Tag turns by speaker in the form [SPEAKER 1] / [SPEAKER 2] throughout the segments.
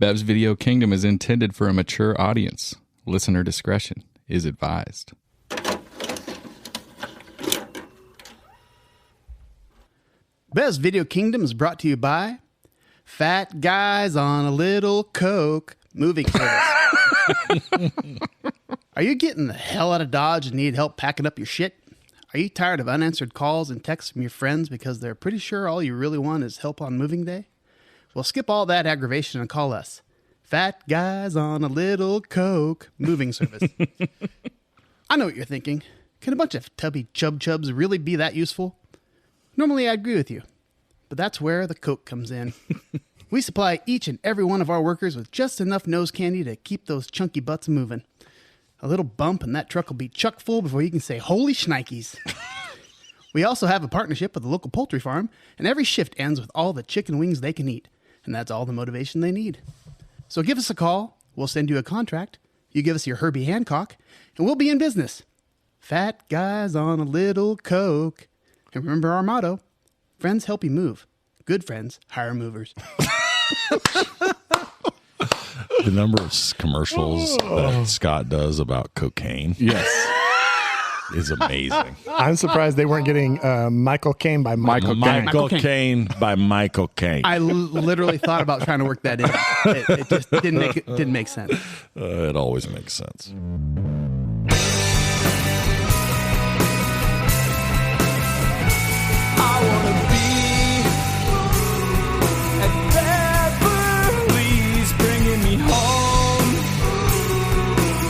[SPEAKER 1] Bev's Video Kingdom is intended for a mature audience. Listener discretion is advised.
[SPEAKER 2] Bev's Video Kingdom is brought to you by Fat Guys on a Little Coke moving service. Are you getting the hell out of Dodge and need help packing up your shit? Are you tired of unanswered calls and texts from your friends because they're pretty sure all you really want is help on moving day? Well, skip all that aggravation and call us. Fat Guys on a Little Coke moving service. I know what you're thinking. Can a bunch of tubby chubs really be that useful? Normally, I agree with you. But that's where the Coke comes in. We supply each and every one of our workers with just enough nose candy to keep those chunky butts moving. A little bump and that truck will be chuck full before you can say, holy shnikes. We also have a partnership with a local poultry farm, and every shift ends with all the chicken wings they can eat. And that's all the motivation they need. So give us a call. We'll send you a contract. You give us your Herbie Hancock, and we'll be in business. Fat Guys on a Little Coke. And remember our motto, friends help you move. Good friends hire movers.
[SPEAKER 3] The number of commercials that Scott does about cocaine is amazing.
[SPEAKER 4] I'm surprised they weren't getting Michael Caine by Michael
[SPEAKER 3] Caine by Michael Caine.
[SPEAKER 2] I literally thought about trying to work that in. It just didn't make sense.
[SPEAKER 3] It always makes sense.
[SPEAKER 5] I wanna be at Beverly's, bringing me home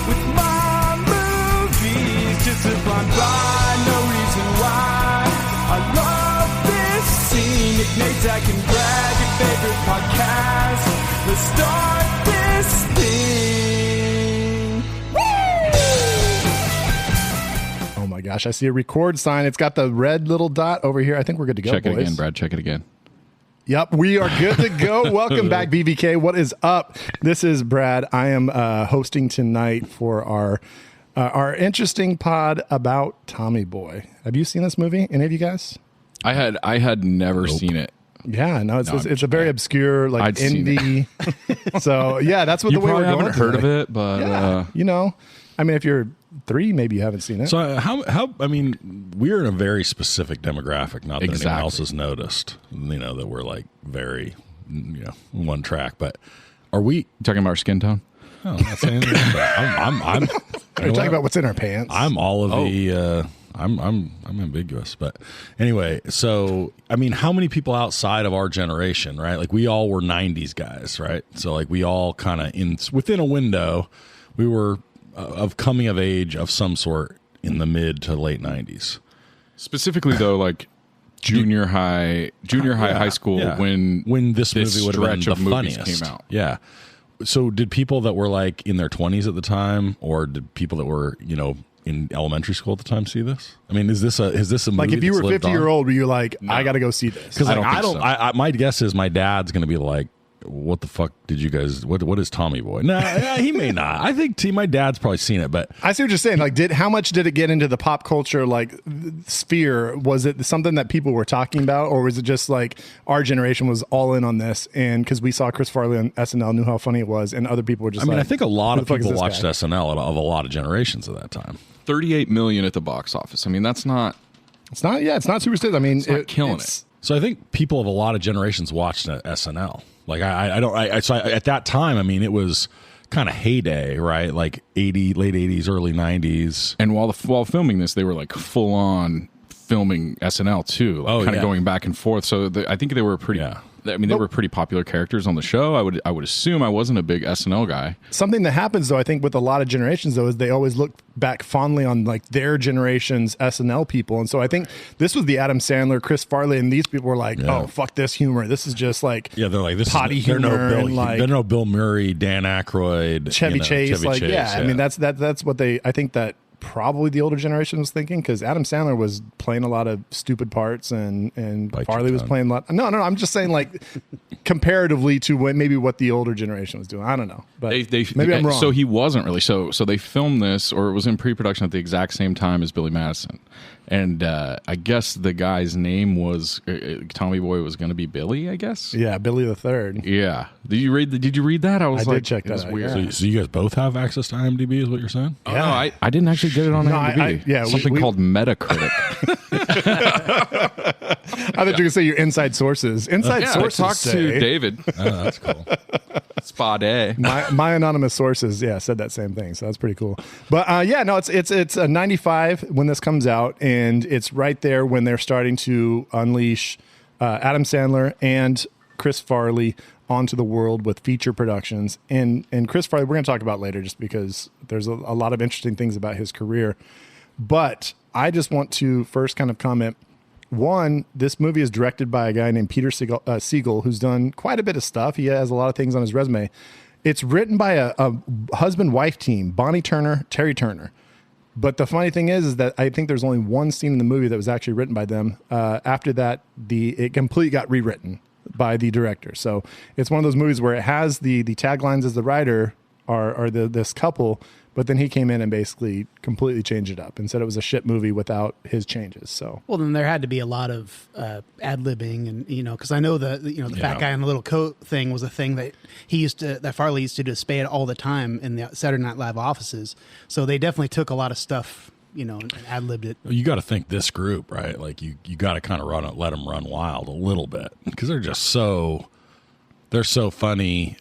[SPEAKER 5] with my movies, just a blind by, no reason why. I love this scene. Nick Zach and Brad, your favorite podcast. Let's start this thing.
[SPEAKER 4] Oh my gosh, I see a record sign. It's got the red little dot over here. I think we're good to go,
[SPEAKER 1] Check
[SPEAKER 4] boys.
[SPEAKER 1] it again, Brad. Check it again.
[SPEAKER 4] Yep, we are good to go. Welcome back, BVK. What is up? This is Brad. I am hosting tonight for our interesting pod about Tommy Boy. Have you seen this movie? Any of you guys?
[SPEAKER 1] I had never seen it.
[SPEAKER 4] Yeah, no, it's a very obscure, like,
[SPEAKER 1] I'd seen
[SPEAKER 4] indie. So yeah, that's what
[SPEAKER 1] You
[SPEAKER 4] the way we're
[SPEAKER 1] probably
[SPEAKER 4] going.
[SPEAKER 1] haven't heard of
[SPEAKER 4] today.
[SPEAKER 1] it, but
[SPEAKER 4] Yeah, you know, I mean, if you're 3, maybe you haven't seen it.
[SPEAKER 3] So I mean, we're in a very specific demographic, not that anyone
[SPEAKER 1] Exactly.
[SPEAKER 3] else has noticed, that we're like very, one track, but are we
[SPEAKER 1] talking about our skin tone?
[SPEAKER 3] No, I'm not saying that. I'm
[SPEAKER 4] Are you talking about what's in our pants?
[SPEAKER 3] I'm all of the I'm ambiguous, but anyway, so I mean, how many people outside of our generation, right? Like, we all were 90s guys, right? So like, we all kind of within a window, we were of coming of age of some sort in the mid to late 90s.
[SPEAKER 1] Specifically though, like junior high, high school, when
[SPEAKER 3] this movie would have been the funniest
[SPEAKER 1] came out.
[SPEAKER 3] Yeah. So did people that were like in their 20s at the time, or did people that were, in elementary school at the time see this? I mean, is this a movie
[SPEAKER 4] like, if you were 50-year-old, were you like,
[SPEAKER 1] No.
[SPEAKER 4] I got to go see this?
[SPEAKER 3] Because
[SPEAKER 1] I
[SPEAKER 3] my guess is my dad's going to be like, what the fuck did you guys? What is Tommy Boy? No, he may not. I think my dad's probably seen it, but
[SPEAKER 4] I see what you're saying. Like, how much did it get into the pop culture sphere? Was it something that people were talking about, or was it just like our generation was all in on this? And because we saw Chris Farley on SNL, knew how funny it was, and other people were just.
[SPEAKER 3] I think a lot
[SPEAKER 4] who
[SPEAKER 3] of
[SPEAKER 4] the fuck is
[SPEAKER 3] people
[SPEAKER 4] this
[SPEAKER 3] watched
[SPEAKER 4] guy?
[SPEAKER 3] SNL of a lot of generations at that time.
[SPEAKER 1] 38 million at the box office. I mean, that's not.
[SPEAKER 4] It's not. Yeah, it's not super stiff. I mean,
[SPEAKER 1] It's not killing it.
[SPEAKER 3] So I think people of a lot of generations watched SNL. Like, so at that time, I mean, it was kind of heyday, right? Like late 80s, early 90s.
[SPEAKER 1] And while filming this, they were like full on filming SNL too, kind of going back and forth. So I think they were pretty.
[SPEAKER 3] Yeah.
[SPEAKER 1] I mean, they were pretty popular characters on the show. I would assume. I wasn't a big SNL guy.
[SPEAKER 4] Something that happens, though, I think with a lot of generations, though, is they always look back fondly on like their generation's SNL people. And so I think this was the Adam Sandler, Chris Farley, and these people were like, oh, fuck this humor. This is just like
[SPEAKER 3] they're like, this
[SPEAKER 4] potty
[SPEAKER 3] is, they're
[SPEAKER 4] humor.
[SPEAKER 3] they're no Bill Murray, Dan Aykroyd,
[SPEAKER 4] Chevy Chase.
[SPEAKER 3] Yeah.
[SPEAKER 4] I mean, that's what I think that probably the older generation was thinking, because Adam Sandler was playing a lot of stupid parts and Farley was playing a lot. No, I'm just saying, like, comparatively to what the older generation was doing. I don't know, but maybe I'm wrong.
[SPEAKER 1] So he wasn't really. So they filmed this, or it was in pre-production at the exact same time as Billy Madison. And I guess the guy's name was Tommy Boy was going to be Billy, I guess.
[SPEAKER 4] Yeah, Billy the Third.
[SPEAKER 1] Yeah. Did you read that? I
[SPEAKER 4] did check that out.
[SPEAKER 1] Weird.
[SPEAKER 4] Yeah.
[SPEAKER 3] So you guys both have access to IMDb, is what you're saying?
[SPEAKER 1] Oh, no, I didn't actually get it on IMDb. Something called Metacritic.
[SPEAKER 4] I thought you were going to say your inside sources. Inside sources
[SPEAKER 1] I talked to David.
[SPEAKER 3] Oh, that's cool.
[SPEAKER 1] Spa day.
[SPEAKER 4] My anonymous sources, said that same thing. So that's pretty cool. But it's a 95 when this comes out, and it's right there when they're starting to unleash Adam Sandler and Chris Farley onto the world with feature productions. And Chris Farley, we're going to talk about later, just because there's a lot of interesting things about his career. But I just want to first kind of comment. One, this movie is directed by a guy named Peter Siegel, who's done quite a bit of stuff. He has a lot of things on his resume. It's written by a husband-wife team, Bonnie Turner, Terry Turner. But the funny thing is that I think there's only one scene in the movie that was actually written by them. After that, it completely got rewritten by the director. So it's one of those movies where it has the taglines as the writer are this couple, but then he came in and basically completely changed it up and said it was a shit movie without his changes. So
[SPEAKER 2] well, then there had to be a lot of ad-libbing, and because I know the fat guy in the little coat thing was a thing that Farley used to display all the time in the Saturday Night Live offices. So they definitely took a lot of stuff, and ad-libbed it.
[SPEAKER 3] You got to think this group, right? Like you got to kind of let them run wild a little bit, because they're so funny.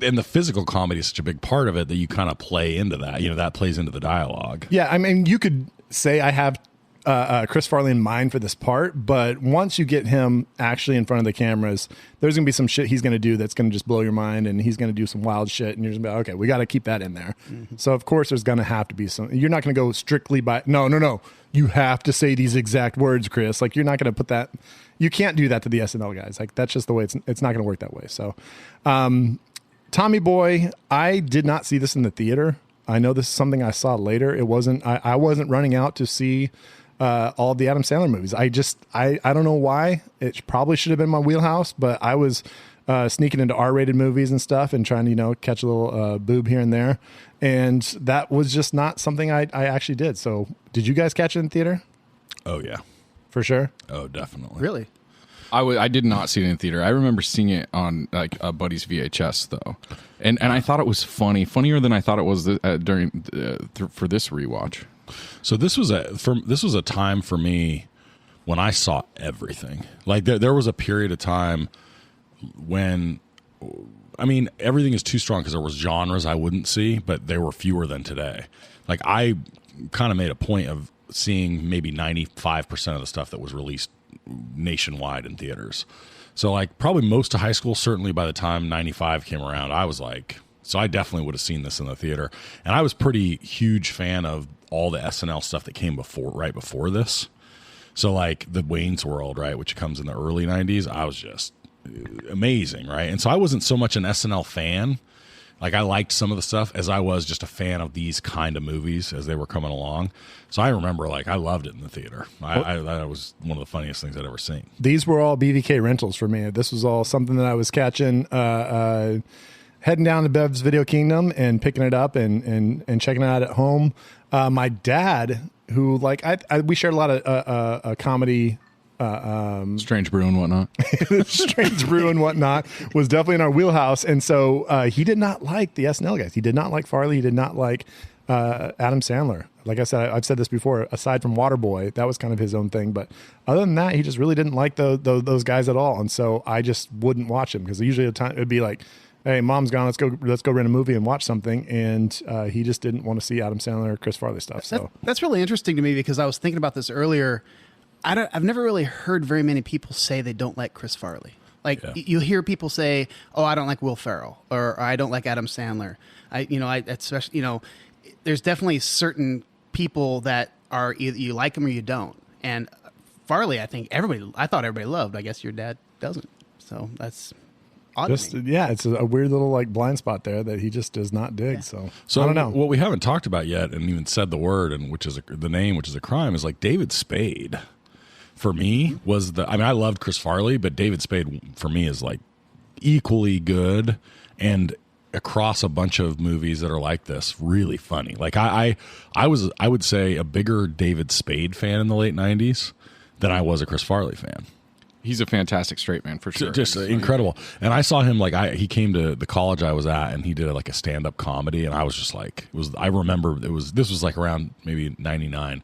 [SPEAKER 3] And the physical comedy is such a big part of it that you kind of play into that. That plays into the dialogue.
[SPEAKER 4] Yeah, I mean, you could say I have Chris Farley in mind for this part, but once you get him actually in front of the cameras, there's going to be some shit he's going to do that's going to just blow your mind, and he's going to do some wild shit, and you're just going to be like, okay, we got to keep that in there. Mm-hmm. So, of course, there's going to have to be some. You're not going to go strictly by, no. You have to say these exact words, Chris. Like, you're not going to put that. You can't do that to the SNL guys. Like, that's just the way it's not going to work that way. So, Tommy Boy, I did not see this in the theater. I know this is something I saw later. It wasn't. I wasn't running out to see all of the Adam Sandler movies. I don't know why. It probably should have been my wheelhouse, but I was sneaking into R-rated movies and stuff and trying to catch a little boob here and there, and that was just not something I actually did. So, did you guys catch it in theater?
[SPEAKER 3] Oh yeah,
[SPEAKER 4] for sure.
[SPEAKER 3] Oh, definitely.
[SPEAKER 2] Really?
[SPEAKER 1] I did not see it in theater. I remember seeing it on like a buddy's VHS though, and I thought it was funnier than I thought it was during for this rewatch.
[SPEAKER 3] So this was a time for me when I saw everything. Like there was a period of time when, I mean, everything is too strong because there was genres I wouldn't see, but there were fewer than today. Like I kind of made a point of seeing maybe 95% of the stuff that was released nationwide in theaters. So like probably most of high school, certainly by the time 95 came around, I was like, so I definitely would have seen this in the theater. And I was pretty huge fan of all the SNL stuff that came right before this. So like the Wayne's World, right, which comes in the early 90s, I was just amazing, right? And so I wasn't so much an SNL fan. Like I liked some of the stuff as I was just a fan of these kind of movies as they were coming along. So I remember like I loved it in the theater. That was one of the funniest things I'd ever seen.
[SPEAKER 4] These were all BVK rentals for me. This was all something that I was catching, heading down to Bev's Video Kingdom and picking it up and checking it out at home. My dad, who like we shared a lot of comedy.
[SPEAKER 1] Strange Brew and whatnot.
[SPEAKER 4] Strange Brew and whatnot was definitely in our wheelhouse, and so he did not like the SNL guys. He did not like Farley. He did not like Adam Sandler. Like I said, I've said this before. Aside from Waterboy, that was kind of his own thing. But other than that, he just really didn't like those guys at all. And so I just wouldn't watch him because usually it'd be like, "Hey, Mom's gone. Let's go rent a movie and watch something." And he just didn't want to see Adam Sandler or Chris Farley stuff. So
[SPEAKER 2] that's really interesting to me because I was thinking about this earlier. I've never really heard very many people say they don't like Chris Farley. Like you hear people say, "Oh, I don't like Will Ferrell," or "I don't like Adam Sandler." Especially there's definitely certain people that are either you like them or you don't. And Farley, I thought everybody loved. I guess your dad doesn't. So that's odd.
[SPEAKER 4] It's a weird little like blind spot there that he just does not dig.
[SPEAKER 2] Yeah.
[SPEAKER 4] So I don't know.
[SPEAKER 3] What we haven't talked about yet, and even said the word, and which is the name, which is a crime, is like David Spade. For me, I loved Chris Farley, but David Spade for me is like equally good and across a bunch of movies that are like this, really funny. Like I would say a bigger David Spade fan in the late 90s than I was a Chris Farley fan.
[SPEAKER 1] He's a fantastic straight man for sure.
[SPEAKER 3] Just incredible. And I saw him he came to the college I was at, and he did like a stand-up comedy, and I was just like, I remember this was like around maybe 99.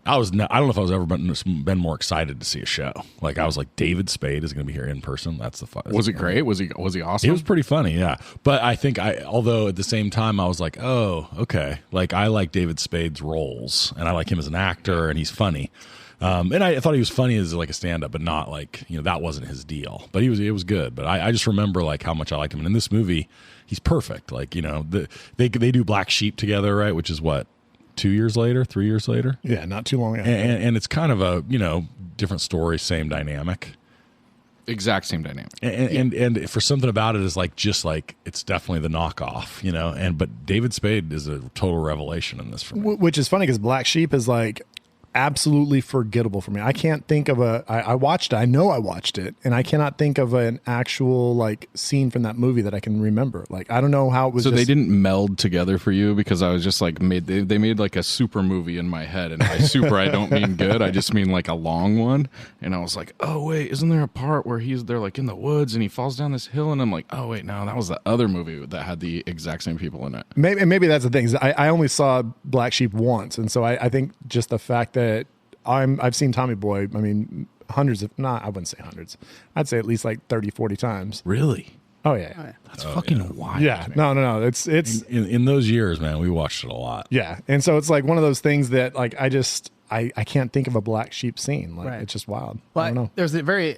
[SPEAKER 3] I don't know if I was ever been more excited to see a show. Like I was like, David Spade is going to be here in person. That's the fun.
[SPEAKER 1] Was it great? Was he awesome?
[SPEAKER 3] He was pretty funny, yeah. But I think although at the same time I was like, oh, okay. Like I like David Spade's roles, and I like him as an actor, and he's funny. And I thought he was funny as like a stand-up, but not like, that wasn't his deal. But it was good. But I just remember like how much I liked him. And in this movie, he's perfect. Like, they do Black Sheep together, right? Which is what, 3 years later?
[SPEAKER 4] Yeah, not too long after.
[SPEAKER 3] And it's kind of a, different story, same dynamic.
[SPEAKER 1] Exact same dynamic.
[SPEAKER 3] And for something about it is like, just like, it's definitely the knockoff, but David Spade is a total revelation in this for me.
[SPEAKER 4] Which is funny because Black Sheep is like absolutely forgettable for me. I can't think of I watched it. I know I watched it, and I cannot think of an actual like scene from that movie that I can remember. Like I don't know how it was.
[SPEAKER 1] So they didn't meld together for you, because I was just like they made like a super movie in my head, and by super I don't mean good. I just mean like a long one. And I was like, oh wait, isn't there a part where they're like in the woods and he falls down this hill? And I'm like, oh wait, no, that was the other movie that had the exact same people in it.
[SPEAKER 4] Maybe that's the thing. I only saw Black Sheep once, and so I think just the fact that I've seen Tommy Boy, I mean, I wouldn't say hundreds. I'd say at least like 30, 40 times.
[SPEAKER 3] Really?
[SPEAKER 4] Oh, yeah.
[SPEAKER 1] That's fucking wild.
[SPEAKER 4] Yeah. No. It's
[SPEAKER 3] in those years, man, we watched it a lot.
[SPEAKER 4] Yeah. And so it's like one of those things that like I can't think of a Black Sheep scene. Like
[SPEAKER 2] Right.
[SPEAKER 4] It's just wild.
[SPEAKER 2] Well,
[SPEAKER 4] I don't know.
[SPEAKER 2] There's a very,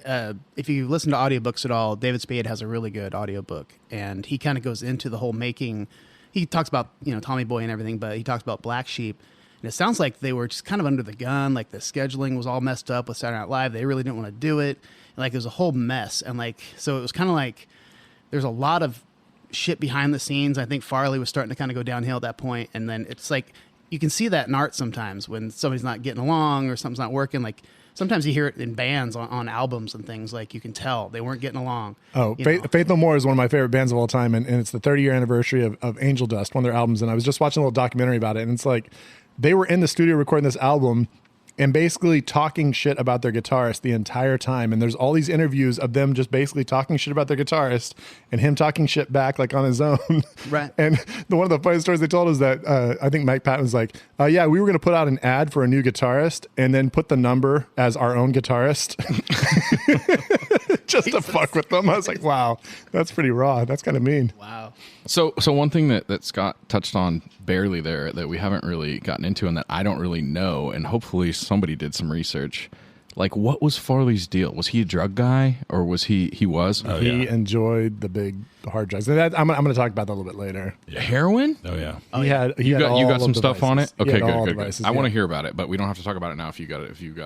[SPEAKER 2] if you listen to audiobooks at all, David Spade has a really good audiobook, and he kind of goes into the whole making. He talks about, Tommy Boy and everything, but he talks about Black Sheep. And it sounds like they were just kind of under the gun. Like the scheduling was all messed up with Saturday Night Live. They really didn't want to do it. And like it was a whole mess. And like, so it was kind of like there's a lot of shit behind the scenes. I think Farley was starting to kind of go downhill at that point. And then it's like, you can see that in art sometimes when somebody's not getting along or something's not working. Like sometimes you hear it in bands on albums and things. Like you can tell they weren't getting along.
[SPEAKER 4] Oh, Faith No More is one of my favorite bands of all time. And it's the 30-year anniversary of Angel Dust, one of their albums. And I was just watching a little documentary about it. And it's like, they were in the studio recording this album and basically talking shit about their guitarist the entire time. And there's all these interviews of them just basically talking shit about their guitarist and him talking shit back like on his own.
[SPEAKER 2] Right.
[SPEAKER 4] And one of the funny stories they told is that I think Mike Patton was like, yeah, we were going to put out an ad for a new guitarist and then put the number as our own guitarist just to fuck with them. I was like, wow, that's pretty raw. That's kind of mean.
[SPEAKER 2] Wow.
[SPEAKER 1] So one thing that Scott touched on barely there that we haven't really gotten into and that I don't really know, and hopefully somebody did some research, like what was Farley's deal? Was he a drug guy, or was he was?
[SPEAKER 3] Oh,
[SPEAKER 4] He
[SPEAKER 3] yeah.
[SPEAKER 4] enjoyed the big hard drugs. And I'm going to talk about that a little bit later.
[SPEAKER 1] Heroin?
[SPEAKER 3] Oh, yeah.
[SPEAKER 4] He had
[SPEAKER 1] You
[SPEAKER 4] all
[SPEAKER 1] got some
[SPEAKER 4] the
[SPEAKER 1] stuff on it?
[SPEAKER 4] devices. He
[SPEAKER 1] Okay,
[SPEAKER 4] had all
[SPEAKER 1] good.
[SPEAKER 4] devices,
[SPEAKER 1] I want to
[SPEAKER 4] yeah.
[SPEAKER 1] hear about it, but we don't have to talk about it now if you got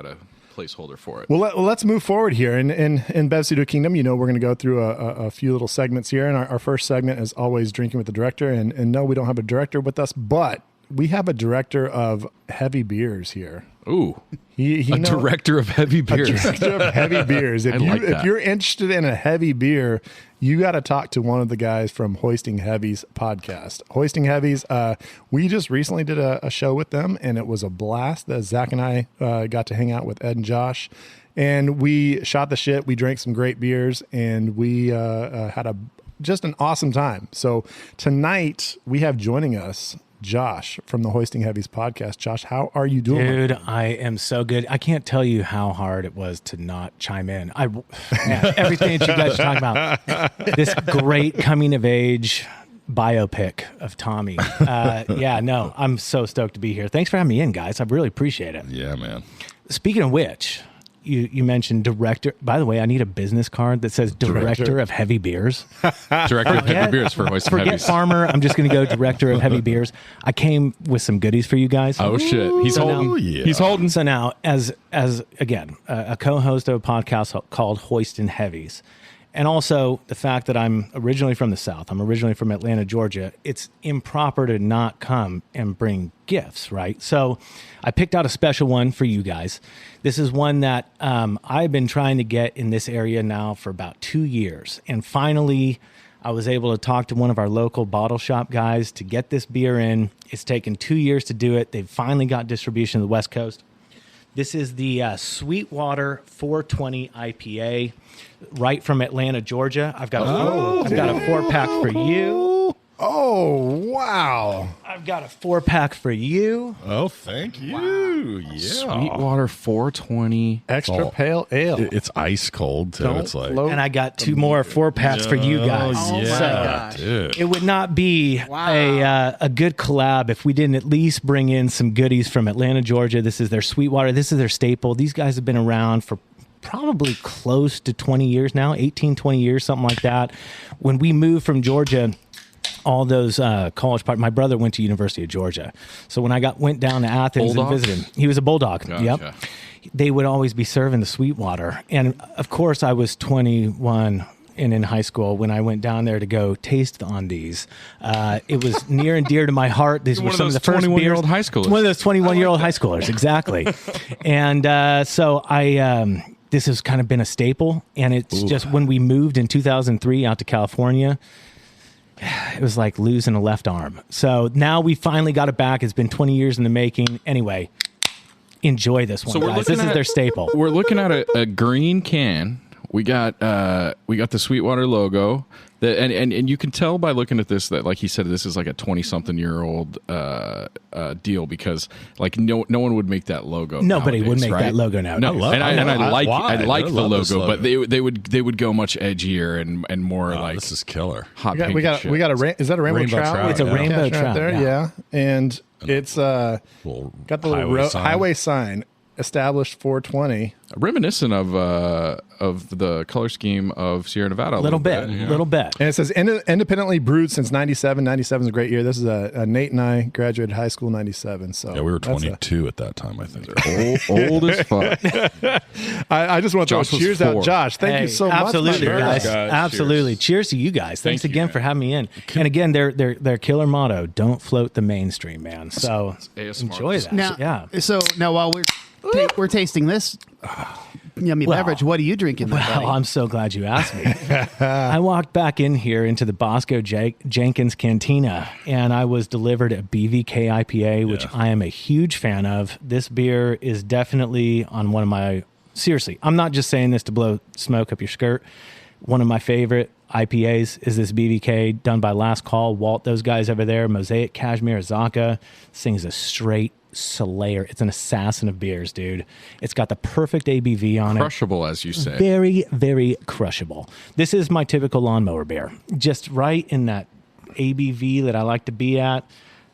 [SPEAKER 1] a placeholder for it.
[SPEAKER 4] Well, let's move forward here. In Bev Pseudo Kingdom, we're going to go through a few little segments here. And our first segment is always drinking with the director. And no, we don't have a director with us, but we have a director of heavy beers here.
[SPEAKER 1] Ooh,
[SPEAKER 3] director of heavy beers.
[SPEAKER 4] A director of heavy beers. If you're interested in a heavy beer, you got to talk to one of the guys from Hoisting Heavys podcast. Hoisting Heavys, we just recently did a show with them, and it was a blast. Zach and I got to hang out with Ed and Josh, and we shot the shit. We drank some great beers, and we had just an awesome time. So tonight we have joining us Josh from the Hoisting Heavys podcast. Josh, how are you doing?
[SPEAKER 6] Dude, I am so good. I can't tell you how hard it was to not chime in. Man, everything that you guys are talking about, this great coming of age biopic of Tommy. I'm so stoked to be here. Thanks for having me in, guys. I really appreciate it.
[SPEAKER 3] Yeah, man.
[SPEAKER 6] Speaking of which, you mentioned director. By the way, I need a business card that says director of heavy beers.
[SPEAKER 1] Director of heavy beers for Hoisting
[SPEAKER 6] Forget
[SPEAKER 1] Heavys.
[SPEAKER 6] farmer. I'm just going to go director of heavy beers. I came with some goodies for you guys.
[SPEAKER 1] Oh shit, he's
[SPEAKER 6] So
[SPEAKER 1] holding.
[SPEAKER 6] now-
[SPEAKER 3] yeah.
[SPEAKER 1] He's holding.
[SPEAKER 6] So now, as again, a co-host of a podcast called Hoisting Heavys, and also the fact that I'm originally from the South, I'm originally from Atlanta, Georgia, it's improper to not come and bring gifts, right? So I picked out a special one for you guys. This is one that I've been trying to get in this area now for about 2 years. And finally, I was able to talk to one of our local bottle shop guys to get this beer in. It's taken 2 years to do it. They've finally got distribution to the West Coast. This is the Sweetwater 420 IPA, right from Atlanta, Georgia. I've got a 4-pack for you.
[SPEAKER 4] Oh, wow.
[SPEAKER 6] I've got a 4-pack for you.
[SPEAKER 3] Oh, thank you. Yeah.
[SPEAKER 1] Sweetwater 420.
[SPEAKER 4] Extra pale ale.
[SPEAKER 3] It's ice cold, too.
[SPEAKER 4] Don't
[SPEAKER 3] It's like,
[SPEAKER 4] float.
[SPEAKER 6] And I got 2 more 4-packs for you guys.
[SPEAKER 2] Oh, my
[SPEAKER 3] yeah,
[SPEAKER 2] gosh.
[SPEAKER 3] dude.
[SPEAKER 6] It would not be a good collab if we didn't at least bring in some goodies from Atlanta, Georgia. This is their Sweetwater. This is their staple. These guys have been around for probably close to 20 years now, 18, 20 years, something like that. When we moved from Georgia, all those college parties. My brother went to University of Georgia, so when I went down to Athens
[SPEAKER 1] Bulldog?
[SPEAKER 6] and visited him, he was a Bulldog.
[SPEAKER 1] Gotcha.
[SPEAKER 6] Yep. They would always be serving the Sweetwater, and of course, I was 21 and in high school when I went down there to go taste on these. It was near and dear to my heart. These
[SPEAKER 1] One
[SPEAKER 6] were
[SPEAKER 1] of
[SPEAKER 6] some of
[SPEAKER 1] those
[SPEAKER 6] the first
[SPEAKER 1] 21-year-old
[SPEAKER 6] beers.
[SPEAKER 1] high schoolers.
[SPEAKER 6] One of those 21-year-old high schoolers, exactly. And so I. This has kind of been a staple, and it's just when we moved in 2003 out to California. It was like losing a left arm. So now we finally got it back. It's been 20 years in the making. Anyway, enjoy this one,
[SPEAKER 1] So we're
[SPEAKER 6] guys.
[SPEAKER 1] looking
[SPEAKER 6] This is
[SPEAKER 1] at-
[SPEAKER 6] their staple.
[SPEAKER 1] We're looking at a green can. We got the Sweetwater logo. And you can tell by looking at this that, like he said, this is like a 20-something-year-old deal, because like no one would make that logo.
[SPEAKER 6] Nobody would
[SPEAKER 1] nowadays,
[SPEAKER 6] make
[SPEAKER 1] right?
[SPEAKER 6] that logo now.
[SPEAKER 1] No,
[SPEAKER 3] love-
[SPEAKER 1] I like
[SPEAKER 3] why?
[SPEAKER 1] I like
[SPEAKER 3] I
[SPEAKER 1] the
[SPEAKER 3] love this
[SPEAKER 1] logo,
[SPEAKER 3] logo.
[SPEAKER 1] but they would go much edgier and more like
[SPEAKER 3] This is killer.
[SPEAKER 1] hot.
[SPEAKER 4] We got
[SPEAKER 1] shit.
[SPEAKER 4] is that a rainbow,
[SPEAKER 3] Rainbow
[SPEAKER 4] trout?
[SPEAKER 3] trout,
[SPEAKER 6] It's a
[SPEAKER 3] yeah.
[SPEAKER 6] rainbow
[SPEAKER 4] Right
[SPEAKER 6] trout.
[SPEAKER 4] there, yeah. And it's got
[SPEAKER 3] Little
[SPEAKER 4] the little highway sign, established 420.
[SPEAKER 1] reminiscent of the color scheme of Sierra Nevada.
[SPEAKER 6] A little bit.
[SPEAKER 1] yeah.
[SPEAKER 6] Little bit.
[SPEAKER 4] And it says independently brewed since 97. 97 is a great year. This is a Nate and I graduated high school 97. So
[SPEAKER 3] Yeah, we were
[SPEAKER 4] that's
[SPEAKER 3] 22 at that time, I think.
[SPEAKER 1] old as fuck.
[SPEAKER 4] I just want to throw
[SPEAKER 1] Josh was
[SPEAKER 4] cheers
[SPEAKER 1] 4.
[SPEAKER 4] out. Josh, thank you so
[SPEAKER 6] absolutely,
[SPEAKER 4] much.
[SPEAKER 6] guys.
[SPEAKER 1] God,
[SPEAKER 6] Absolutely. Cheers to you guys. Thanks
[SPEAKER 1] Thank you,
[SPEAKER 6] again
[SPEAKER 1] man.
[SPEAKER 6] for having me in. And again, their killer motto: don't float the mainstream, man. So
[SPEAKER 1] ASMR.
[SPEAKER 6] enjoy that.
[SPEAKER 2] Now,
[SPEAKER 6] yeah.
[SPEAKER 2] So now while we're tasting this yummy
[SPEAKER 6] Well,
[SPEAKER 2] beverage, what are you drinking? There,
[SPEAKER 6] Well,
[SPEAKER 2] buddy?
[SPEAKER 6] I'm so glad you asked me. I walked back in here into the Bosco Jenkins Cantina, and I was delivered a BVK IPA, which I am a huge fan of. This beer is definitely on one of my... Seriously, I'm not just saying this to blow smoke up your skirt. One of my favorite IPAs is this BVK done by Last Call. Walt, those guys over there, Mosaic, Cashmere, Azaka. This thing's a straight slayer. It's an assassin of beers, dude. It's got the perfect ABV on it.
[SPEAKER 1] Crushable, as you say.
[SPEAKER 6] Very, very crushable. This is my typical lawnmower beer. Just right in that ABV that I like to be at.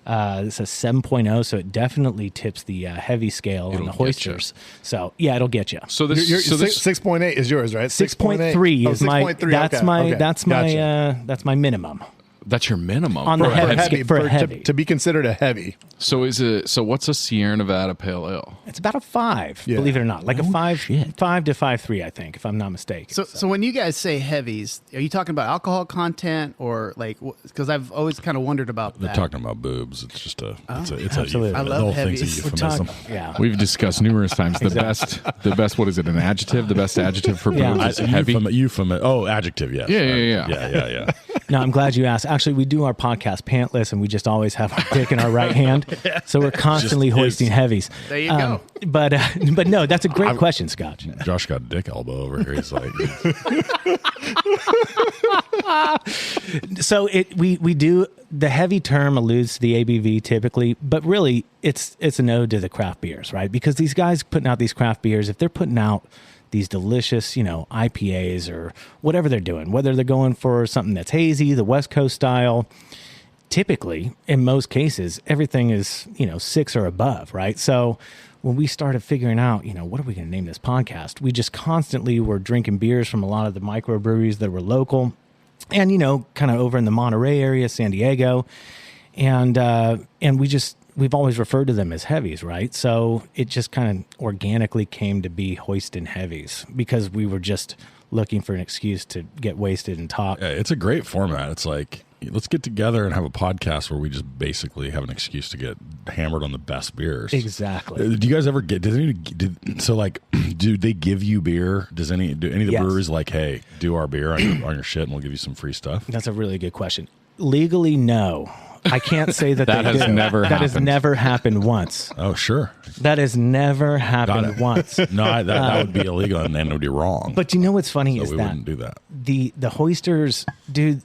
[SPEAKER 6] This is 7.0, so it definitely tips the heavy scale on the
[SPEAKER 1] It'll get ya.
[SPEAKER 6] hoisters. So yeah, it'll get you.
[SPEAKER 1] So this,
[SPEAKER 4] Your
[SPEAKER 1] so this
[SPEAKER 4] 6.8 is yours, right?
[SPEAKER 6] 6.3 is my.
[SPEAKER 4] 6.3,
[SPEAKER 6] That's
[SPEAKER 4] okay,
[SPEAKER 6] my.
[SPEAKER 4] okay.
[SPEAKER 6] That's my.
[SPEAKER 4] Gotcha.
[SPEAKER 6] That's my minimum.
[SPEAKER 1] that's your minimum
[SPEAKER 6] On
[SPEAKER 1] for
[SPEAKER 6] the
[SPEAKER 1] a
[SPEAKER 6] heavy
[SPEAKER 1] heavy-
[SPEAKER 6] scale. For a heavy.
[SPEAKER 4] To be considered a heavy.
[SPEAKER 1] So is it? So what's a Sierra Nevada Pale Ale?
[SPEAKER 6] It's about a 5,
[SPEAKER 4] Yeah.
[SPEAKER 6] believe it or not, like a 5 to 5.3, I think, if I'm not mistaken.
[SPEAKER 2] So when you guys say heavies, are you talking about alcohol content or like? Because I've always kind of wondered about
[SPEAKER 3] They're
[SPEAKER 2] that.
[SPEAKER 3] talking about boobs. It's just a. It's
[SPEAKER 6] absolutely.
[SPEAKER 3] a.
[SPEAKER 6] I
[SPEAKER 3] The
[SPEAKER 2] love
[SPEAKER 3] whole thing's a
[SPEAKER 2] heavies.
[SPEAKER 6] We're
[SPEAKER 3] euphemism.
[SPEAKER 6] talking- yeah.
[SPEAKER 1] We've discussed numerous times the best. What is it? An adjective? The best adjective for
[SPEAKER 6] Yeah.
[SPEAKER 1] boobs is heavy.
[SPEAKER 3] Euphemism. Oh, adjective. Yes.
[SPEAKER 1] Yeah.
[SPEAKER 3] Yeah.
[SPEAKER 6] No, I'm glad you asked. Actually, we do our podcast pantless, and we just always have our dick in our right hand, so we're constantly
[SPEAKER 3] Just
[SPEAKER 6] hoisting
[SPEAKER 3] his.
[SPEAKER 6] heaves.
[SPEAKER 2] There you go.
[SPEAKER 6] But no, that's a great question, Scotch.
[SPEAKER 3] Josh got a dick elbow over here. He's like,
[SPEAKER 6] So we do, the heavy term alludes to the ABV typically, but really it's an ode to the craft beers, right? Because these guys putting out these craft beers, if they're putting out these delicious, IPAs or whatever they're doing, whether they're going for something that's hazy, the West Coast style, typically, in most cases, everything is, 6 or above, right? So when we started figuring out, what are we going to name this podcast? We just constantly were drinking beers from a lot of the microbreweries that were local and, kind of over in the Monterey area, San Diego. And we've always referred to them as heavies, right? So it just kind of organically came to be Hoisting Heavys because we were just looking for an excuse to get wasted and talk.
[SPEAKER 3] yeah, it's a great format. It's like let's get together and have a podcast where we just basically have an excuse to get hammered on the best beers.
[SPEAKER 6] Exactly.
[SPEAKER 3] Do you guys ever get? Do they give you beer? Do any of the breweries like, hey, do our beer on your shit, and we'll give you some free stuff?
[SPEAKER 6] That's a really good question. Legally, no. I can't say that
[SPEAKER 1] That has never
[SPEAKER 6] That has
[SPEAKER 1] happened.
[SPEAKER 6] never happened once.
[SPEAKER 3] Oh, sure.
[SPEAKER 6] That has never happened once.
[SPEAKER 3] No, that would be illegal and it would be wrong.
[SPEAKER 6] But you know what's funny
[SPEAKER 3] so
[SPEAKER 6] is
[SPEAKER 3] we
[SPEAKER 6] that
[SPEAKER 3] wouldn't do that.
[SPEAKER 6] the hoisters, dude,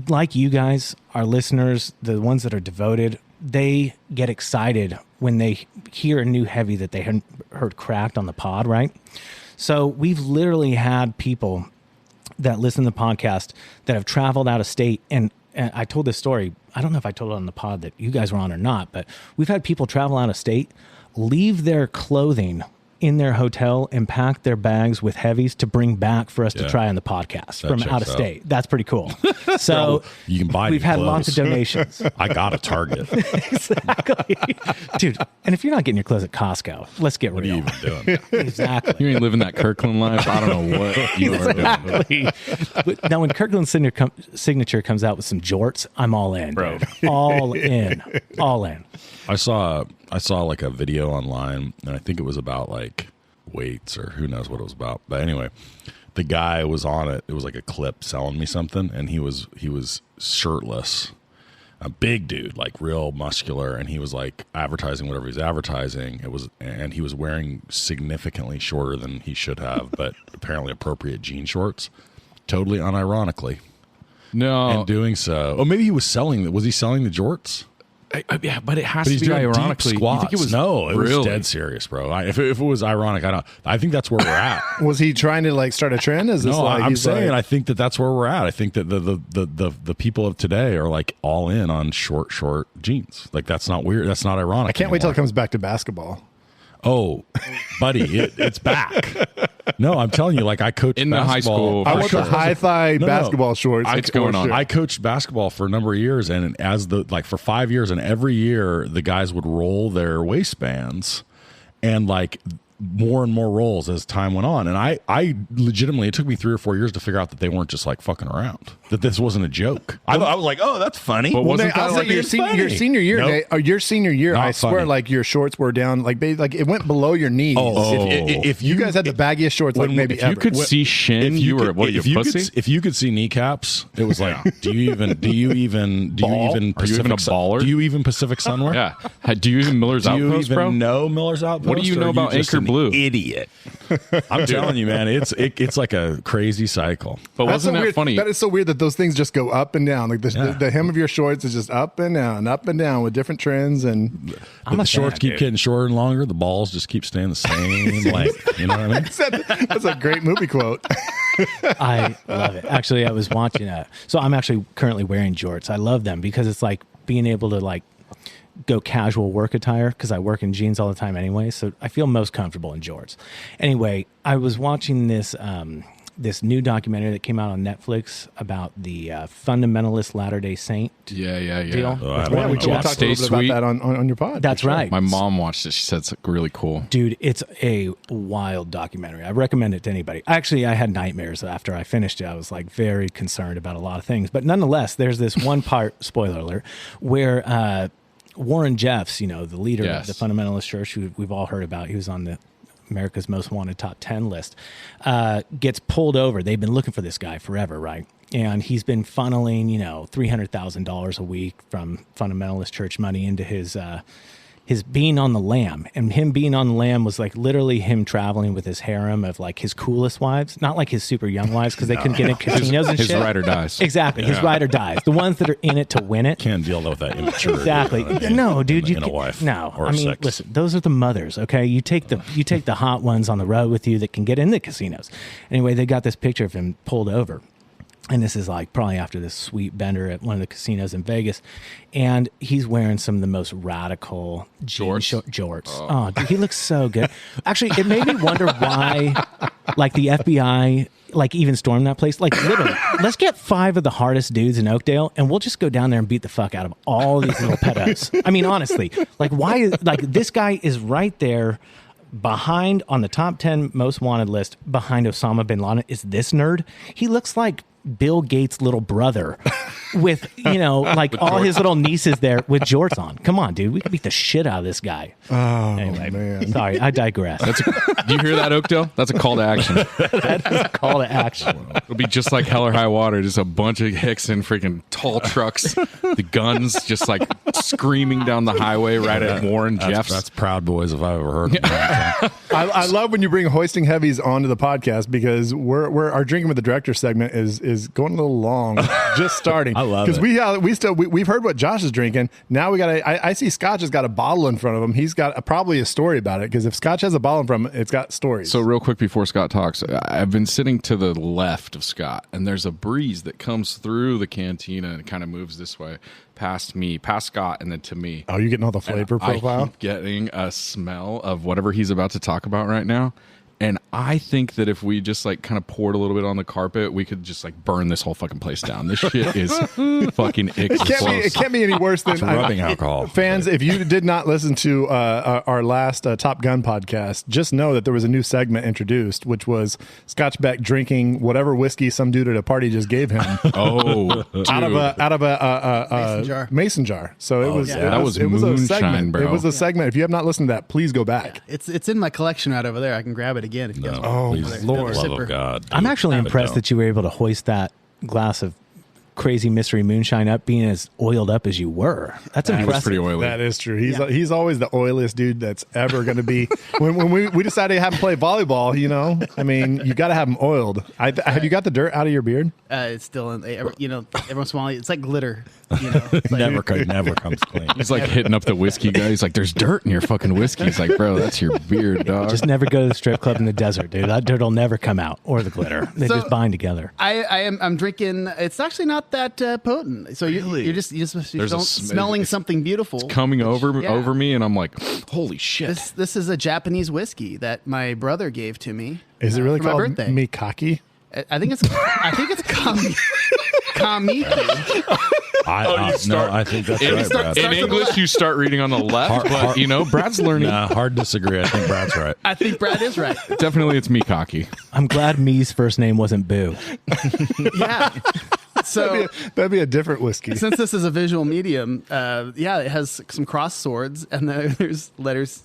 [SPEAKER 6] like you guys, our listeners, the ones that are devoted, they get excited when they hear a new heavy that they hadn't heard cracked on the pod, right? So we've literally had people that listen to the podcast that have traveled out of state, and I told this story. I don't know if I told it on the pod that you guys were on or not, but we've had people travel out of state, leave their clothing in their hotel and pack their bags with heavies to bring back for us to try on the podcast from out of state. That's pretty cool. So
[SPEAKER 3] you can buy.
[SPEAKER 6] We've had lots of donations.
[SPEAKER 3] I got a Target.
[SPEAKER 6] Exactly, dude. And if you're not getting your clothes at Costco, let's get real.
[SPEAKER 3] What are you even doing?
[SPEAKER 6] Exactly.
[SPEAKER 1] You ain't living that Kirkland life. I don't know what you are doing.
[SPEAKER 6] Exactly. But now, when Kirkland's signature comes out with some jorts, I'm all in,
[SPEAKER 1] Bro.
[SPEAKER 6] dude. All in. All in.
[SPEAKER 3] I saw like a video online, and I think it was about like weights or who knows what it was about. But anyway, the guy was on it. It was like a clip selling me something, and he was shirtless, a big dude, like real muscular, and he was like advertising whatever he's advertising. And he was wearing significantly shorter than he should have, but apparently appropriate jean shorts, totally unironically.
[SPEAKER 1] No.
[SPEAKER 3] And doing so, maybe he was selling. Was he selling the jorts?
[SPEAKER 1] Yeah, but it has
[SPEAKER 3] But he's
[SPEAKER 1] to be
[SPEAKER 3] doing
[SPEAKER 1] ironically.
[SPEAKER 3] deep squats.
[SPEAKER 1] You think it was
[SPEAKER 3] no, it
[SPEAKER 1] really?
[SPEAKER 3] was dead serious, bro. If it was ironic, I think that's where we're at.
[SPEAKER 4] Was he trying to like start a trend? Is this
[SPEAKER 3] No,
[SPEAKER 4] like
[SPEAKER 3] I'm
[SPEAKER 4] he's
[SPEAKER 3] saying
[SPEAKER 4] like,
[SPEAKER 3] I think that's where we're at. I think that the people of today are like all in on short jeans. Like that's not weird. That's not ironic.
[SPEAKER 4] I can't wait till it
[SPEAKER 3] anymore.
[SPEAKER 4] comes back to basketball.
[SPEAKER 3] Oh, buddy, it's back. No, I'm telling you, like I coached
[SPEAKER 1] In the high
[SPEAKER 3] basketball.
[SPEAKER 1] school,
[SPEAKER 4] I
[SPEAKER 1] For
[SPEAKER 4] want the
[SPEAKER 1] sure.
[SPEAKER 4] high thigh
[SPEAKER 3] No.
[SPEAKER 4] basketball shorts.
[SPEAKER 1] It's going on.
[SPEAKER 3] I coached basketball for a number of years, and for 5 years, and every year the guys would roll their waistbands, and like more and more rolls as time went on. And I legitimately, it took me 3 or 4 years to figure out that they weren't just like fucking around, that this wasn't a joke. I was like, oh, that's funny.
[SPEAKER 1] But wasn't
[SPEAKER 4] I'll
[SPEAKER 1] that
[SPEAKER 4] say
[SPEAKER 1] like
[SPEAKER 4] your senior year,
[SPEAKER 3] Nope.
[SPEAKER 4] Nate, or your senior year,
[SPEAKER 3] Not
[SPEAKER 4] I swear,
[SPEAKER 3] funny.
[SPEAKER 4] like your shorts were down, like it went below your knees.
[SPEAKER 3] If
[SPEAKER 4] you guys had the baggiest shorts, like maybe
[SPEAKER 1] If you
[SPEAKER 4] ever.
[SPEAKER 1] could see shin, you were what? You pussy?
[SPEAKER 3] if you could see kneecaps, it was like, do you even
[SPEAKER 1] Are you even a baller?
[SPEAKER 3] Do you even Pacific Sunwear?
[SPEAKER 1] Yeah. Do you even Miller's
[SPEAKER 3] Do you
[SPEAKER 1] Outpost,
[SPEAKER 3] even
[SPEAKER 1] bro?
[SPEAKER 3] know Miller's Outpost?
[SPEAKER 1] What do you
[SPEAKER 3] or
[SPEAKER 1] know
[SPEAKER 3] are
[SPEAKER 1] about
[SPEAKER 3] just
[SPEAKER 1] Anchor
[SPEAKER 3] an
[SPEAKER 1] Blue?
[SPEAKER 3] Idiot. I'm telling you, man, it's like a crazy cycle.
[SPEAKER 1] But
[SPEAKER 4] That's so
[SPEAKER 1] wasn't that
[SPEAKER 4] weird.
[SPEAKER 1] funny?
[SPEAKER 4] That is so weird that those things just go up and down. Like the hem of your shorts is just up and down with different trends. And
[SPEAKER 3] But the shorts keep getting shorter and longer. The balls just keep staying the same length. You know what I mean?
[SPEAKER 4] that's a great movie quote.
[SPEAKER 6] I love it. Actually, I was watching that. So I'm actually currently wearing jorts. I love them because it's like being able to like go casual work attire because I work in jeans all the time anyway. So I feel most comfortable in jorts. Anyway, I was watching this this new documentary that came out on Netflix about the fundamentalist Latter-day Saint
[SPEAKER 1] Yeah.
[SPEAKER 6] deal.
[SPEAKER 3] Oh, I
[SPEAKER 6] with
[SPEAKER 3] don't
[SPEAKER 6] Warren
[SPEAKER 3] know.
[SPEAKER 4] We
[SPEAKER 6] Jeffs.
[SPEAKER 4] talked a little bit
[SPEAKER 1] Stay
[SPEAKER 4] about that on your pod.
[SPEAKER 6] That's
[SPEAKER 4] for sure.
[SPEAKER 6] right.
[SPEAKER 1] My mom watched it. She said it's really cool.
[SPEAKER 6] Dude, it's a wild documentary. I recommend it to anybody. Actually, I had nightmares after I finished it. I was like very concerned about a lot of things. But nonetheless, there's this one part, spoiler alert, where Warren Jeffs, the leader of the fundamentalist church, who we've all heard about, he was on the America's Most Wanted top 10 list, gets pulled over. They've been looking for this guy forever, right? And he's been funneling, $300,000 a week from fundamentalist church money into his being on the lam. And him being on the lam was like literally him traveling with his harem of like his coolest wives, not like his super young wives because they couldn't get in casinos and
[SPEAKER 1] His
[SPEAKER 6] shit.
[SPEAKER 1] ride or dies.
[SPEAKER 6] Exactly. His ride or dies. The ones that are in it to win it.
[SPEAKER 3] Can't deal with that immaturity.
[SPEAKER 6] Exactly.
[SPEAKER 3] You know what I mean?
[SPEAKER 6] No, dude, you
[SPEAKER 3] in a
[SPEAKER 6] can't-
[SPEAKER 3] wife.
[SPEAKER 6] No,
[SPEAKER 3] or
[SPEAKER 6] I mean,
[SPEAKER 3] sex.
[SPEAKER 6] listen, those are the mothers. Okay, you take the hot ones on the road with you that can get in the casinos. Anyway, they got this picture of him pulled over, and this is like probably after this sweet bender at one of the casinos in Vegas, and he's wearing some of the most radical jorts. Oh, dude, he looks so good. Actually, it made me wonder why, like the FBI. Like even storm that place. Like literally, let's get 5 of the hardest dudes in Oakdale, and we'll just go down there and beat the fuck out of all these little pedos. I mean, honestly, like why? Like this guy is right there, behind on the top 10 most wanted list, behind Osama bin Laden. Is this nerd? He looks like Bill Gates' little brother with, like all his little nieces there with jorts on. Come on, dude. We can beat the shit out of this guy.
[SPEAKER 4] Oh,
[SPEAKER 6] anyway,
[SPEAKER 4] man.
[SPEAKER 6] Sorry, I digress.
[SPEAKER 1] Do you hear that, Oakdale? That's a call to action.
[SPEAKER 6] That is a call to action.
[SPEAKER 1] It'll be just like Hell or High Water, just a bunch of hicks in freaking tall trucks, the guns just like screaming down the highway right at Warren Jeffs.
[SPEAKER 3] That's Proud Boys if I've ever heard of them.
[SPEAKER 4] I love when you bring Hoisting Heavies onto the podcast because our Drinking with the Director segment is going a little long, just starting.
[SPEAKER 3] I love it.
[SPEAKER 4] Because we've heard what Josh is drinking. Now we got I see Scotch has got a bottle in front of him. He's got probably a story about it because if Scotch has a bottle in front of him, it's got stories.
[SPEAKER 1] So real quick before Scott talks, I've been sitting to the left of Scott, and there's a breeze that comes through the cantina and it kind of moves this way past me, past Scott, and then to me.
[SPEAKER 4] Oh, you're getting all the flavor profile?
[SPEAKER 1] I keep getting a smell of whatever he's about to talk about right now. And I think that if we just like kind of poured a little bit on the carpet, we could just like burn this whole fucking place down. This shit is fucking
[SPEAKER 4] it can't be any worse than
[SPEAKER 3] rubbing alcohol.
[SPEAKER 4] Fans, if you did not listen to our last Top Gun podcast, just know that there was a new segment introduced, which was Scotch Beck drinking whatever whiskey some dude at a party just gave him.
[SPEAKER 1] Oh,
[SPEAKER 4] out of a mason jar. So it was a segment.
[SPEAKER 1] Bro.
[SPEAKER 4] It was a segment. If you have not listened to that, please go back.
[SPEAKER 2] It's in my collection right over there. I can grab it again. If you guys want.
[SPEAKER 3] Please,
[SPEAKER 4] Lord.
[SPEAKER 3] love of God. Dude.
[SPEAKER 6] I'm actually impressed that you were able to hoist that glass of crazy mystery moonshine up being as oiled up as you were. That's impressive.
[SPEAKER 1] Was pretty oily.
[SPEAKER 4] That is true. He's always the oiliest dude that's ever going to be. when we decided to have him play volleyball, I mean, you got to have him oiled. Have you got the dirt out of your beard?
[SPEAKER 2] It's still in. Every once in a while, it's like glitter. It's like,
[SPEAKER 3] never comes clean.
[SPEAKER 1] He's like hitting up the whiskey guy. He's like, "There's dirt in your fucking whiskey." He's like, "Bro, that's your beard, dog."
[SPEAKER 6] Just never go to the strip club in the desert, dude. That dirt will never come out, or the glitter. They just bind together.
[SPEAKER 2] I'm drinking. It's actually not that potent. So you're just smelling something beautiful.
[SPEAKER 1] It's coming over me, and I'm like, "Holy shit!"
[SPEAKER 2] This is a Japanese whiskey that my brother gave to me.
[SPEAKER 4] Is it really
[SPEAKER 2] for my
[SPEAKER 4] called
[SPEAKER 2] birthday.
[SPEAKER 4] Mikaki?
[SPEAKER 2] I think it's Kamiki.
[SPEAKER 3] I think that's right, Brad.
[SPEAKER 1] In English, you start reading on the left, but Brad's learning.
[SPEAKER 3] Nah, hard disagree. I think Brad's right.
[SPEAKER 2] I think Brad is right.
[SPEAKER 1] Definitely, it's Mikaki.
[SPEAKER 6] I'm glad Me's first name wasn't Boo.
[SPEAKER 2] Yeah. So
[SPEAKER 4] that'd be a different whiskey.
[SPEAKER 2] Since this is a visual medium, it has some cross swords, and there's letters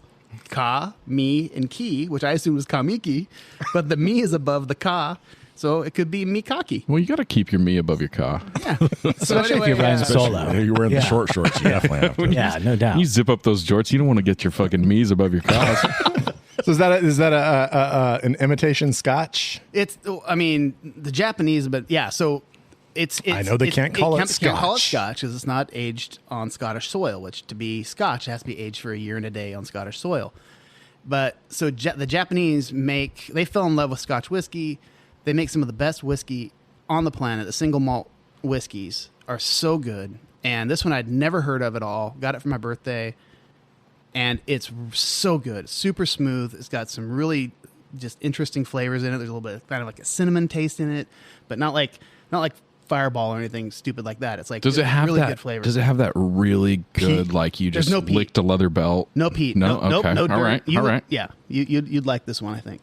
[SPEAKER 2] Ka, Mi, and Ki, which I assume was Kamiki, but the Mi is above the Ka. So it could be Mikaki.
[SPEAKER 1] Well, you got to keep your me above your ka.
[SPEAKER 2] Yeah.
[SPEAKER 6] Especially if you're riding solo.
[SPEAKER 3] You're wearing the short shorts. You definitely have to.
[SPEAKER 6] Yeah, no doubt.
[SPEAKER 1] You zip up those jorts. You don't want to get your fucking me's above your kas.
[SPEAKER 4] So is that an imitation Scotch?
[SPEAKER 2] The Japanese, but yeah. So it's
[SPEAKER 4] I know they can't call it Scotch.
[SPEAKER 2] Can't call it Scotch because it's not aged on Scottish soil. Which to be Scotch, it has to be aged for a year and a day on Scottish soil. But so the Japanese they fell in love with Scotch whiskey. They make some of the best whiskey on the planet. The single malt whiskeys are so good. And this one I'd never heard of at all. Got it for my birthday. And it's so good. It's super smooth. It's got some really just interesting flavors in it. There's a little bit of kind of like a cinnamon taste in it, but not like Fireball or anything stupid like that. It's like
[SPEAKER 1] does it have
[SPEAKER 2] really
[SPEAKER 1] that
[SPEAKER 2] good flavor.
[SPEAKER 1] Does it have that really good
[SPEAKER 2] Peat.
[SPEAKER 1] like you
[SPEAKER 2] There's
[SPEAKER 1] just
[SPEAKER 2] no peat.
[SPEAKER 1] licked a leather belt?
[SPEAKER 2] No peat.
[SPEAKER 1] No. Okay.
[SPEAKER 2] No dirt.
[SPEAKER 1] All right.
[SPEAKER 2] Yeah. You'd like this one, I think.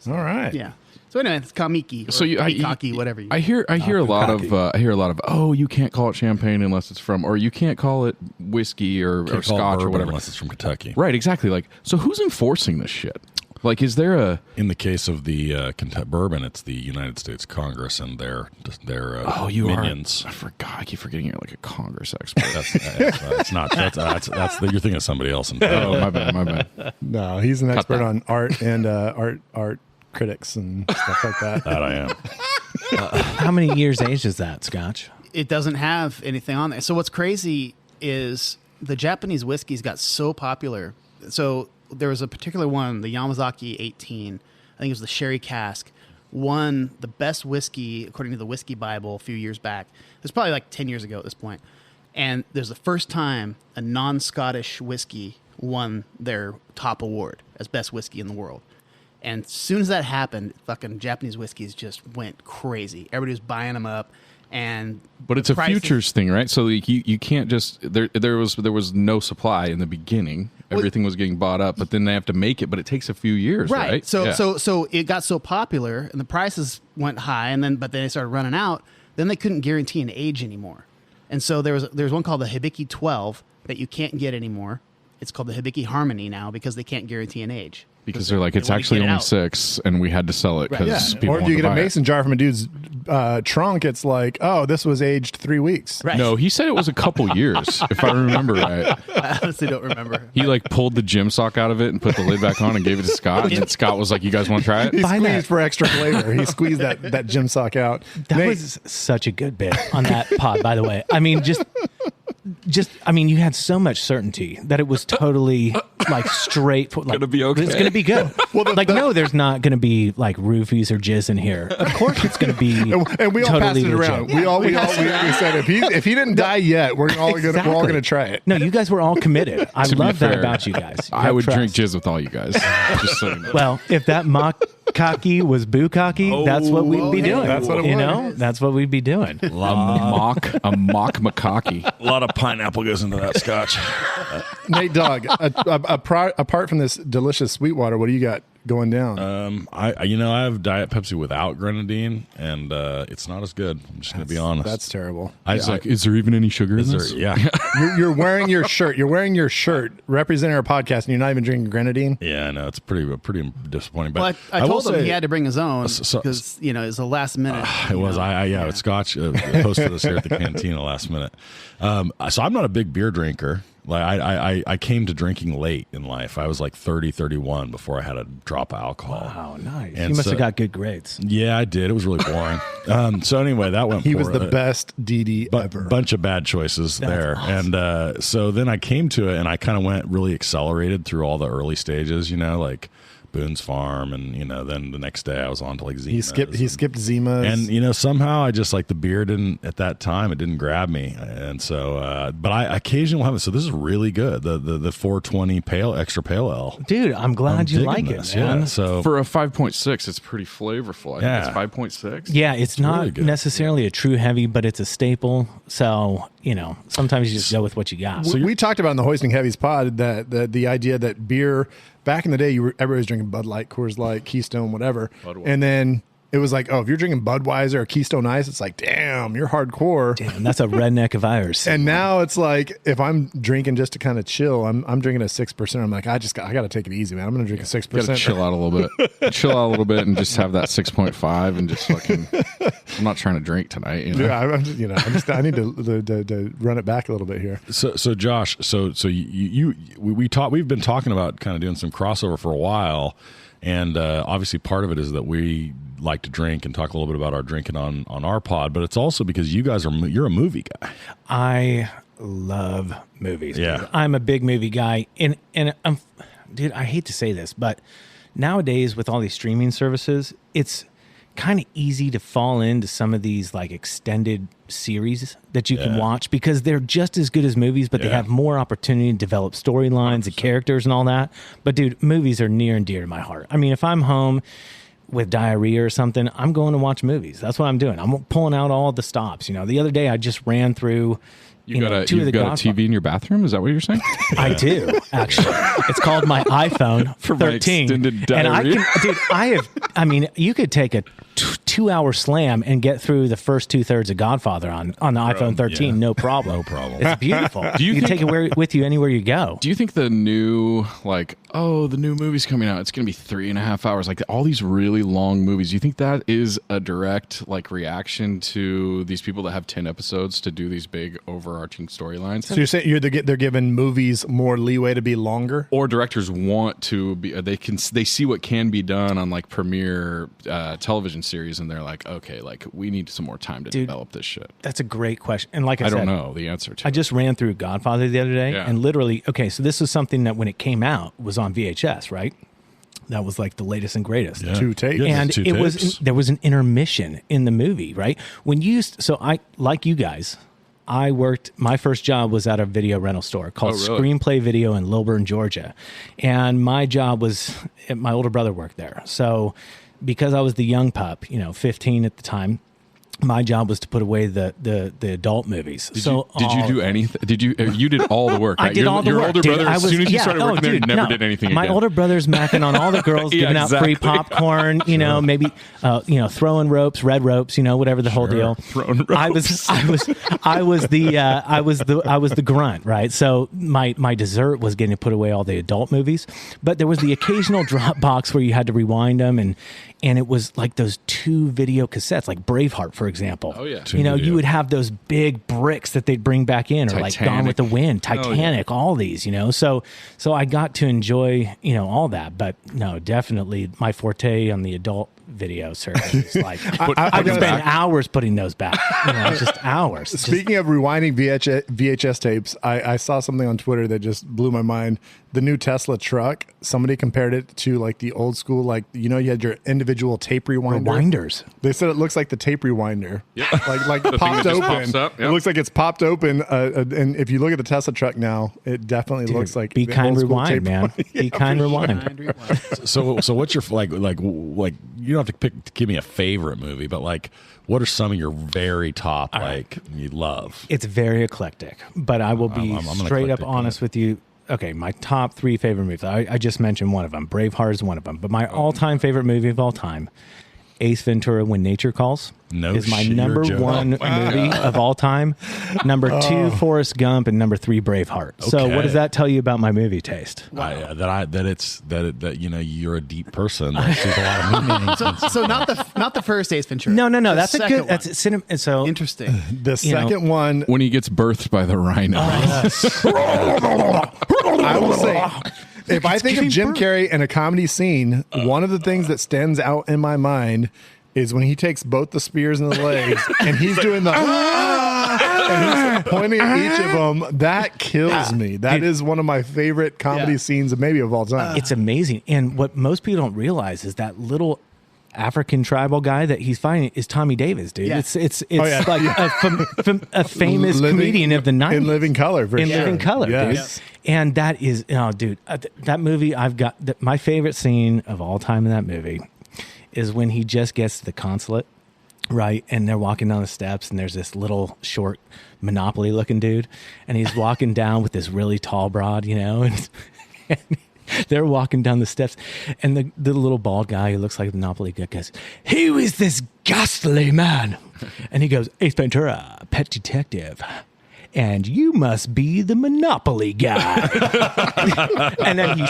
[SPEAKER 4] All right.
[SPEAKER 2] Yeah. So anyway, it's Kamiki. Or
[SPEAKER 1] So
[SPEAKER 2] Mikaki, whatever.
[SPEAKER 1] I hear a lot of oh, you can't call it champagne unless it's from, or you can't call it whiskey or Scotch or whatever
[SPEAKER 3] unless it's from Kentucky.
[SPEAKER 1] Right, exactly. Like, so who's enforcing this shit? Like, is there a?
[SPEAKER 3] In the case of the Kentucky bourbon, it's the United States Congress and their minions.
[SPEAKER 1] I forgot. I keep forgetting you're like a Congress expert.
[SPEAKER 3] It's not. That's you're thinking of somebody else.
[SPEAKER 1] Oh, my bad.
[SPEAKER 4] No, he's an expert on art and art critics and stuff like that.
[SPEAKER 3] That I am.
[SPEAKER 6] How many years age is that, Scotch?
[SPEAKER 2] It doesn't have anything on there. So what's crazy is the Japanese whiskeys got so popular. So there was a particular one, the Yamazaki 18, I think it was the sherry cask, won the best whiskey according to the Whiskey Bible a few years back. It was probably like 10 years ago at this point. And there's the first time a non-Scottish whiskey won their top award as best whiskey in the world. And as soon as that happened, fucking Japanese whiskeys just went crazy. Everybody was buying them up.
[SPEAKER 1] But it's a futures thing, right? So like you can't just there was no supply in the beginning. Everything was getting bought up, but then they have to make it. But it takes a few years, right?
[SPEAKER 2] So it got so popular, and the prices went high, but then they started running out. then they couldn't guarantee an age anymore. And so there's one called the Hibiki 12 that you can't get anymore. It's called the Hibiki Harmony now because they can't guarantee an age.
[SPEAKER 1] Because they're like, it's actually only 6, and we had to sell it because people
[SPEAKER 4] Or if you get a mason jar from a dude's trunk, it's like, oh, this was aged 3 weeks.
[SPEAKER 2] Right.
[SPEAKER 1] No, he said it was a couple years, if I remember right.
[SPEAKER 2] I honestly don't remember.
[SPEAKER 1] He like pulled the gym sock out of it and put the lid back on and gave it to Scott. And Scott was like, "You guys want to try it?"
[SPEAKER 4] He squeezed for extra flavor. He squeezed that gym sock out.
[SPEAKER 6] That was such a good bit on that pod, by the way. I mean, you had so much certainty that it was totally like straight. Like,
[SPEAKER 1] gonna be okay.
[SPEAKER 6] It's gonna be good. No, there's not gonna be like roofies or jizz in here. Of course, it's gonna be.
[SPEAKER 4] And we all
[SPEAKER 6] totally
[SPEAKER 4] passed it
[SPEAKER 6] legit.
[SPEAKER 4] around. We said if he didn't die yet, we're all gonna try it.
[SPEAKER 6] No, you guys were all committed. I
[SPEAKER 1] To be
[SPEAKER 6] love that
[SPEAKER 1] fair,
[SPEAKER 6] about you guys. You
[SPEAKER 1] I
[SPEAKER 6] have
[SPEAKER 1] would
[SPEAKER 6] trust.
[SPEAKER 1] drink jizz with all you guys. Just so you know.
[SPEAKER 6] Well, if that mock cocky was bukkake, that's what we'd be doing.
[SPEAKER 4] That's what it
[SPEAKER 6] you
[SPEAKER 4] was.
[SPEAKER 6] know, that's what we'd be doing.
[SPEAKER 1] a mock macaque.
[SPEAKER 3] A lot of pineapple goes into that scotch.
[SPEAKER 4] Nate Dogg, apart from this delicious Sweetwater, what do you got going down?
[SPEAKER 3] I have Diet Pepsi without grenadine, and it's not as good. I'm just going to be honest.
[SPEAKER 4] That's terrible.
[SPEAKER 1] He's like, is there even any sugar in this?
[SPEAKER 3] Yeah.
[SPEAKER 4] You're wearing your shirt. You're wearing your shirt representing our podcast, and you're not even drinking grenadine.
[SPEAKER 3] Yeah, I know. It's pretty disappointing. But
[SPEAKER 2] Well, I
[SPEAKER 3] will
[SPEAKER 2] told him
[SPEAKER 3] say-
[SPEAKER 2] he had to bring his own
[SPEAKER 3] So-
[SPEAKER 2] because it was the last minute.
[SPEAKER 3] It was. With Scotch hosted us here at the cantina last minute. So I'm not a big beer drinker. Like I came to drinking late in life. I was like 30, 31 before I had a drop of alcohol.
[SPEAKER 6] Wow, nice.
[SPEAKER 3] And
[SPEAKER 6] You must
[SPEAKER 3] so-
[SPEAKER 6] have got good grades.
[SPEAKER 3] Yeah, I did. It was really boring. So anyway, that went.
[SPEAKER 4] He was
[SPEAKER 3] poor.
[SPEAKER 4] the best DD ever.
[SPEAKER 3] Bunch of bad choices there.
[SPEAKER 6] awesome.
[SPEAKER 3] And so then I came to it, and I kind of went really accelerated through all the early stages, like Boone's Farm, and then the next day I was on to like Zima's.
[SPEAKER 4] He skipped Zima's.
[SPEAKER 3] And somehow I just like the beer didn't at that time, it didn't grab me, and so but I occasionally will have it. So this is really good, the 420 extra pale ale.
[SPEAKER 6] Dude, I'm glad you
[SPEAKER 3] digging
[SPEAKER 6] like
[SPEAKER 3] this,
[SPEAKER 6] it, man.
[SPEAKER 3] yeah. So
[SPEAKER 1] For a 5.6, it's pretty flavorful. I think
[SPEAKER 3] Yeah.
[SPEAKER 1] it's 5.6.
[SPEAKER 6] Yeah, it's
[SPEAKER 3] really
[SPEAKER 6] not
[SPEAKER 3] good.
[SPEAKER 6] necessarily a true heavy, but it's a staple. So, sometimes you just go with what you got.
[SPEAKER 4] we talked about in the Hoisting Heavys pod that the idea that beer back in the day, everybody was drinking Bud Light, Coors Light, Keystone, whatever, and then it was like, oh, if you're drinking Budweiser or Keystone Ice, it's like, damn, you're hardcore.
[SPEAKER 6] Damn, that's a redneck if I ever seen.
[SPEAKER 4] And now it's like, if I'm drinking just to kind of chill, I'm drinking a 6%. I'm like, I got to take it easy, man. I'm going to drink a 6%.
[SPEAKER 1] Gotta chill out a little bit. Chill out a little bit and just have that 6.5 and just fucking. I'm not trying to drink tonight.
[SPEAKER 4] Yeah, I need to run it back a little bit here.
[SPEAKER 3] So Josh, we've been talking about kind of doing some crossover for a while, and obviously part of it is that we like to drink and talk a little bit about our drinking on our pod, but it's also because you're a movie guy.
[SPEAKER 6] I love movies.
[SPEAKER 3] Yeah.
[SPEAKER 6] Dude. I'm a big movie guy, and dude, I hate to say this, but nowadays with all these streaming services, it's kind of easy to fall into some of these like extended series that you can watch because they're just as good as movies, but they have more opportunity to develop storylines and characters and all that. But dude, movies are near and dear to my heart. I mean, if I'm home with diarrhea or something, I'm going to watch movies. That's what I'm doing. I'm pulling out all the stops. The other day I just ran through.
[SPEAKER 1] You've got a TV in your bathroom? Is that what you're saying?
[SPEAKER 6] I do, actually. It's called my iPhone
[SPEAKER 1] For my
[SPEAKER 6] 13.
[SPEAKER 1] extended
[SPEAKER 6] And
[SPEAKER 1] diarrhea.
[SPEAKER 6] you could take a 2-hour slam and get through the first 2/3 of Godfather on the iPhone 13, no problem.
[SPEAKER 3] No problem.
[SPEAKER 6] It's beautiful.
[SPEAKER 1] you
[SPEAKER 6] can
[SPEAKER 1] think-
[SPEAKER 6] take it with you anywhere you go.
[SPEAKER 1] Do you think the new, the new movie's coming out, it's going to be 3.5 hours, like all these really long movies, do you think that is a direct reaction to these people that have 10 episodes to do these big overarching storylines?
[SPEAKER 4] So you're saying they're giving movies more leeway to be longer?
[SPEAKER 1] Or directors want to be, they see what can be done on premiere television series, and they're like, okay, we need some more time to develop this shit.
[SPEAKER 6] That's a great question. And like I
[SPEAKER 1] I
[SPEAKER 6] said,
[SPEAKER 1] don't know the answer to
[SPEAKER 6] I
[SPEAKER 1] it.
[SPEAKER 6] just ran through Godfather the other day,
[SPEAKER 1] Yeah.
[SPEAKER 6] and literally, okay, so this was something that when it came out was on VHS, right? That was like the latest and greatest.
[SPEAKER 3] Yeah.
[SPEAKER 4] 2 tapes.
[SPEAKER 3] Yeah.
[SPEAKER 6] And
[SPEAKER 3] Two
[SPEAKER 6] it was
[SPEAKER 3] tapes.
[SPEAKER 6] there was an intermission in the movie, right? When you so I like you guys, I worked. My first job was at a video rental store called
[SPEAKER 1] Oh, really?
[SPEAKER 6] Screenplay Video in Lilburn, Georgia, and my job was my older brother worked there. So because I was the young pup, 15 at the time, my job was to put away the adult movies.
[SPEAKER 1] Did you do anything? You did all the work, right?
[SPEAKER 6] I did all the
[SPEAKER 1] your
[SPEAKER 6] work.
[SPEAKER 1] older
[SPEAKER 6] Dude,
[SPEAKER 1] brother, as soon as you started working there,
[SPEAKER 6] dude,
[SPEAKER 1] never did anything
[SPEAKER 6] My
[SPEAKER 1] again.
[SPEAKER 6] older brother's macking on all the girls, giving out free popcorn, maybe throwing ropes, red ropes, whatever the whole deal.
[SPEAKER 1] Throwing ropes.
[SPEAKER 6] I was the grunt, right? So my dessert was getting to put away all the adult movies, but there was the occasional drop box where you had to rewind them, and it was like those 2 video cassettes, like Braveheart, for example.
[SPEAKER 1] Oh yeah.
[SPEAKER 6] You would have those big bricks that they'd bring back in, or like Gone with the Wind, Titanic, all these, So I got to enjoy, all that. But no, definitely my forte on the adult video service is like I could spend hours putting those back. Just hours.
[SPEAKER 4] Speaking of rewinding VHS tapes, I saw something on Twitter that just blew my mind. The new Tesla truck, somebody compared it to like the old school, like, you had your individual tape
[SPEAKER 6] rewinders.
[SPEAKER 4] They said it looks like the tape rewinder.
[SPEAKER 1] Yep.
[SPEAKER 4] Like
[SPEAKER 1] The
[SPEAKER 4] popped
[SPEAKER 1] thing that just
[SPEAKER 4] open.
[SPEAKER 1] pops up, yep.
[SPEAKER 4] It looks like it's popped open. And if you look at the Tesla truck now, it definitely looks like
[SPEAKER 6] Be
[SPEAKER 4] the
[SPEAKER 6] Kind
[SPEAKER 4] old school
[SPEAKER 6] Rewind,
[SPEAKER 4] tape
[SPEAKER 6] man. Be Kind Rewind.
[SPEAKER 3] So what's your like you don't have to give me a favorite movie, but like what are some of your very top you love?
[SPEAKER 6] It's very eclectic, but I will be
[SPEAKER 3] I'm
[SPEAKER 6] straight up honest with you. Okay, my top 3 favorite movies. I just mentioned one of them. Braveheart is one of them. But my all-time favorite movie of all time, Ace Ventura: When Nature Calls, is my number 1 movie of all time. Number 2, Forrest Gump, and number 3, Braveheart. So what does that tell you about my movie taste?
[SPEAKER 3] That you're a deep person. That sees a lot of movie.
[SPEAKER 2] So not the first Ace Ventura.
[SPEAKER 6] No.
[SPEAKER 2] The
[SPEAKER 6] That's a
[SPEAKER 2] second
[SPEAKER 6] good. That's
[SPEAKER 2] one.
[SPEAKER 6] so
[SPEAKER 2] Interesting.
[SPEAKER 4] The second one,
[SPEAKER 1] when he gets birthed by the rhino.
[SPEAKER 4] I will say, if I think of Jim Carrey in a comedy scene, one of the things that stands out in my mind is when he takes both the spears in the legs and he's doing the and he's pointing at each of them. That kills me. That is one of my favorite comedy scenes, maybe of all time.
[SPEAKER 6] It's amazing. And what most people don't realize is that little African tribal guy that he's fighting is Tommy Davis, dude.
[SPEAKER 2] Yeah.
[SPEAKER 6] It's like a famous comedian of the 90s.
[SPEAKER 4] In living color, for
[SPEAKER 6] in
[SPEAKER 4] sure.
[SPEAKER 6] living color,
[SPEAKER 4] Yes.
[SPEAKER 6] dude. And that is, dude, that movie, my favorite scene of all time in that movie is when he just gets to the consulate, right? And they're walking down the steps, and there's this little short Monopoly looking dude, and he's walking down with this really tall broad, and they're walking down the steps, and the little bald guy who looks like the Monopoly guy goes, "Who is this ghastly man?" And he goes, "Ace Ventura, pet detective. And you must be the Monopoly guy." And then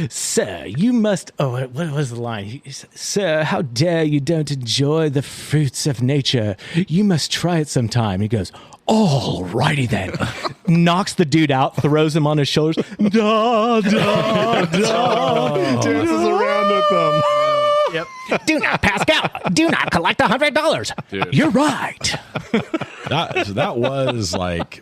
[SPEAKER 6] "Sir, you must," what was the line? He said, "Sir, how dare you don't enjoy the fruits of nature? You must try it sometime." He goes, "All righty then." Knocks the dude out, throws him on his shoulders. Da, da, da,
[SPEAKER 4] Dances around with them.
[SPEAKER 2] Yep.
[SPEAKER 6] "Do not pass out. Do not collect $100.
[SPEAKER 1] Dude.
[SPEAKER 6] You're right."
[SPEAKER 3] That was like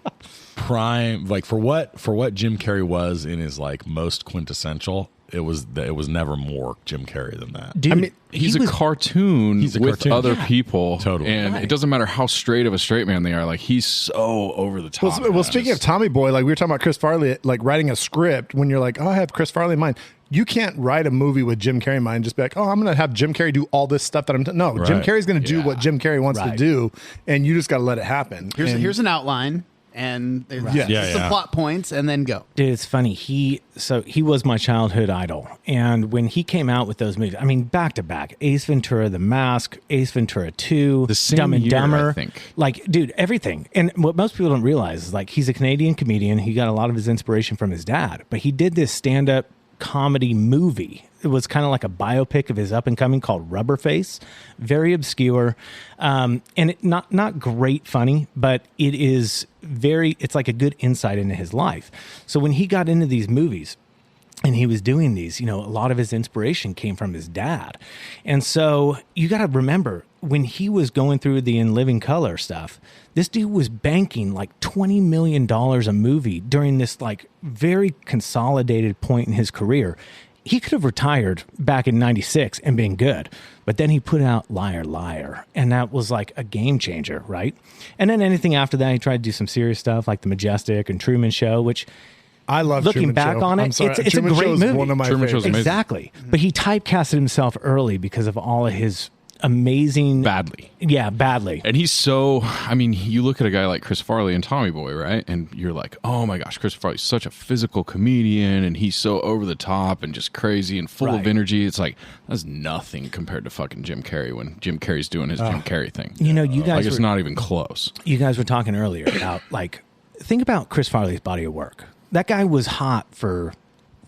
[SPEAKER 3] prime, like for what Jim Carrey was in his like most quintessential. It was never more Jim Carrey than that.
[SPEAKER 6] Dude,
[SPEAKER 1] I mean, he's a cartoon with other people.
[SPEAKER 3] Totally.
[SPEAKER 1] And it doesn't matter how straight of a straight man they are. Like, he's so over the top.
[SPEAKER 4] Well, speaking of Tommy Boy, like we were talking about Chris Farley, like writing a script, when you're like, oh, I have Chris Farley in mind. You can't write a movie with Jim Carrey in mind and just be like, oh, I'm going to have Jim Carrey do all this stuff that I'm doing. No,
[SPEAKER 3] Right.
[SPEAKER 4] Jim Carrey's going to do what Jim Carrey wants to do, and you just got to let it happen.
[SPEAKER 2] Here's an outline, and there's some plot points, and then go.
[SPEAKER 6] Dude, it's funny. He was my childhood idol. And when he came out with those movies, I mean, back to back, Ace Ventura, The Mask, Ace Ventura 2,
[SPEAKER 1] The same
[SPEAKER 6] Dumb and
[SPEAKER 1] year,
[SPEAKER 6] Dumber.
[SPEAKER 1] I think.
[SPEAKER 6] Like, dude, everything. And what most people don't realize is like, he's a Canadian comedian. He got a lot of his inspiration from his dad, but he did this stand-up comedy movie. It was kind of like a biopic of his up and coming called Rubberface. Very obscure, and not great funny, but it's like a good insight into his life. So when he got into these movies and he was doing these, a lot of his inspiration came from his dad. And so you got to remember, when he was going through the In Living Color stuff, this dude was banking like $20 million a movie during this like very consolidated point in his career. He could have retired back in 96 and been good, but then he put out Liar, Liar, and that was like a game changer, right? And then anything after that, he tried to do some serious stuff like The Majestic and Truman Show, which
[SPEAKER 4] I love
[SPEAKER 6] looking
[SPEAKER 4] Truman
[SPEAKER 6] back
[SPEAKER 4] Show.
[SPEAKER 6] on it,
[SPEAKER 4] I'm sorry.
[SPEAKER 6] it's a
[SPEAKER 4] Truman
[SPEAKER 6] great
[SPEAKER 4] Show is
[SPEAKER 6] movie.
[SPEAKER 4] one of my
[SPEAKER 1] Truman Show's
[SPEAKER 4] favorites.
[SPEAKER 1] amazing.
[SPEAKER 6] Exactly. But he typecasted himself early because of all of his amazing.
[SPEAKER 1] Badly.
[SPEAKER 6] Yeah, badly.
[SPEAKER 1] And he's so, I mean, you look at a guy like Chris Farley and Tommy Boy, right? And you're like, oh my gosh, Chris Farley's such a physical comedian and he's so over the top and just crazy and full of energy. It's like, that's nothing compared to fucking Jim Carrey when Jim Carrey's doing his Jim Carrey thing.
[SPEAKER 6] You know, you guys
[SPEAKER 1] it's not even close.
[SPEAKER 6] You guys were talking earlier about, like, think about Chris Farley's body of work. That guy was hot for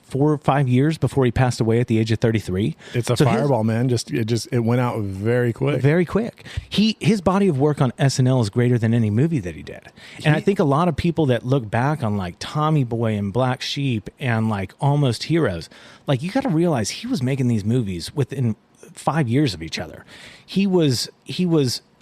[SPEAKER 6] 4 or 5 years before he passed away at the age of 33.
[SPEAKER 4] It's a fireball, man. It went out very quick.
[SPEAKER 6] Very quick. His body of work on SNL is greater than any movie that he did. And I think a lot of people that look back on like Tommy Boy and Black Sheep and like Almost Heroes, like you got to realize he was making these movies within 5 years of each other. He was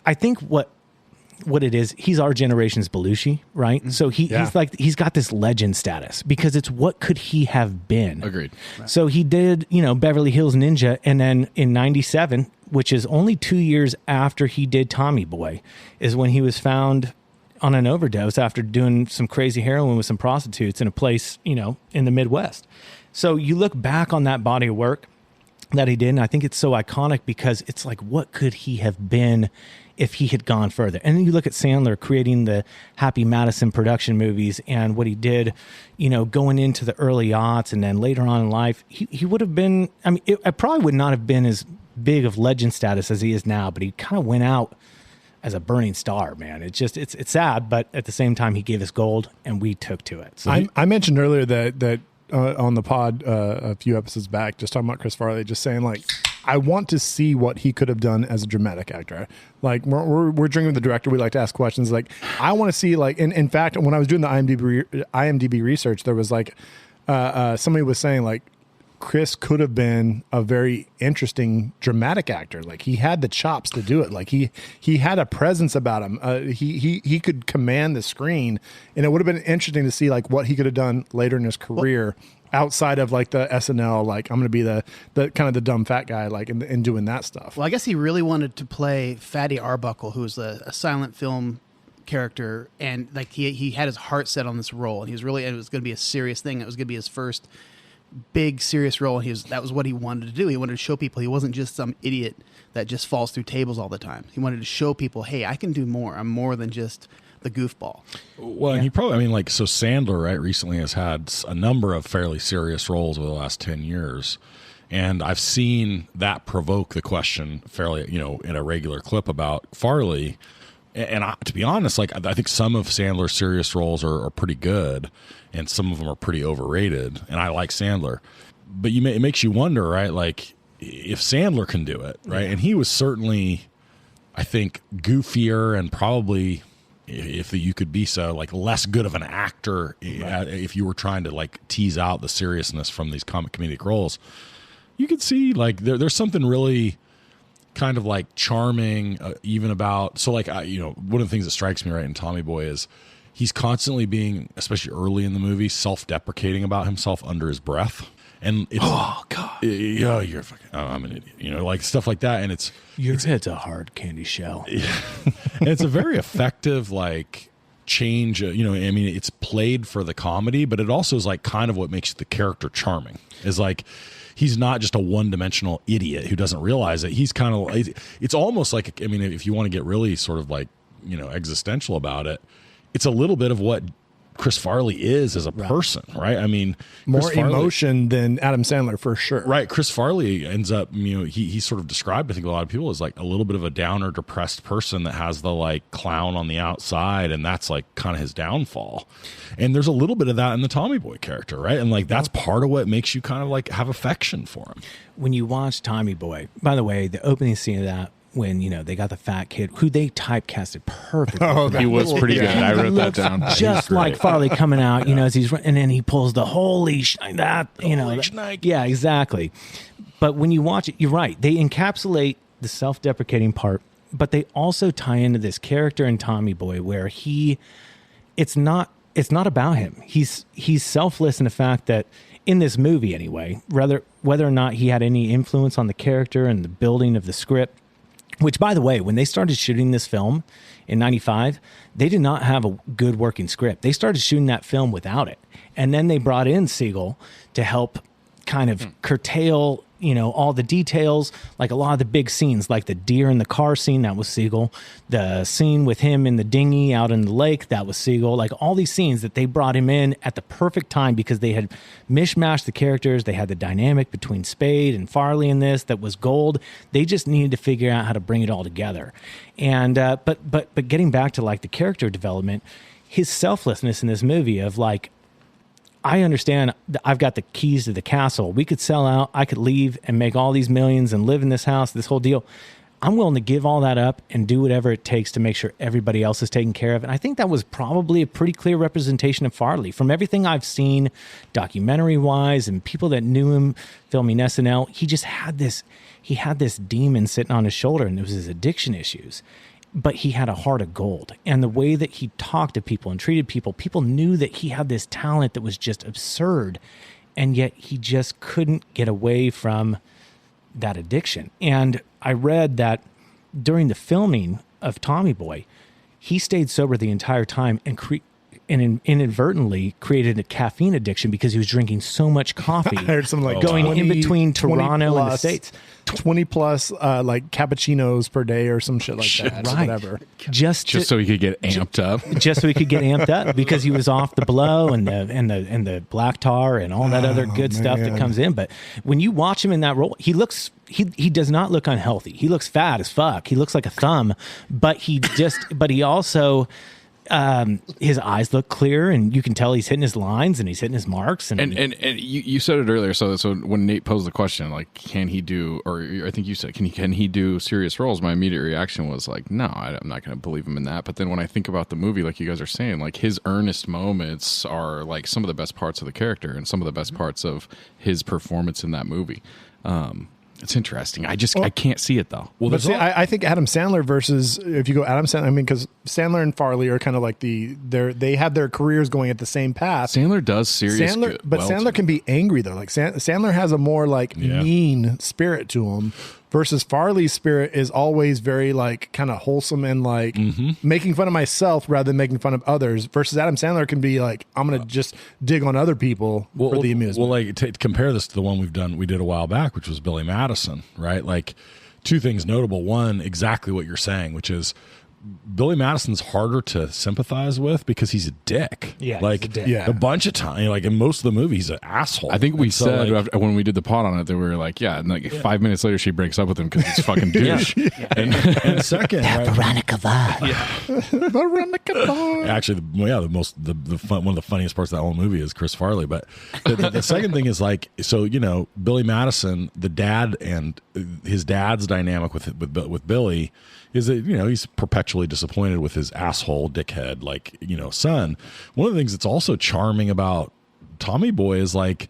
[SPEAKER 6] I think what it is, he's our generation's Belushi, right? So he's got this legend status because it's what could he have been?
[SPEAKER 1] Agreed.
[SPEAKER 6] Right. So he did, Beverly Hills Ninja, and then in 97, which is only 2 years after he did Tommy Boy, is when he was found on an overdose after doing some crazy heroin with some prostitutes in a place, in the Midwest. So you look back on that body of work that he did, and I think it's so iconic because it's like, what could he have been if he had gone further? And then you look at Sandler creating the Happy Madison production movies and what he did, going into the early aughts and then later on in life, he would have been, it probably would not have been as big of legend status as he is now, but he kind of went out as a burning star, man. It's just, it's sad, but at the same time, he gave us gold and we took to it. So
[SPEAKER 4] I mentioned earlier that on the pod a few episodes back, just talking about Chris Farley, just saying like, I want to see what he could have done as a dramatic actor. Like we're drinking with the director. We like to ask questions. Like I want to see like, in fact, when I was doing the IMDb research, there was like somebody was saying like Chris could have been a very interesting dramatic actor. Like he had the chops to do it. Like he had a presence about him. He could command the screen, and it would have been interesting to see like what he could have done later in his career. Outside of like the SNL, like I'm going to be the kind of the dumb fat guy, like in doing that stuff.
[SPEAKER 2] Well, I guess he really wanted to play Fatty Arbuckle, who was a silent film character, and like he had his heart set on this role, and it was going to be a serious thing. It was going to be his first big serious role, and that was what he wanted to do. He wanted to show people he wasn't just some idiot that just falls through tables all the time. He wanted to show people, hey, I can do more. I'm more than just the goofball.
[SPEAKER 3] Well, and he probably, so Sandler, right, recently has had a number of fairly serious roles over the last 10 years. And I've seen that provoke the question fairly, in a regular clip about Farley. And to be honest, like I think some of Sandler's serious roles are pretty good, and some of them are pretty overrated. And I like Sandler, but it makes you wonder, right? Like if Sandler can do it, right? Yeah. And he was certainly, I think, goofier and probably, if you could be so, like less good of an actor, right, if you were trying to like tease out the seriousness from these comedic roles. You could see like there's something really kind of like charming, even about, so like, one of the things that strikes me right in Tommy Boy is he's constantly being, especially early in the movie, self-deprecating about himself under his breath. And it's,
[SPEAKER 1] oh God,
[SPEAKER 3] yeah, you're fucking, I'm an idiot, like stuff like that. And it's
[SPEAKER 6] head's a hard candy shell.
[SPEAKER 3] Yeah. And it's a very effective, like, change. It's played for the comedy, but it also is like kind of what makes the character charming. Is like he's not just a one-dimensional idiot who doesn't realize it. He's kind of, it's almost like, if you want to get really sort of like, existential about it, it's a little bit of what Chris Farley is as a person, right?
[SPEAKER 4] More emotion than Adam Sandler for sure.
[SPEAKER 3] Right. Chris Farley ends up, he's sort of described, I think, a lot of people as like a little bit of a downer, depressed person that has the like clown on the outside, and that's like kind of his downfall. And there's a little bit of that in the Tommy Boy character, right? And like that's part of what makes you kind of like have affection for him.
[SPEAKER 6] When you watch Tommy Boy, by the way, the opening scene of that, when they got the fat kid who they typecasted perfectly.
[SPEAKER 1] Oh, he was pretty good. I wrote that down.
[SPEAKER 6] Just like Farley coming out, as he's, and then he pulls the holy that, yeah, exactly. But when you watch it, you're right. They encapsulate the self-deprecating part, but they also tie into this character in Tommy Boy where it's not about him. He's selfless in the fact that in this movie anyway, whether or not he had any influence on the character and the building of the script. Which, by the way, when they started shooting this film in 95, they did not have a good working script. They started shooting that film without it. And then they brought in Siegel to help kind of curtail, all the details, like a lot of the big scenes, like the deer in the car scene, that was Siegel. The scene with him in the dinghy out in the lake, that was Siegel. Like all these scenes that they brought him in at the perfect time because they had mishmashed the characters. They had the dynamic between Spade and Farley in this that was gold. They just needed to figure out how to bring it all together. And but getting back to like the character development, his selflessness in this movie of like, I understand I've got the keys to the castle. We could sell out. I could leave and make all these millions and live in this house, this whole deal. I'm willing to give all that up and do whatever it takes to make sure everybody else is taken care of. And I think that was probably a pretty clear representation of Farley. From everything I've seen documentary-wise and people that knew him filming SNL, he just had this demon sitting on his shoulder, and it was his addiction issues. But he had a heart of gold. And the way that he talked to people and treated people, people knew that he had this talent that was just absurd. And yet he just couldn't get away from that addiction. And I read that during the filming of Tommy Boy, he stayed sober the entire time and inadvertently created a caffeine addiction because he was drinking so much coffee.
[SPEAKER 4] I heard some like
[SPEAKER 6] going in between Toronto and the States.
[SPEAKER 4] 20 plus like cappuccinos per day or some shit like that.
[SPEAKER 6] Right.
[SPEAKER 4] Or whatever.
[SPEAKER 1] Just so he could get amped up.
[SPEAKER 6] Just so he could get amped up because he was off the blow and the black tar and all that other good stuff that comes in. But when you watch him in that role, he does not look unhealthy. He looks fat as fuck. He looks like a thumb, but he also his eyes look clear, and you can tell he's hitting his lines and he's hitting his marks. And
[SPEAKER 1] you said it earlier. So when Nate posed the question, like, can he do, or I think you said, can he do serious roles? My immediate reaction was like, no, I'm not going to believe him in that. But then when I think about the movie, like you guys are saying, like his earnest moments are like some of the best parts of the character and some of the best parts of his performance in that movie. It's interesting. I can't see it though.
[SPEAKER 4] Well, but see, I think Adam Sandler versus, if you go Adam Sandler, I mean, because Sandler and Farley are kind of like they have their careers going at the same path.
[SPEAKER 1] Sandler does serious,
[SPEAKER 4] but Sandler can be angry though. Like Sandler has a more like mean spirit to him. Versus Farley's spirit is always very like kind of wholesome and like making fun of myself rather than making fun of others. Versus Adam Sandler can be like, I'm going to just dig on other people for the amusement.
[SPEAKER 3] Well, like to compare this to the one we did a while back, which was Billy Madison, right? Like two things notable. One, exactly what you're saying, which is Billy Madison's harder to sympathize with because he's a dick.
[SPEAKER 6] Yeah,
[SPEAKER 3] like
[SPEAKER 6] he's a dick.
[SPEAKER 3] Yeah. A bunch of times, like in most of the movie, he's an asshole.
[SPEAKER 1] I think we said when we did the pod on it that we were like, and like 5 minutes later she breaks up with him because he's fucking douche.
[SPEAKER 3] And second, right?
[SPEAKER 6] Veronica Vaughn.
[SPEAKER 4] Veronica Vaughn.
[SPEAKER 3] Actually, the fun, one of the funniest parts of that whole movie is Chris Farley. But the second thing is like, so Billy Madison, the dad, and his dad's dynamic with Billy is that he's perpetually disappointed with his asshole dickhead son. One of the things that's also charming about Tommy Boy is like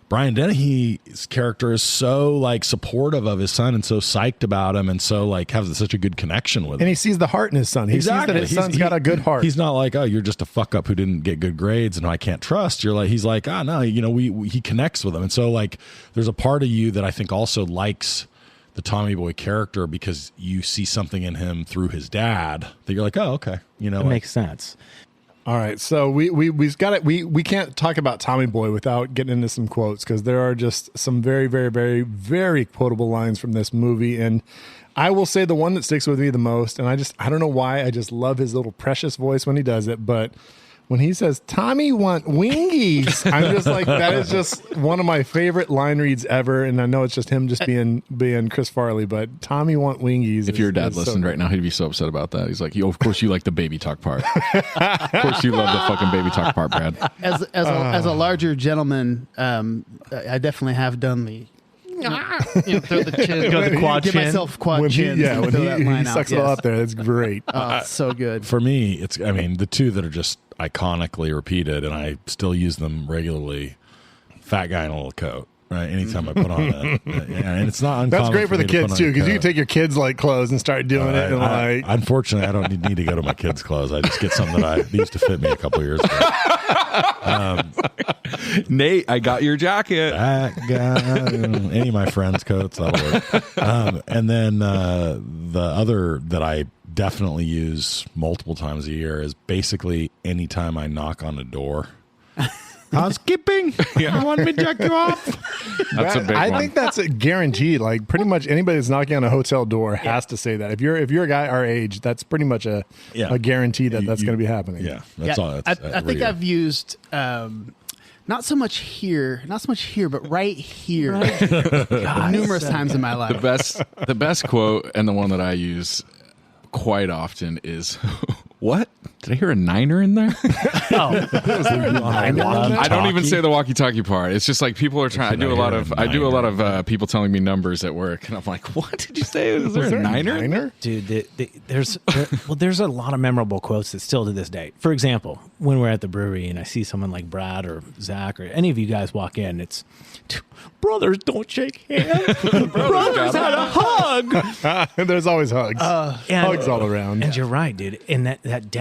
[SPEAKER 3] Brian Dennehy's character is so like supportive of his son and so psyched about him and so like has such a good connection with him.
[SPEAKER 4] And he sees the heart in his son. He sees that his son's got a good heart.
[SPEAKER 3] He's not like, oh, you're just a fuck up who didn't get good grades and I can't trust. You're like, he's like, no, he connects with him. And so like there's a part of you that I think also likes the Tommy Boy character because you see something in him through his dad that you're like, oh, okay.
[SPEAKER 6] It makes sense.
[SPEAKER 4] All right. So we've got it. We can't talk about Tommy Boy without getting into some quotes because there are just some very, very, very, very quotable lines from this movie. And I will say the one that sticks with me the most, and I don't know why, I just love his little precious voice when he does it, but when he says, Tommy want wingies, I'm just like, that is just one of my favorite line reads ever. And I know it's just him just being Chris Farley, but Tommy want wingies.
[SPEAKER 1] If your dad listened right now, he'd be so upset about that. He's like, of course you like the baby talk part. Of course you love the fucking baby talk part, Brad.
[SPEAKER 2] As a larger gentleman, I definitely have done the throw the chin,
[SPEAKER 6] go the quad
[SPEAKER 2] give
[SPEAKER 6] chin.
[SPEAKER 2] myself quad chin.
[SPEAKER 4] When he sucks it all up there, that's great.
[SPEAKER 2] So good.
[SPEAKER 3] For me, the two that are just iconically repeated, and I still use them regularly. Fat guy in a little coat, right? Anytime I put on and it's not uncommon.
[SPEAKER 4] That's great for the
[SPEAKER 3] me to
[SPEAKER 4] kids
[SPEAKER 3] put on
[SPEAKER 4] too,
[SPEAKER 3] a
[SPEAKER 4] because you
[SPEAKER 3] coat.
[SPEAKER 4] can take your kids like clothes and start doing it. And
[SPEAKER 3] Unfortunately, I don't need to go to my kids' clothes. I just get something that used to fit me a couple of years ago.
[SPEAKER 1] Nate, I got your jacket.
[SPEAKER 3] That guy, any of my friends' coats, that'll work. And then the other that I definitely use multiple times a year is basically anytime I knock on a door. Skipping. You want me to jack you off?
[SPEAKER 1] That's a big
[SPEAKER 4] I
[SPEAKER 1] one.
[SPEAKER 4] think that's a guaranteed. Like pretty much anybody that's knocking on a hotel door has to say that. If you're a guy our age, that's pretty much a guarantee that that's going to be happening.
[SPEAKER 3] Yeah, that's all.
[SPEAKER 2] I think I've used not so much here, but right here, numerous times in my life.
[SPEAKER 1] The best quote and the one that I use quite often is, "What? Did I hear a niner in there?" I don't even say the walkie-talkie part. It's just like people are trying. I do a lot of people telling me numbers at work, and I'm like, "What did you say? Is there a niner?"
[SPEAKER 6] Dude, there's a lot of memorable quotes that still to this day. For example, when we're at the brewery and I see someone like Brad or Zach or any of you guys walk in, it's brothers don't shake hands. Brothers had a hug.
[SPEAKER 4] There's always hugs. Hugs all around.
[SPEAKER 6] And you're right, dude. And that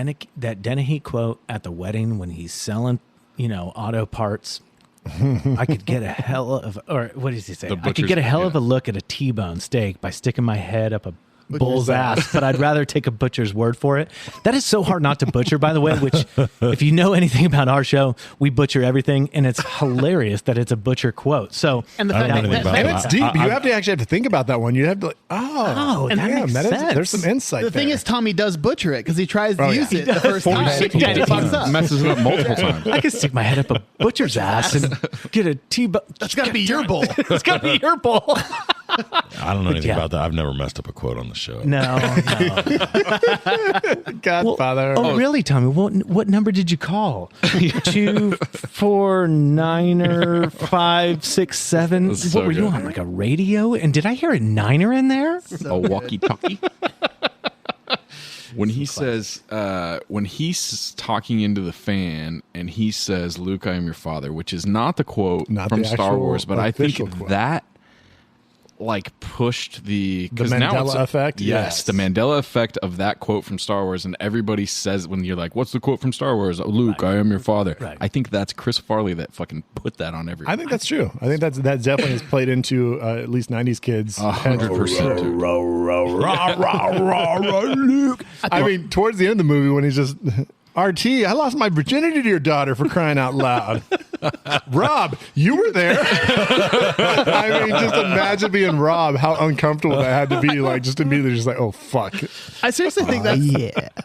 [SPEAKER 6] Dennehy quote at the wedding when he's selling, auto parts. I could get a hell of, or what does he say? I could get a hell of a look at a T-bone steak by sticking my head up a bull's ass, but I'd rather take a butcher's word for it. That is so hard not to butcher, by the way, which if you know anything about our show, we butcher everything, and it's hilarious that it's a butcher quote. So,
[SPEAKER 2] and the fact
[SPEAKER 4] and it's deep. You have to think about that one. You have to
[SPEAKER 6] that makes sense.
[SPEAKER 4] There's some insight.
[SPEAKER 2] The thing is, Tommy does butcher it because he tries to use it the first time.
[SPEAKER 1] Messes it up multiple times.
[SPEAKER 6] I could stick my head up a butcher's ass and get a T-bone.
[SPEAKER 2] That's got to be your bowl.
[SPEAKER 6] That's got to be your bowl.
[SPEAKER 3] I don't know anything about that. I've never messed up a quote on the show.
[SPEAKER 6] No.
[SPEAKER 4] Godfather.
[SPEAKER 6] Oh, really, Tommy? What number did you call? 249er567.
[SPEAKER 1] So
[SPEAKER 6] What were you
[SPEAKER 1] good.
[SPEAKER 6] on? Like a radio? And did I hear a niner in there?
[SPEAKER 1] A walkie-talkie. When he says, when he's talking into the fan and he says, "Luke, I am your father," which is not the quote from Star Wars, but I think that pushed the
[SPEAKER 4] Mandela effect.
[SPEAKER 1] Yes, the Mandela effect of that quote from Star Wars, and everybody says when you're like, "What's the quote from Star Wars?" "Oh, Luke, I am your father."
[SPEAKER 6] Right.
[SPEAKER 1] I think that's Chris Farley that fucking put that on everyone.
[SPEAKER 4] I think that's true. I think that definitely has played into at least 90s kids.
[SPEAKER 1] 100%.
[SPEAKER 4] Luke. I mean, towards the end of the movie when he's just, "RT, I lost my virginity to your daughter," for crying out loud. Rob, you were there. I mean, just imagine being Rob, how uncomfortable that had to be. Like, just immediately just like, oh, fuck.
[SPEAKER 2] I seriously think that's...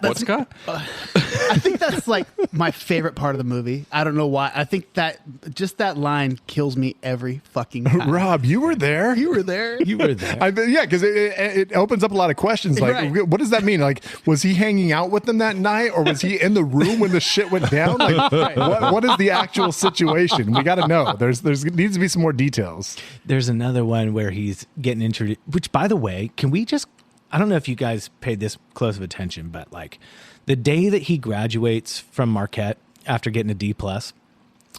[SPEAKER 1] What, Scott?
[SPEAKER 2] I think that's like my favorite part of the movie. I don't know why. I think that just that line kills me every fucking time.
[SPEAKER 4] Rob, you were there?
[SPEAKER 2] You were there?
[SPEAKER 6] You were there.
[SPEAKER 4] Yeah, because it opens up a lot of questions. Like,
[SPEAKER 2] Right.
[SPEAKER 4] What does that mean? Like, was he hanging out with them that night, or was he in the room when the shit went down? Like, what is the actual situation? We got to know. There's needs to be some more details.
[SPEAKER 6] There's another one where he's getting introduced, which, by the way, can we just, I don't know if you guys paid this close of attention, but like the day that he graduates from Marquette after getting a D+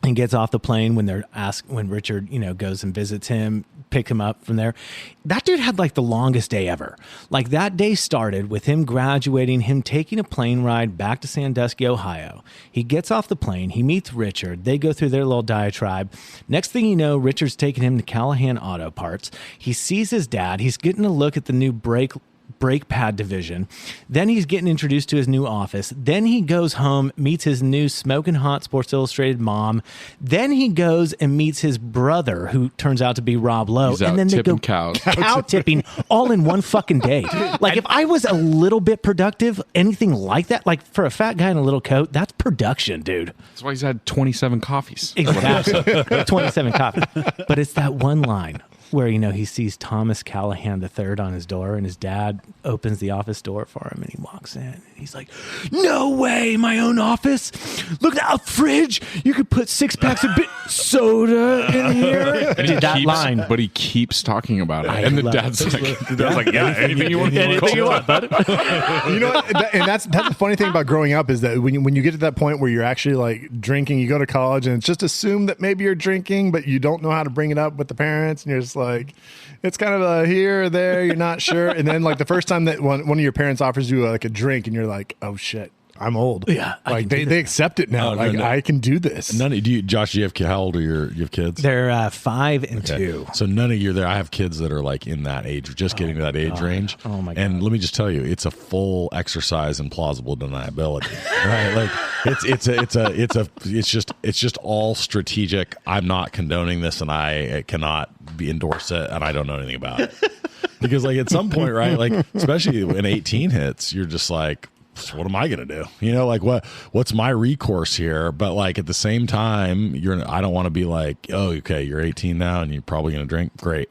[SPEAKER 6] and gets off the plane when Richard, goes and visits him, pick him up from there. That dude had like the longest day ever. Like that day started with him graduating, him taking a plane ride back to Sandusky, Ohio. He gets off the plane. He meets Richard. They go through their little diatribe. Next thing you know, Richard's taking him to Callahan Auto Parts. He sees his dad. He's getting a look at the new brake pad division. Then he's getting introduced to his new office. Then he goes home, meets his new smoking hot Sports Illustrated mom. Then he goes and meets his brother, who turns out to be Rob Lowe.
[SPEAKER 1] He's
[SPEAKER 6] and
[SPEAKER 1] out
[SPEAKER 6] then they go
[SPEAKER 1] tipping cows.
[SPEAKER 6] cow tipping all in one fucking day. Like if I was a little bit productive, anything like that, like for a fat guy in a little coat, that's production, dude.
[SPEAKER 1] That's why he's had 27 coffees.
[SPEAKER 6] Exactly. 27 copies. But it's that one line where, he sees Thomas Callahan III on his door, and his dad opens the office door for him, and he walks in, and he's like, "No way, my own office? Look at that fridge. You could put 6 packs of soda in here."
[SPEAKER 1] And
[SPEAKER 6] That line.
[SPEAKER 1] But he keeps talking about it.
[SPEAKER 6] I
[SPEAKER 1] And the
[SPEAKER 6] love
[SPEAKER 1] dad's
[SPEAKER 6] it.
[SPEAKER 1] like, "Yeah, anything you want.
[SPEAKER 6] Anything you want, bud.
[SPEAKER 4] You know, and that's the funny thing about growing up is that when you get to that point where you're actually like drinking, you go to college and it's just assumed that maybe you're drinking, but you don't know how to bring it up with the parents, and you're just like, it's kind of a here or there, you're not sure. And then like the first time that one of your parents offers you like a drink, and you're like, oh shit, I'm old.
[SPEAKER 2] Yeah,
[SPEAKER 4] like they accept it now.
[SPEAKER 3] No.
[SPEAKER 4] I can do this.
[SPEAKER 3] Josh, do you have how old are you have kids?
[SPEAKER 6] They're 5 and 2.
[SPEAKER 3] So none of you are there. I have kids that are like in that age, just getting to that age range.
[SPEAKER 6] Oh my God.
[SPEAKER 3] And let me just tell you, it's a full exercise in plausible deniability, right? Like it's just all strategic. I'm not condoning this, and I cannot endorse it, and I don't know anything about it. Because like at some point, right? Like especially when 18 hits, you're just like, what am I gonna do? You know, like what's my recourse here? But like at the same time, I don't want to be like, oh, okay, you're 18 now and you're probably gonna drink. Great.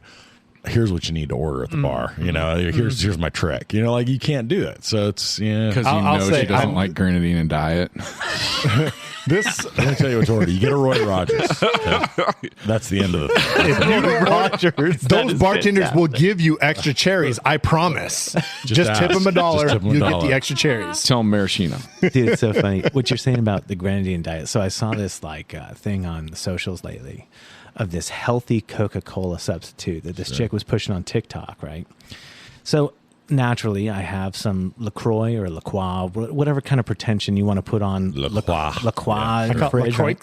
[SPEAKER 3] Here's what you need to order at the bar. You know, here's my trick. You know, like you can't do it. So it's
[SPEAKER 1] because she doesn't like grenadine and diet.
[SPEAKER 3] Let me tell you what to order. You get a Roy Rogers. Okay? That's the end of the thing.
[SPEAKER 4] Rogers, those bartenders will give you extra cherries. I promise. Just tip them $1. You'll get the extra cherries.
[SPEAKER 1] Tell them maraschino.
[SPEAKER 6] Dude, it's so funny what you're saying about the grenadine diet. So I saw this thing on the socials lately of this healthy Coca-Cola substitute that this chick was pushing on TikTok, right? So naturally, I have some LaCroix or LaCroix, whatever kind of pretension you want to put on LaCroix.
[SPEAKER 4] I call it LaCroix.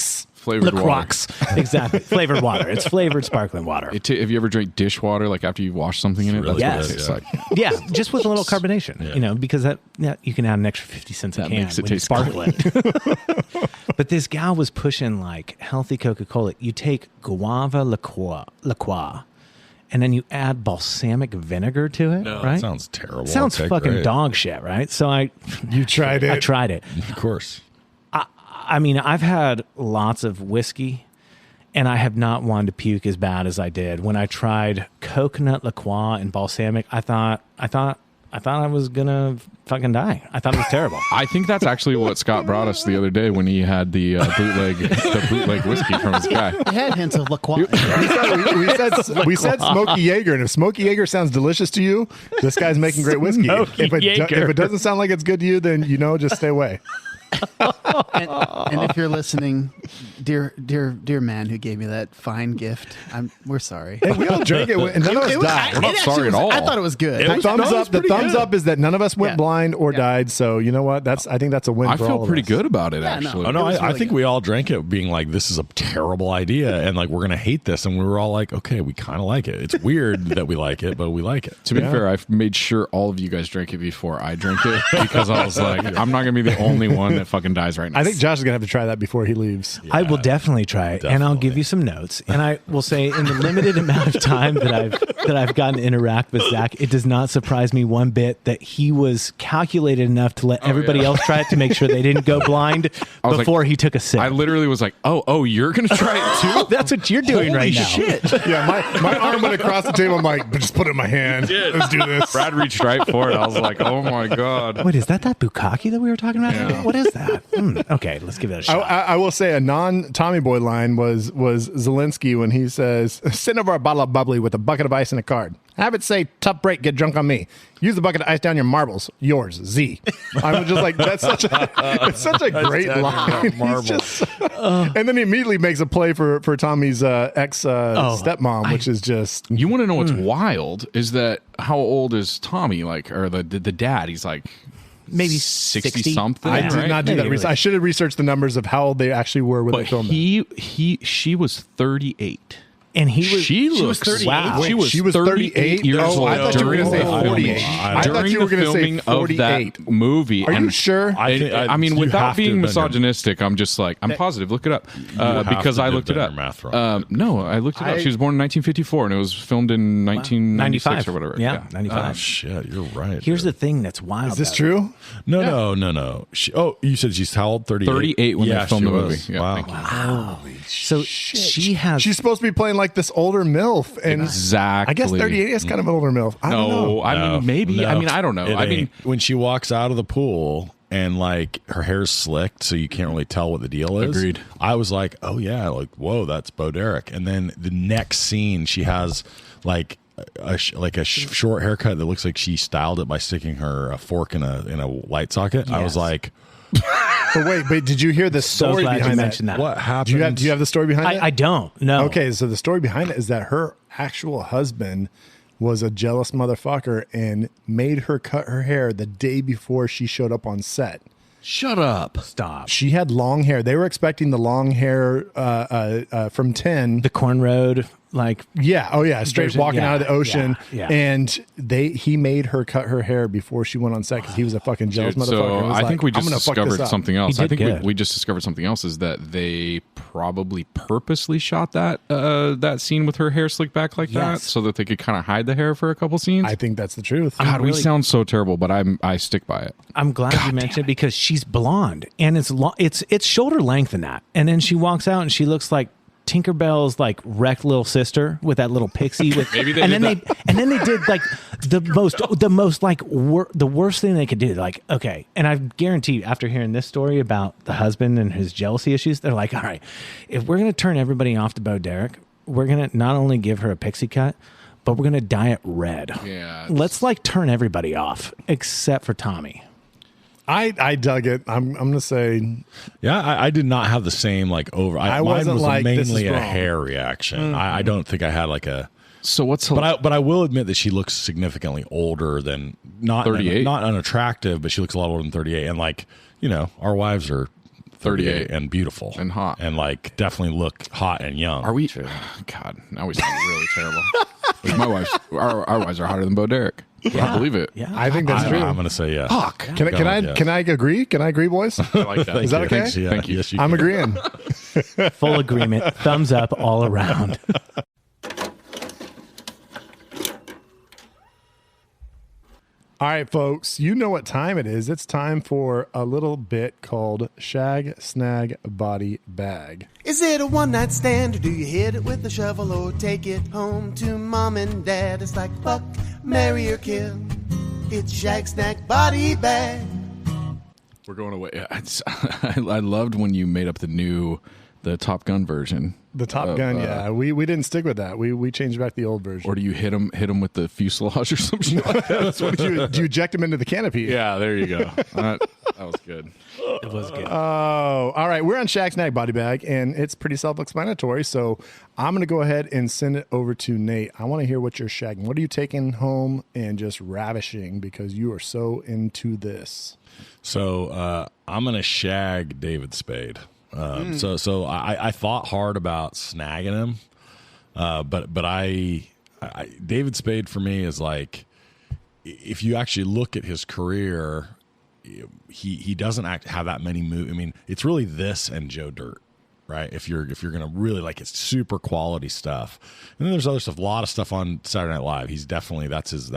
[SPEAKER 1] Flavored
[SPEAKER 6] LaCroix.
[SPEAKER 1] water.
[SPEAKER 6] Exactly. Flavored water. It's flavored sparkling water.
[SPEAKER 1] Have you ever drank dishwater, like after you've washed something in it?
[SPEAKER 3] Really
[SPEAKER 1] That's
[SPEAKER 6] good,
[SPEAKER 1] what it tastes like.
[SPEAKER 6] Yeah, just with a little carbonation, you know, because that you can add an extra 50 cents a
[SPEAKER 1] That
[SPEAKER 6] can
[SPEAKER 1] makes it
[SPEAKER 6] when you
[SPEAKER 1] taste
[SPEAKER 6] sparkle it. But this gal was pushing like healthy Coca-Cola. You take guava LaCroix, and then you add balsamic vinegar to it, right?
[SPEAKER 3] That sounds terrible.
[SPEAKER 6] Sounds
[SPEAKER 3] Okay,
[SPEAKER 6] fucking
[SPEAKER 3] great.
[SPEAKER 6] dog shit, right? So
[SPEAKER 4] You tried it.
[SPEAKER 6] I tried it.
[SPEAKER 3] Of course.
[SPEAKER 6] I mean, I've had lots of whiskey, and I have not wanted to puke as bad as I did when I tried coconut LaCroix and balsamic. I thought I was gonna fucking die. I thought it was terrible.
[SPEAKER 1] I think that's actually what Scott brought us the other day when he had the bootleg whiskey from his guy.
[SPEAKER 2] It had hints of LaCroix.
[SPEAKER 4] we said Smokey Jaeger, and if Smokey Jaeger sounds delicious to you, this guy's making great whiskey. If it doesn't sound like it's good to you, then just stay away.
[SPEAKER 2] And if you're listening, dear man who gave me that fine gift, we're sorry.
[SPEAKER 4] Hey, we all drank it, and none of us died.
[SPEAKER 1] We're not sorry at all.
[SPEAKER 2] I thought it was good.
[SPEAKER 4] The thumbs up is that none of us went blind or died. So you know what? I think that's a win.
[SPEAKER 1] I
[SPEAKER 4] for all
[SPEAKER 1] feel
[SPEAKER 4] of
[SPEAKER 1] pretty
[SPEAKER 4] us.
[SPEAKER 1] good about it,
[SPEAKER 2] Yeah,
[SPEAKER 1] actually.
[SPEAKER 2] no.
[SPEAKER 3] Oh no,
[SPEAKER 2] It was
[SPEAKER 3] I
[SPEAKER 2] really
[SPEAKER 3] think
[SPEAKER 2] good.
[SPEAKER 3] we all drank it being like, this is a terrible idea, and like we're gonna hate this, and we were all like, okay, we kind of like it. It's weird that we like it, but we like it.
[SPEAKER 1] To be fair, I've made sure all of you guys drank it before I drank it because I was like, I'm not going to be the only one that fucking dies right now.
[SPEAKER 4] I think Josh is gonna have to try that before he leaves.
[SPEAKER 6] I will definitely try it, and I'll give you some notes. And I will say, in the limited amount of time that I've gotten to interact with Zach, it does not surprise me one bit that he was calculated enough to let everybody else try it to make sure they didn't go blind before he took a sip.
[SPEAKER 1] I literally was like, oh, you're going to try it too?
[SPEAKER 6] That's what you're doing
[SPEAKER 1] Holy
[SPEAKER 6] right now.
[SPEAKER 1] shit.
[SPEAKER 4] Yeah, my arm went across the table. I'm like, just put it in my hand. Let's do this.
[SPEAKER 1] Brad reached right for it. I was like, oh my God.
[SPEAKER 6] Wait, is that bukkake that we were talking about?
[SPEAKER 1] Yeah.
[SPEAKER 6] What is that? Okay, let's give it a shot.
[SPEAKER 4] I will say a non-Tommy Boy line was Zelensky when he says, send over a bottle of bubbly with a bucket of ice and a card. Have it say, tough break, get drunk on me. Use the bucket to ice down your marbles. Yours, Z. I was just like, it's such a great line. And then he immediately makes a play for Tommy's stepmom, which is just...
[SPEAKER 1] You want to know what's wild is that how old is Tommy? Like, or the dad? He's like...
[SPEAKER 6] Maybe
[SPEAKER 1] 60 something.
[SPEAKER 4] I did
[SPEAKER 1] right?
[SPEAKER 4] not do that research. I should have researched the numbers of how old they actually were when they
[SPEAKER 1] But
[SPEAKER 4] filmed it.
[SPEAKER 1] she was 38.
[SPEAKER 6] And he was.
[SPEAKER 1] She
[SPEAKER 2] was
[SPEAKER 1] looks
[SPEAKER 2] 38?
[SPEAKER 1] wow.
[SPEAKER 4] Wait,
[SPEAKER 1] she was 38 years old.
[SPEAKER 4] I thought you were going to say
[SPEAKER 1] during the
[SPEAKER 4] 48.
[SPEAKER 1] filming-
[SPEAKER 4] I thought you were going to say
[SPEAKER 1] during the filming
[SPEAKER 4] 48.
[SPEAKER 1] of that movie.
[SPEAKER 4] Are you sure?
[SPEAKER 1] I mean,
[SPEAKER 3] you
[SPEAKER 1] without
[SPEAKER 3] have to
[SPEAKER 1] being
[SPEAKER 3] have been
[SPEAKER 1] misogynistic, I'm just like, I'm positive. Look it up. Because
[SPEAKER 3] to
[SPEAKER 1] I
[SPEAKER 3] have
[SPEAKER 1] looked it
[SPEAKER 3] done
[SPEAKER 1] up.
[SPEAKER 3] your math wrong.
[SPEAKER 1] No, I looked it up. She was born in 1954 and it was filmed in 1996
[SPEAKER 6] 95
[SPEAKER 1] or whatever.
[SPEAKER 6] Yeah, 95.
[SPEAKER 3] Oh shit, you're right.
[SPEAKER 6] Here's
[SPEAKER 3] dude.
[SPEAKER 6] the thing that's wild.
[SPEAKER 4] Is this
[SPEAKER 6] about
[SPEAKER 4] true?
[SPEAKER 3] No. You said she's how old? 38?
[SPEAKER 1] 38 when they filmed
[SPEAKER 3] she
[SPEAKER 1] the movie.
[SPEAKER 3] was.
[SPEAKER 1] Yeah,
[SPEAKER 3] Wow.
[SPEAKER 1] thank you.
[SPEAKER 6] Holy so she has.
[SPEAKER 4] She's supposed to be playing like this older MILF. And
[SPEAKER 1] Exactly.
[SPEAKER 4] I guess 38 is kind of an older MILF. I don't know.
[SPEAKER 1] No, I mean, maybe.
[SPEAKER 3] No.
[SPEAKER 1] I mean, I don't know.
[SPEAKER 3] It
[SPEAKER 1] I mean,
[SPEAKER 3] ain't. When she walks out of the pool and like her hair's slicked, so you can't really tell what the deal is.
[SPEAKER 1] Agreed.
[SPEAKER 3] I was like, oh yeah, like whoa, that's Bo Derek. And then the next scene, she has like a short haircut that looks like she styled it by sticking her fork in a light socket. I was like,
[SPEAKER 4] But wait, did you hear the
[SPEAKER 6] so
[SPEAKER 4] story
[SPEAKER 6] glad you
[SPEAKER 4] behind
[SPEAKER 6] mentioned that.
[SPEAKER 3] what happened?
[SPEAKER 4] Do you have the story behind it?
[SPEAKER 6] I don't. No.
[SPEAKER 4] Okay, so the story behind it is that her actual husband was a jealous motherfucker and made her cut her hair the day before she showed up on set.
[SPEAKER 1] Shut up.
[SPEAKER 6] Stop.
[SPEAKER 4] She had long hair. They were expecting the long hair from 10.
[SPEAKER 6] The corn road, like
[SPEAKER 4] Yeah. Oh, yeah. Straight
[SPEAKER 6] Version-
[SPEAKER 4] walking
[SPEAKER 6] yeah,
[SPEAKER 4] out of the ocean.
[SPEAKER 6] yeah.
[SPEAKER 4] And he made her cut her hair before she went on set because he was a fucking jealous
[SPEAKER 1] Dude,
[SPEAKER 4] motherfucker.
[SPEAKER 1] so
[SPEAKER 4] He was
[SPEAKER 1] I
[SPEAKER 4] like,
[SPEAKER 1] think we
[SPEAKER 4] "I'm
[SPEAKER 1] just
[SPEAKER 4] gonna fuck this
[SPEAKER 1] discovered
[SPEAKER 4] up."
[SPEAKER 1] something else.
[SPEAKER 6] He
[SPEAKER 1] I
[SPEAKER 6] did
[SPEAKER 1] think
[SPEAKER 6] good.
[SPEAKER 1] we just discovered something else is that they probably purposely shot that scene with her hair slicked back like that
[SPEAKER 6] Yes.
[SPEAKER 1] so that they could kind of hide the hair for a couple scenes.
[SPEAKER 4] I think that's the truth.
[SPEAKER 1] God, we
[SPEAKER 6] really-
[SPEAKER 1] sound so terrible, but I stick by it.
[SPEAKER 6] I'm glad you mentioned it because she's blonde and it's shoulder length in that. And then she walks out and she looks like Tinkerbell's like wrecked little sister with that little pixie with
[SPEAKER 1] Maybe they
[SPEAKER 6] and
[SPEAKER 1] did
[SPEAKER 6] then they did like the most like the worst thing they could do, like, okay, and I guarantee you after hearing this story about the husband and his jealousy issues, they're like, all right, if we're gonna turn everybody off to Bo Derek, we're gonna not only give her a pixie cut, but we're gonna dye it red.
[SPEAKER 1] Yeah,
[SPEAKER 6] Let's like turn everybody off except for Tommy.
[SPEAKER 4] I dug it. I'm gonna say
[SPEAKER 3] Yeah, I did not have the same like over.
[SPEAKER 4] I
[SPEAKER 3] mine
[SPEAKER 4] wasn't
[SPEAKER 3] was
[SPEAKER 4] like, this is
[SPEAKER 3] mainly a
[SPEAKER 4] wrong.
[SPEAKER 3] hair reaction. I don't think I had like a.
[SPEAKER 1] So what's
[SPEAKER 3] But I will admit that she looks significantly older than not
[SPEAKER 1] 38?
[SPEAKER 3] not unattractive, but she looks a lot older than 38. And like, you know, our wives are 38 and beautiful
[SPEAKER 1] And hot.
[SPEAKER 3] and like definitely look hot and young.
[SPEAKER 1] Are we? God, now we sound really terrible. Like my wife, our wives are hotter than Bo Derek. I believe it.
[SPEAKER 6] Yeah.
[SPEAKER 4] I think that's true.
[SPEAKER 3] I'm going to say yes.
[SPEAKER 1] Fuck.
[SPEAKER 4] Can I agree? Can I agree, boys?
[SPEAKER 1] I like that.
[SPEAKER 4] Is that okay?
[SPEAKER 3] Thanks, yeah.
[SPEAKER 1] Thank you.
[SPEAKER 3] Yes, you
[SPEAKER 4] I'm
[SPEAKER 3] can.
[SPEAKER 4] agreeing.
[SPEAKER 6] Full agreement. Thumbs up all around.
[SPEAKER 4] All right, folks, you know what time it is. It's time for a little bit called Shag Snag Body Bag.
[SPEAKER 7] Is it a one-night stand, or do you hit it with a shovel, or take it home to mom and dad? It's like fuck, marry, or kill. It's Shag Snack Body Bag.
[SPEAKER 1] We're going away. Yeah, I loved when you made up the Top Gun version.
[SPEAKER 4] The Top Gun, yeah. We didn't stick with that. We changed back the old version.
[SPEAKER 1] Or do you hit him with the fuselage or something like that? That's what
[SPEAKER 4] do you eject him into the canopy?
[SPEAKER 1] Yeah, there you go. That was good.
[SPEAKER 6] It was good.
[SPEAKER 4] Oh, all right. We're on Shag Snag Body Bag, and it's pretty self-explanatory. So I'm going to go ahead and send it over to Nate. I want to hear what you're shagging. What are you taking home and just ravishing because you are so into this?
[SPEAKER 3] So I'm going to shag David Spade. So I thought hard about snagging him, but I David Spade for me is like, if you actually look at his career, he doesn't have that many moves. I mean, it's really this and Joe Dirt, right? If you're gonna really like, it's super quality stuff. And then there's other stuff, a lot of stuff on Saturday Night Live. He's definitely that's his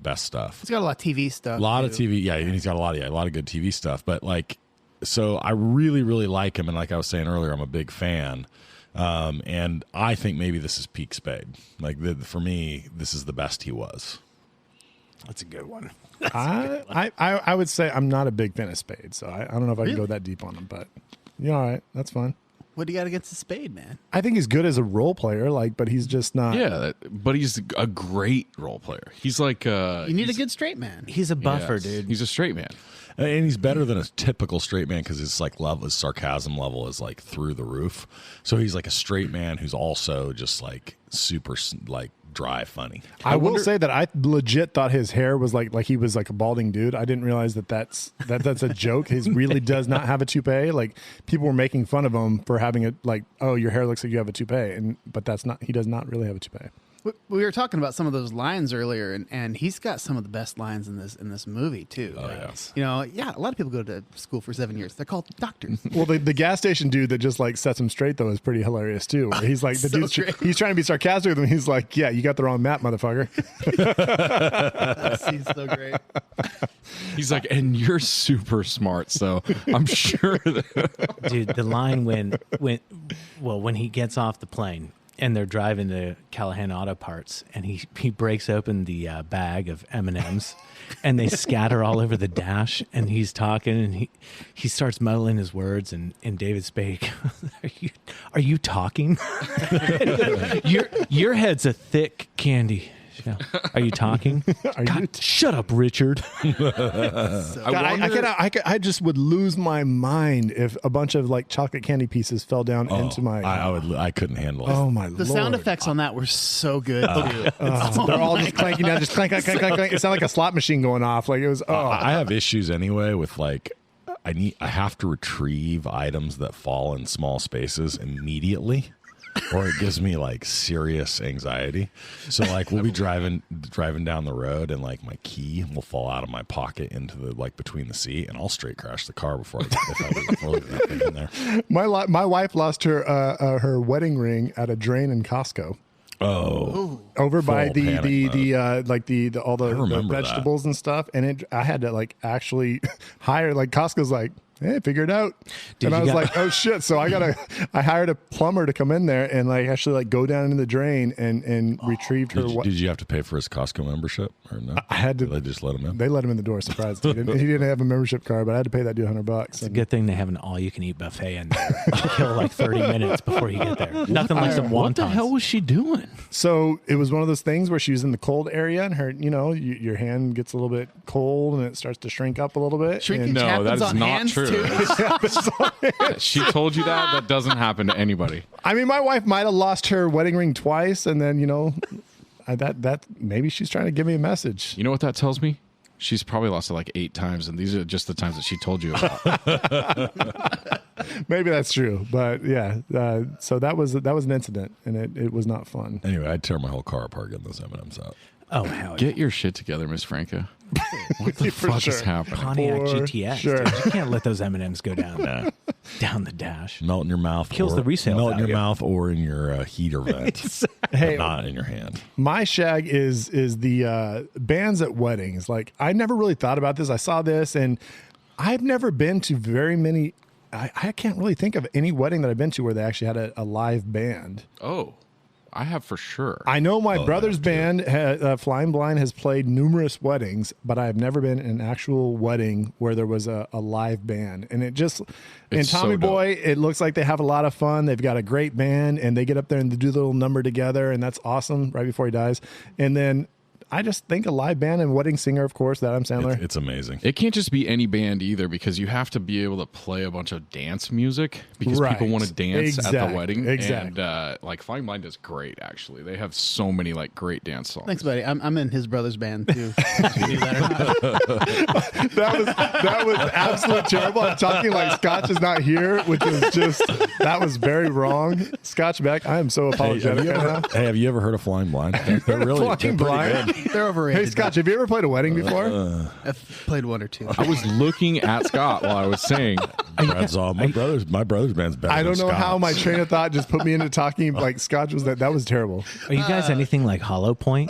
[SPEAKER 3] best stuff.
[SPEAKER 2] He's got a lot of TV stuff.
[SPEAKER 3] A lot of TV, yeah, and he's got a lot of good TV stuff. But like, so I really, really like him, and like I was saying earlier, I'm a big fan. And I think maybe this is peak Spade. Like for me, this is the best he was.
[SPEAKER 6] That's a good one.
[SPEAKER 4] I would say I'm not a big fan of Spade, so I don't know if I can go that deep on him, but you're all right. That's fine.
[SPEAKER 2] What do you got against the Spade, man?
[SPEAKER 4] I think he's good as a role player, but he's just not.
[SPEAKER 1] Yeah, but he's a great role player. He's like
[SPEAKER 2] You need a good straight man.
[SPEAKER 6] He's a buffer,
[SPEAKER 1] yes,
[SPEAKER 6] dude.
[SPEAKER 1] He's a straight man.
[SPEAKER 3] And he's better than a typical straight man because his his sarcasm level is like through the roof. So he's like a straight man who's also just like super like dry funny.
[SPEAKER 4] I will say that I legit thought his hair was like he was like a balding dude. I didn't realize that's a joke. His really does not have a toupee. Like people were making fun of him for having it like, oh, your hair looks like you have a toupee, but that's not. He does not really have a toupee.
[SPEAKER 2] We were talking about some of those lines earlier, and he's got some of the best lines in this movie too.
[SPEAKER 3] Oh, yes.
[SPEAKER 2] You know, a lot of people go to school for 7 years. They're called doctors.
[SPEAKER 4] Well, the gas station dude that just like sets him straight though is pretty hilarious too. Where he's like the
[SPEAKER 2] So
[SPEAKER 4] dude's
[SPEAKER 2] great.
[SPEAKER 4] he's trying to be sarcastic with him. He's like, yeah, you got the wrong map, motherfucker.
[SPEAKER 2] That scene's so great.
[SPEAKER 1] He's like, and you're super smart, so I'm sure that
[SPEAKER 6] Dude, the line when he gets off the plane and they're driving to Callahan Auto Parts, and he breaks open the bag of M&Ms, and they scatter all over the dash, and he's talking, and he starts muddling his words, and David Spade goes, are you talking? your head's a thick candy. Are you talking? Shut up, Richard.
[SPEAKER 4] I just would lose my mind if a bunch of like chocolate candy pieces fell down into my.
[SPEAKER 3] I couldn't handle it.
[SPEAKER 4] Oh my
[SPEAKER 2] The
[SPEAKER 4] lord!
[SPEAKER 2] sound effects on that were so good too.
[SPEAKER 4] They're all just clanking down, just clank, clank, clank, clank, clank. It sounded like a slot machine going off. Like it was. Oh,
[SPEAKER 3] I have issues anyway with like I have to retrieve items that fall in small spaces immediately, or it gives me like serious anxiety. So like we'll be driving down the road and like my key will fall out of my pocket into the like between the seat, and I'll straight crash the car before I leave that thing in there.
[SPEAKER 4] My wife lost her wedding ring at a drain in Costco.
[SPEAKER 3] Oh,
[SPEAKER 4] over by
[SPEAKER 3] full
[SPEAKER 4] the all the
[SPEAKER 3] remember
[SPEAKER 4] vegetables and stuff, and I had to like actually hire, like Costco's like, hey, figure it out. And I was like, oh shit. So I hired a plumber to come in there and like actually like go down into the drain and retrieved her.
[SPEAKER 3] Did you have to pay for his Costco membership or no?
[SPEAKER 4] I had to.
[SPEAKER 3] Did they just let him in?
[SPEAKER 4] They let him in the door. Surprised. He didn't have a membership card, but I had to pay that dude $100.
[SPEAKER 6] It's a good thing they have an all-you-can-eat buffet in there. You kill like 30 minutes before you get there. Nothing like some wontons.
[SPEAKER 1] What the hell was she doing?
[SPEAKER 4] So it was one of those things where she was in the cold area and her, your hand gets a little bit cold and it starts to shrink up a little bit.
[SPEAKER 2] Shrinkage
[SPEAKER 1] No,
[SPEAKER 2] happens
[SPEAKER 1] that is
[SPEAKER 2] on
[SPEAKER 1] not
[SPEAKER 2] hands
[SPEAKER 1] true.
[SPEAKER 2] too.
[SPEAKER 1] She told you that? That doesn't happen to anybody.
[SPEAKER 4] I mean, my wife might have lost her wedding ring twice, and then that maybe she's trying to give me a message.
[SPEAKER 1] You know what that tells me? She's probably lost it like 8 times, and these are just the times that she told you about.
[SPEAKER 4] Maybe that's true, but yeah. So that was an incident, and it was not fun.
[SPEAKER 3] Anyway, I'd tear my whole car apart getting those M&Ms out.
[SPEAKER 6] Oh, hell yeah.
[SPEAKER 1] Get your shit together, Miss Franca. What the fuck is happening?
[SPEAKER 6] Pontiac
[SPEAKER 4] For
[SPEAKER 6] GTS.
[SPEAKER 4] sure.
[SPEAKER 6] Dude. You can't let those M&Ms go down the dash.
[SPEAKER 3] Melt in your mouth.
[SPEAKER 6] Kills the resale
[SPEAKER 3] Melt in your
[SPEAKER 6] value.
[SPEAKER 3] mouth or in your heater vent.
[SPEAKER 4] Hey,
[SPEAKER 3] not in your hand.
[SPEAKER 4] my shag is the bands at weddings. Like, I never really thought about this. I saw this, and I've never been to very many. I can't really think of any wedding that I've been to where they actually had a live band.
[SPEAKER 1] Oh, I have for sure.
[SPEAKER 4] I know my brother's band, Flying Blind, has played numerous weddings, but I have never been in an actual wedding where there was a live band. And in
[SPEAKER 1] It's
[SPEAKER 4] Tommy
[SPEAKER 1] so dope.
[SPEAKER 4] Boy, it looks like they have a lot of fun. They've got a great band, and they get up there and they do the little number together, and that's awesome right before he dies. And then I just think a live band and wedding singer, of course, that Adam Sandler.
[SPEAKER 3] It's amazing.
[SPEAKER 1] It can't just be any band either, because you have to be able to play a bunch of dance music because
[SPEAKER 4] Right.
[SPEAKER 1] people want to dance at the wedding.
[SPEAKER 4] Exactly.
[SPEAKER 1] And like Flying Blind is great, actually. They have so many like great dance songs.
[SPEAKER 2] Thanks, buddy. I'm in his brother's band too. If you knew that or not.
[SPEAKER 4] That was absolutely terrible. I'm talking like Scotch is not here, which is just, that was very wrong. Scotch Beck, I am so apologetic right now.
[SPEAKER 3] Have you ever heard of Flying Blind? They're really
[SPEAKER 4] Flying
[SPEAKER 3] pretty
[SPEAKER 4] Blind?
[SPEAKER 3] good.
[SPEAKER 2] They're overrated.
[SPEAKER 4] Hey, Scotch, have you ever played a wedding before?
[SPEAKER 2] I've played one or two.
[SPEAKER 1] I was looking at Scott while I was saying,
[SPEAKER 3] Brad's all, my brother's band's better.
[SPEAKER 4] I don't
[SPEAKER 3] than
[SPEAKER 4] know how
[SPEAKER 3] Scott's.
[SPEAKER 4] my train of thought just put me into talking like Scotch was that was terrible.
[SPEAKER 6] Are you guys anything like Hollow Point?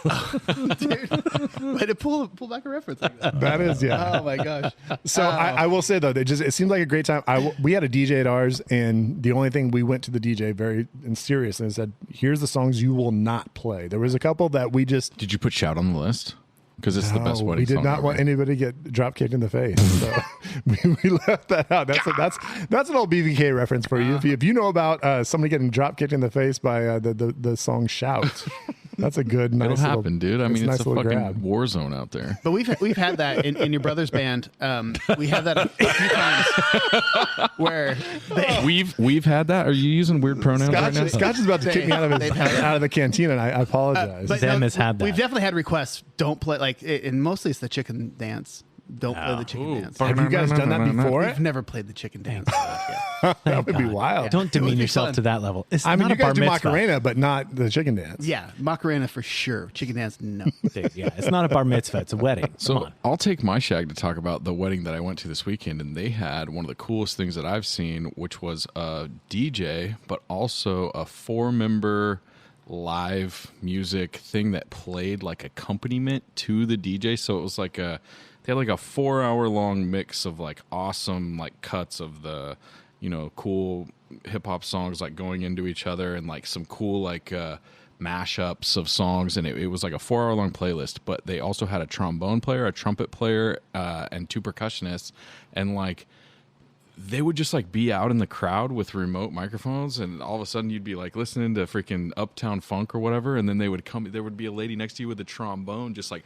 [SPEAKER 2] Way to pull back a reference like that.
[SPEAKER 4] That is, yeah.
[SPEAKER 2] Oh my gosh.
[SPEAKER 4] So I will say though, it seemed like a great time. We had a DJ at ours, and the only thing we went to the DJ very serious and said, "Here's the songs you will not play." There was a couple that we just.
[SPEAKER 1] did you put Shout on the list? Because it's the best wedding
[SPEAKER 4] We did
[SPEAKER 1] song
[SPEAKER 4] not
[SPEAKER 1] ever.
[SPEAKER 4] want anybody to get drop kicked in the face. So we left that out. That's an old BVK reference for you. If you know about somebody getting drop kicked in the face by the song "Shout," that's a good. Nice
[SPEAKER 1] It'll
[SPEAKER 4] little,
[SPEAKER 1] happen, dude. I mean,
[SPEAKER 4] nice
[SPEAKER 1] it's a
[SPEAKER 4] little
[SPEAKER 1] fucking
[SPEAKER 4] grab.
[SPEAKER 1] war zone out there.
[SPEAKER 2] But we've had that in your brother's band. We had that a few times where
[SPEAKER 1] We've had that. Are you using weird pronouns right now?
[SPEAKER 4] Scotch is about to kick me out of the cantina, and I apologize.
[SPEAKER 2] but
[SPEAKER 6] Them has had that.
[SPEAKER 2] We've definitely had requests. Don't play and mostly it's the chicken dance. Don't play the chicken dance.
[SPEAKER 4] Have you guys done that before?
[SPEAKER 2] We've never played the chicken dance.
[SPEAKER 4] That would be wild.
[SPEAKER 6] Don't
[SPEAKER 2] It would
[SPEAKER 6] demean
[SPEAKER 2] be
[SPEAKER 6] yourself
[SPEAKER 2] fun.
[SPEAKER 6] to that level. It's
[SPEAKER 4] I mean,
[SPEAKER 6] not
[SPEAKER 4] you
[SPEAKER 6] a bar
[SPEAKER 4] guys do
[SPEAKER 6] mitzvah.
[SPEAKER 4] Macarena, but not the chicken dance.
[SPEAKER 2] Yeah, Macarena for sure. Chicken dance, no.
[SPEAKER 6] Dude, yeah, it's not a bar mitzvah. It's a wedding. Come
[SPEAKER 1] So
[SPEAKER 6] on.
[SPEAKER 1] I'll take my shag to talk about the wedding that I went to this weekend, and they had one of the coolest things that I've seen, which was a DJ, but also a 4-member live music thing that played like accompaniment to the DJ. So it was like they had like a 4-hour long mix of like awesome like cuts of the, cool hip hop songs like going into each other, and like some cool like mashups of songs, and it was like a 4-hour long playlist. But they also had a trombone player, a trumpet player, and 2 percussionists, and like they would just like be out in the crowd with remote microphones, and all of a sudden you'd be like listening to freaking Uptown Funk or whatever, and then there would be a lady next to you with a trombone just like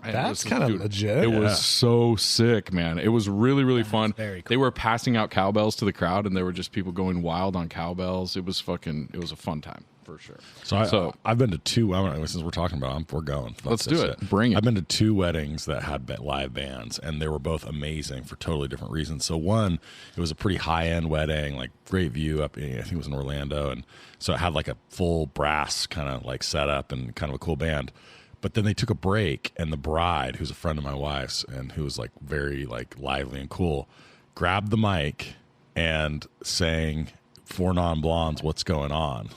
[SPEAKER 4] That's kind of legit.
[SPEAKER 1] It was so sick, man. It was really, really fun.
[SPEAKER 6] very cool.
[SPEAKER 1] They were passing out cowbells to the crowd, and there were just people going wild on cowbells. It was a fun time. for sure.
[SPEAKER 3] So I've been to two. Since we're talking about it, we're going.
[SPEAKER 1] Let's do it. Bring it.
[SPEAKER 3] I've been to two weddings that had live bands, and they were both amazing for totally different reasons. So one, it was a pretty high end wedding, like great view up. I think it was in Orlando, and so it had like a full brass kind of like setup and kind of a cool band. But then they took a break, and the bride, who's a friend of my wife's and who was like very like lively and cool, grabbed the mic and sang "For Non-Blondes, What's Going On."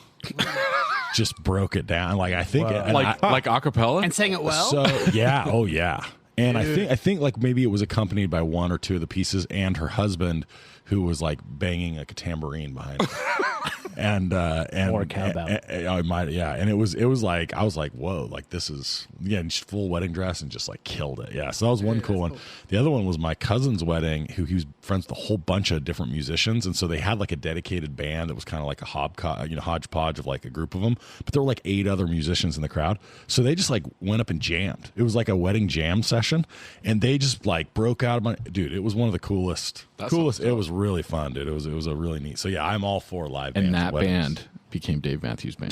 [SPEAKER 3] Just broke it down. Like I think,
[SPEAKER 1] like acapella,
[SPEAKER 2] And sang it well?
[SPEAKER 3] So yeah, oh yeah. And I think like maybe it was accompanied by one or two of the pieces, and her husband, who was like banging like a tambourine behind her. and
[SPEAKER 6] Or a cowbell.
[SPEAKER 3] And it was like I was like, whoa, like this is full wedding dress and just like killed it. Yeah, so that was one cool one. The other one was my cousin's wedding, who he was friends with a whole bunch of different musicians, and so they had like a dedicated band that was kind of like a hodgepodge of like a group of them, but there were like 8 other musicians in the crowd, so they just like went up and jammed. It was like a wedding jam session, and they just like broke out of dude. It was one of the coolest. It was really fun, dude. It was a really neat. So yeah, I'm all for live bands.
[SPEAKER 1] And that band became Dave Matthews Band.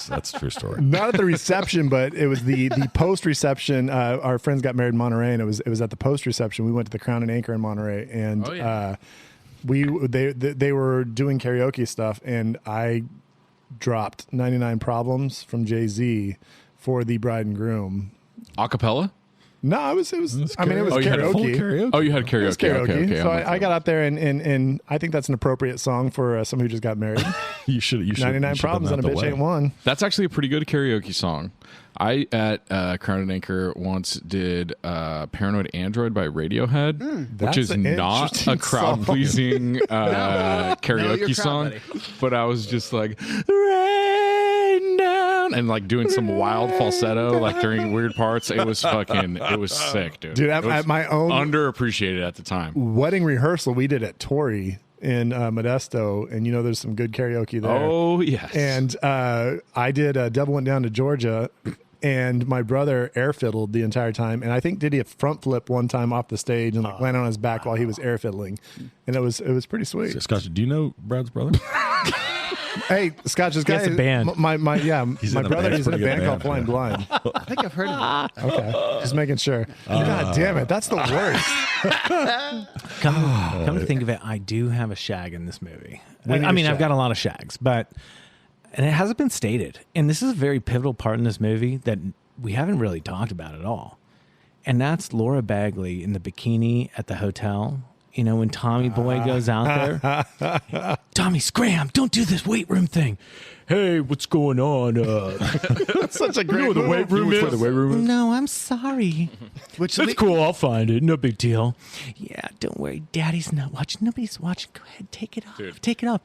[SPEAKER 3] That's a true story.
[SPEAKER 4] Not at the reception, but it was the post reception. Our friends got married in Monterey, and it was at the post reception. We went to the Crown and Anchor in Monterey, and they were doing karaoke stuff, and I dropped 99 Problems from Jay-Z for the bride and groom.
[SPEAKER 1] Acapella?
[SPEAKER 4] No, it was karaoke.
[SPEAKER 1] Oh, you had karaoke.
[SPEAKER 4] It was karaoke.
[SPEAKER 1] Okay.
[SPEAKER 4] So I got out there, and I think that's an appropriate song for someone who just got married.
[SPEAKER 3] You should
[SPEAKER 4] 99 Problems and a Bitch Ain't One.
[SPEAKER 1] That's actually a pretty good karaoke song. I at Crown and Anchor once did Paranoid Android by Radiohead, which is not a crowd pleasing karaoke song, but I was just like rain down and like doing some wild falsetto like during weird parts. It was sick, dude.
[SPEAKER 4] Dude, at my own
[SPEAKER 1] underappreciated at the time
[SPEAKER 4] wedding rehearsal we did at Torrey in Modesto, and there's some good karaoke there.
[SPEAKER 1] Oh yes.
[SPEAKER 4] And I did Devil Went Down to Georgia, and my brother air fiddled the entire time, and I think did he a front flip one time off the stage and like landed on his back while he was air fiddling, and it was pretty sweet.
[SPEAKER 3] So, Scott, do you know Brad's brother?
[SPEAKER 4] Hey, Scott, this guy
[SPEAKER 6] has a band.
[SPEAKER 4] My brother is in a band called Flying Blind.
[SPEAKER 2] I think I've heard of it.
[SPEAKER 4] Okay, just making sure. God damn it, that's the worst.
[SPEAKER 6] Come to think of it, I do have a shag in this movie. I've got a lot of shags, and it hasn't been stated. And this is a very pivotal part in this movie that we haven't really talked about at all. And that's Laura Bagley in the bikini at the hotel. When Tommy Boy goes out there, Tommy, scram! Don't do this weight room thing. Hey, what's going on?
[SPEAKER 4] That's such a great
[SPEAKER 6] the weight room is. Where the weight room is? No, I'm sorry. That's cool. I'll find it. No big deal. Yeah, don't worry. Daddy's not watching. Nobody's watching. Go ahead, take it off. Dude. Take it off.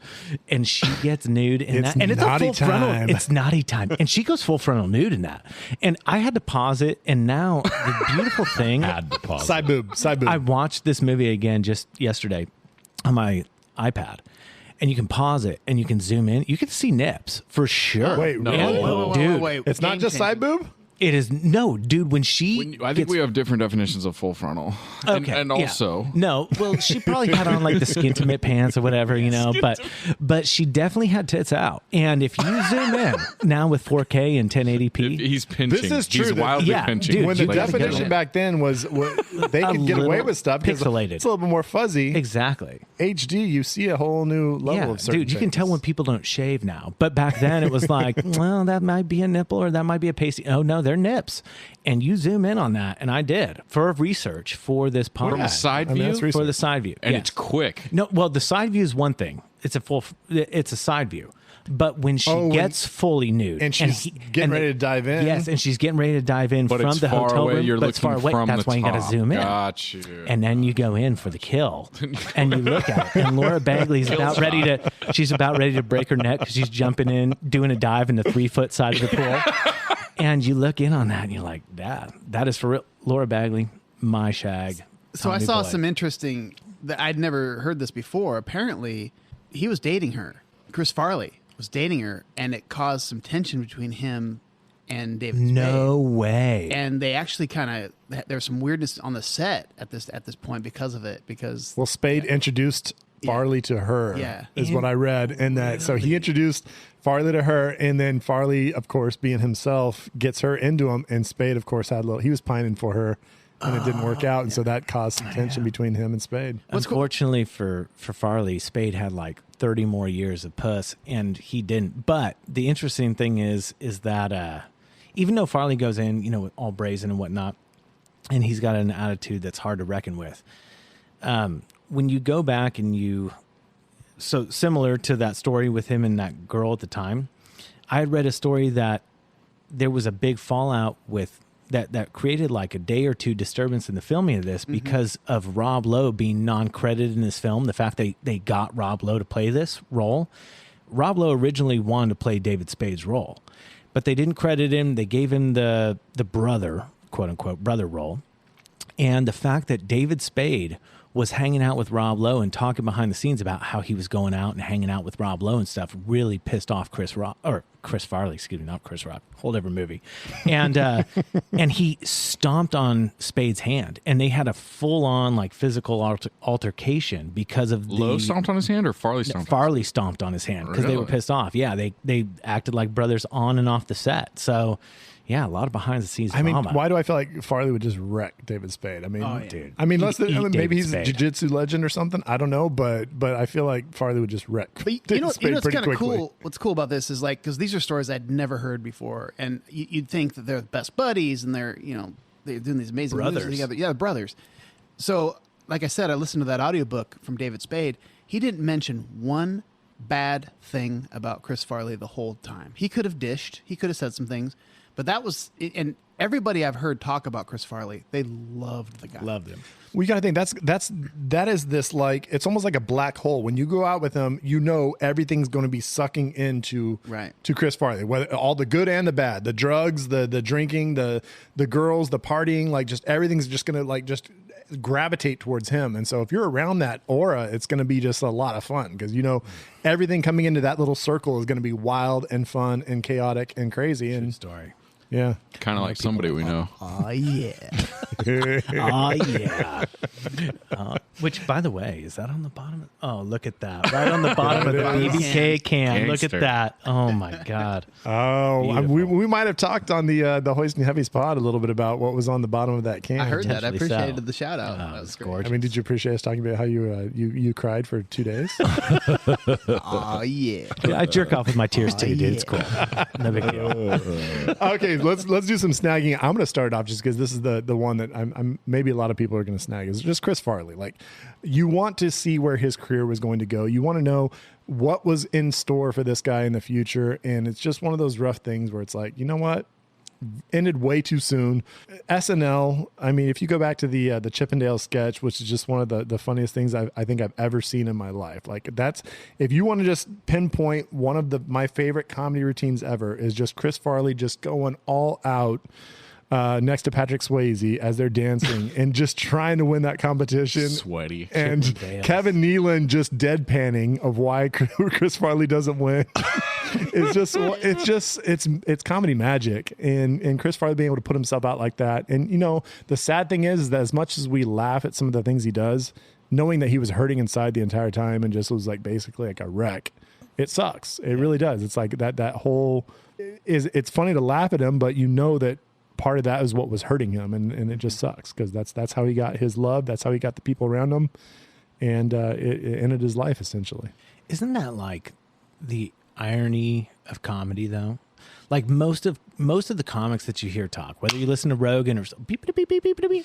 [SPEAKER 6] And she gets nude in that. And it's a full frontal. It's naughty time. And she goes full frontal nude in that. And I had to pause it. And now the beautiful thing.
[SPEAKER 4] Side boob.
[SPEAKER 6] I watched this movie again just yesterday on my iPad. And you can pause it, and you can zoom in. You can see nips for sure.
[SPEAKER 4] Wait,
[SPEAKER 2] Wait.
[SPEAKER 4] It's not just side boob?
[SPEAKER 6] It is dude.
[SPEAKER 1] I think we have different definitions of full frontal.
[SPEAKER 6] Okay,
[SPEAKER 1] and also
[SPEAKER 6] she probably had on like the skintimate pants or whatever, but she definitely had tits out. And if you zoom in now with 4K and 1080p,
[SPEAKER 1] he's pinching.
[SPEAKER 4] This is true.
[SPEAKER 1] He's wildly pinching.
[SPEAKER 4] Dude, when the definition back then was they could get away with stuff because
[SPEAKER 6] pixelated.
[SPEAKER 4] It's a little bit more fuzzy.
[SPEAKER 6] Exactly.
[SPEAKER 4] HD, you see a whole new level of certain
[SPEAKER 6] dude. You can tell when people don't shave now, but back then it was like, well, that might be a nipple or that might be a pasty. Oh no, they're nips. And you zoom in on that, and I did for research for this podcast.
[SPEAKER 1] From a side view?
[SPEAKER 6] For the side view.
[SPEAKER 1] And it's quick.
[SPEAKER 6] No, well, the side view is one thing. It's a side view. But when she gets fully nude
[SPEAKER 4] and she's getting ready to dive in,
[SPEAKER 6] yes, and she's getting ready to dive in from the hotel room,
[SPEAKER 1] but it's far away.
[SPEAKER 6] That's why you got to zoom in.
[SPEAKER 1] Got you.
[SPEAKER 6] And then you go in for the kill, and you look at it. And Laura Bagley's about ready to break her neck because she's jumping in, doing a dive in the 3-foot side of the pool. And you look in on that, and you're like, that is for real. Laura Bagley, my shag.
[SPEAKER 2] So I saw some interesting that I'd never heard this before. Apparently, he was dating her. Chris Farley was dating her, and it caused some tension between him and David Spade.
[SPEAKER 6] No way.
[SPEAKER 2] And they actually there's some weirdness on the set at this point because of it. Spade
[SPEAKER 4] introduced Farley to her.
[SPEAKER 2] Yeah.
[SPEAKER 4] Is what I read. And that, so he introduced Farley to her, and then Farley, of course, being himself, gets her into him, and Spade, of course, he was pining for her, and it didn't work out, and so that caused some tension between him and Spade.
[SPEAKER 6] Unfortunately for Farley, Spade had like 30 more years of puss, and he didn't. But the interesting thing is that even though Farley goes in, you know, all brazen and whatnot, and he's got an attitude that's hard to reckon with, when you go back and so similar to that story with him and that girl at the time, I had read a story that there was a big fallout with that created like a day or two disturbance in the filming of this because of Rob Lowe being non-credited in this film. The fact they got Rob Lowe to play this role. Rob Lowe originally wanted to play David Spade's role, but they didn't credit him. They gave him the brother, quote unquote, brother role. And the fact that David Spade was hanging out with Rob Lowe and talking behind the scenes about how he was going out and hanging out with Rob Lowe and stuff really pissed off Chris Farley, excuse me, not Chris Rock, whole different movie. And and he stomped on Spade's hand, and they had a full-on like physical altercation because of
[SPEAKER 1] Lowe stomped on his hand, or Farley stomped?
[SPEAKER 6] Farley stomped on his hand because they were pissed off. Yeah, they acted like brothers on and off the set. So yeah, a lot of behind the scenes drama.
[SPEAKER 4] I mean, why do I feel like Farley would just wreck David Spade? I mean,
[SPEAKER 6] dude.
[SPEAKER 4] I mean, maybe he's a jiu-jitsu legend or something. I don't know, but I feel like Farley would just wreck David Spade
[SPEAKER 2] what's
[SPEAKER 4] pretty quickly.
[SPEAKER 2] Cool? What's cool about this is like, because these are stories I'd never heard before, and you'd think that they're the best buddies and they're doing these amazing movies together. Yeah, brothers. So, like I said, I listened to that audiobook from David Spade. He didn't mention one bad thing about Chris Farley the whole time. He could have dished. He could have said some things. But that was, and everybody I've heard talk about Chris Farley, they loved the guy.
[SPEAKER 6] Loved him.
[SPEAKER 4] We got to think that is this, like, it's almost like a black hole. When you go out with him, you know everything's going to be sucking into to Chris Farley, whether all the good and the bad, the drugs, the drinking, the girls, the partying, like just everything's just going to like just gravitate towards him. And so if you're around that aura, it's going to be just a lot of fun because everything coming into that little circle is going to be wild and fun and chaotic and crazy. And
[SPEAKER 6] story.
[SPEAKER 4] Yeah.
[SPEAKER 1] Kind of like somebody we know.
[SPEAKER 2] Oh, yeah.
[SPEAKER 6] Oh, yeah. Which, by the way, is that on the bottom? Oh, look at that. Right on the bottom of the BVK can. Look at that. Oh, my God.
[SPEAKER 4] Oh, we might have talked on the Hoisting Heavys pod a little bit about what was on the bottom of that can.
[SPEAKER 2] I heard that. I appreciated the shout out. That was
[SPEAKER 6] gorgeous.
[SPEAKER 4] I mean, did you appreciate us talking about how you cried for 2 days?
[SPEAKER 2] Oh, yeah.
[SPEAKER 6] I jerk off with my tears, too, dude. It's cool. No big deal.
[SPEAKER 4] Okay, let's do some snagging. I'm going to start off just because this is the one that I'm maybe a lot of people are going to snag. Is just Chris Farley. Like, you want to see where his career was going to go. You want to know what was in store for this guy in the future, and it's just one of those rough things where it's like, you know what? Ended way too soon. SNL, I mean, if you go back to the Chippendale sketch, which is just one of the funniest things I think I've ever seen in my life. Like, that's, if you want to just pinpoint one of my favorite comedy routines ever, is just Chris Farley just going all out next to Patrick Swayze as they're dancing and just trying to win that competition.
[SPEAKER 1] Sweaty.
[SPEAKER 4] And Kevin Nealon just deadpanning of why Chris Farley doesn't win. It's comedy magic. And Chris Farley being able to put himself out like that. And, the sad thing is that as much as we laugh at some of the things he does, knowing that he was hurting inside the entire time and just was like basically like a wreck, it sucks. It really does. It's like that whole it's funny to laugh at him, but that part of that is what was hurting him, and it just sucks because that's how he got his love. That's how he got the people around him, and it ended his life essentially.
[SPEAKER 6] Isn't that like the irony of comedy, though? Like most of the comics that you hear talk, whether you listen to Rogan or beep, beep, beep, beep, beep, beep,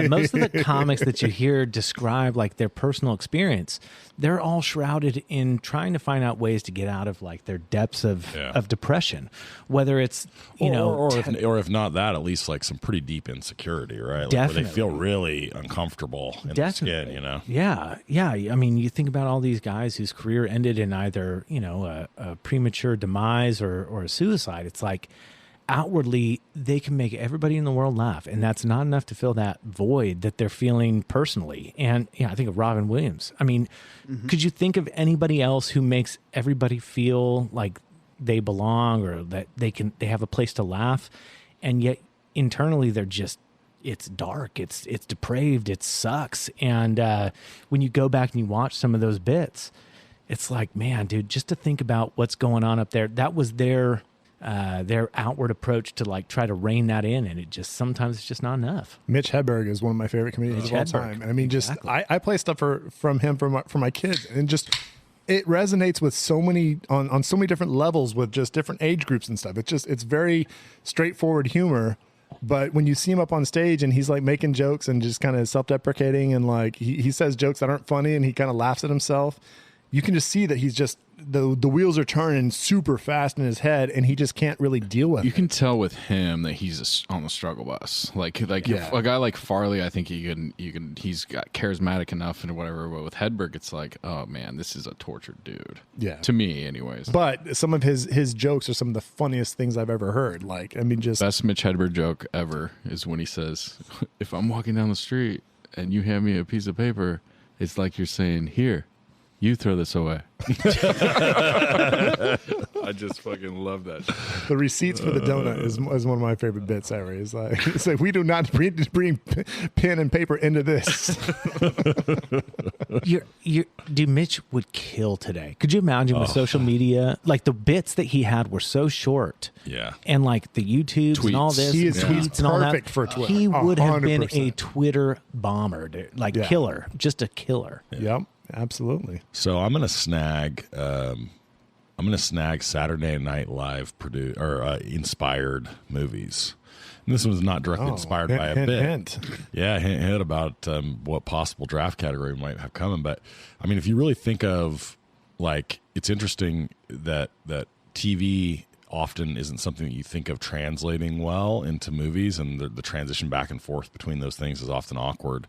[SPEAKER 6] most of the comics that you hear describe like their personal experience, they're all shrouded in trying to find out ways to get out of like their depths of depression, whether it's
[SPEAKER 3] or if not that, at least like some pretty deep insecurity, right? Like where they feel really uncomfortable in their skin,
[SPEAKER 6] Yeah. I mean, you think about all these guys whose career ended in either a premature demise or a suicide. It's like outwardly they can make everybody in the world laugh, and that's not enough to fill that void that they're feeling personally. And I think of Robin Williams. I mean, could you think of anybody else who makes everybody feel like they belong or that they have a place to laugh, and yet internally they're just it's dark, it's depraved, it sucks. And when you go back and you watch some of those bits, it's like, man, dude, just to think about what's going on up there, that was their outward approach to like try to rein that in, and it just sometimes it's just not enough.
[SPEAKER 4] Mitch Hedberg is one of my favorite comedians of all time, and I mean, just I play stuff from him for my kids, and just it resonates with so many on so many different levels with just different age groups and stuff. It's very straightforward humor. But when you see him up on stage and he's like making jokes and just kind of self-deprecating and like he says jokes that aren't funny and he kind of laughs at himself, you can just see that he's just the wheels are turning super fast in his head and he just can't really deal with it.
[SPEAKER 1] You can tell with him that he's on the struggle bus. Like if a guy like Farley, I think he's got charismatic enough and whatever. But with Hedberg, it's like, oh man, this is a tortured dude.
[SPEAKER 4] Yeah,
[SPEAKER 1] to me, anyways.
[SPEAKER 4] But some of his jokes are some of the funniest things I've ever heard. Like, I mean, just
[SPEAKER 1] best Mitch Hedberg joke ever is when he says, "If I'm walking down the street and you hand me a piece of paper, it's like you're saying, here, you throw this away." I just fucking love that.
[SPEAKER 4] The receipts for the donut is one of my favorite bits ever. It's like we do not bring pen and paper into this.
[SPEAKER 6] Dude, Mitch would kill today. Could you imagine with social media? Like the bits that he had were so short.
[SPEAKER 3] Yeah.
[SPEAKER 6] And like the YouTubes
[SPEAKER 1] tweets.
[SPEAKER 6] and all this.
[SPEAKER 4] He is
[SPEAKER 6] tweets and all that.
[SPEAKER 4] perfect for Twitter.
[SPEAKER 6] He would have been
[SPEAKER 4] 100%.
[SPEAKER 6] a Twitter bomber, dude. Like killer. Just a killer.
[SPEAKER 4] Yep. Absolutely.
[SPEAKER 3] So I'm gonna snag Saturday Night Live inspired movies. And this one's not directly inspired by a bit.
[SPEAKER 4] Hint.
[SPEAKER 3] Yeah, hint about what possible draft category we might have coming. But I mean, if you really think of like, it's interesting that TV often isn't something that you think of translating well into movies, and the transition back and forth between those things is often awkward.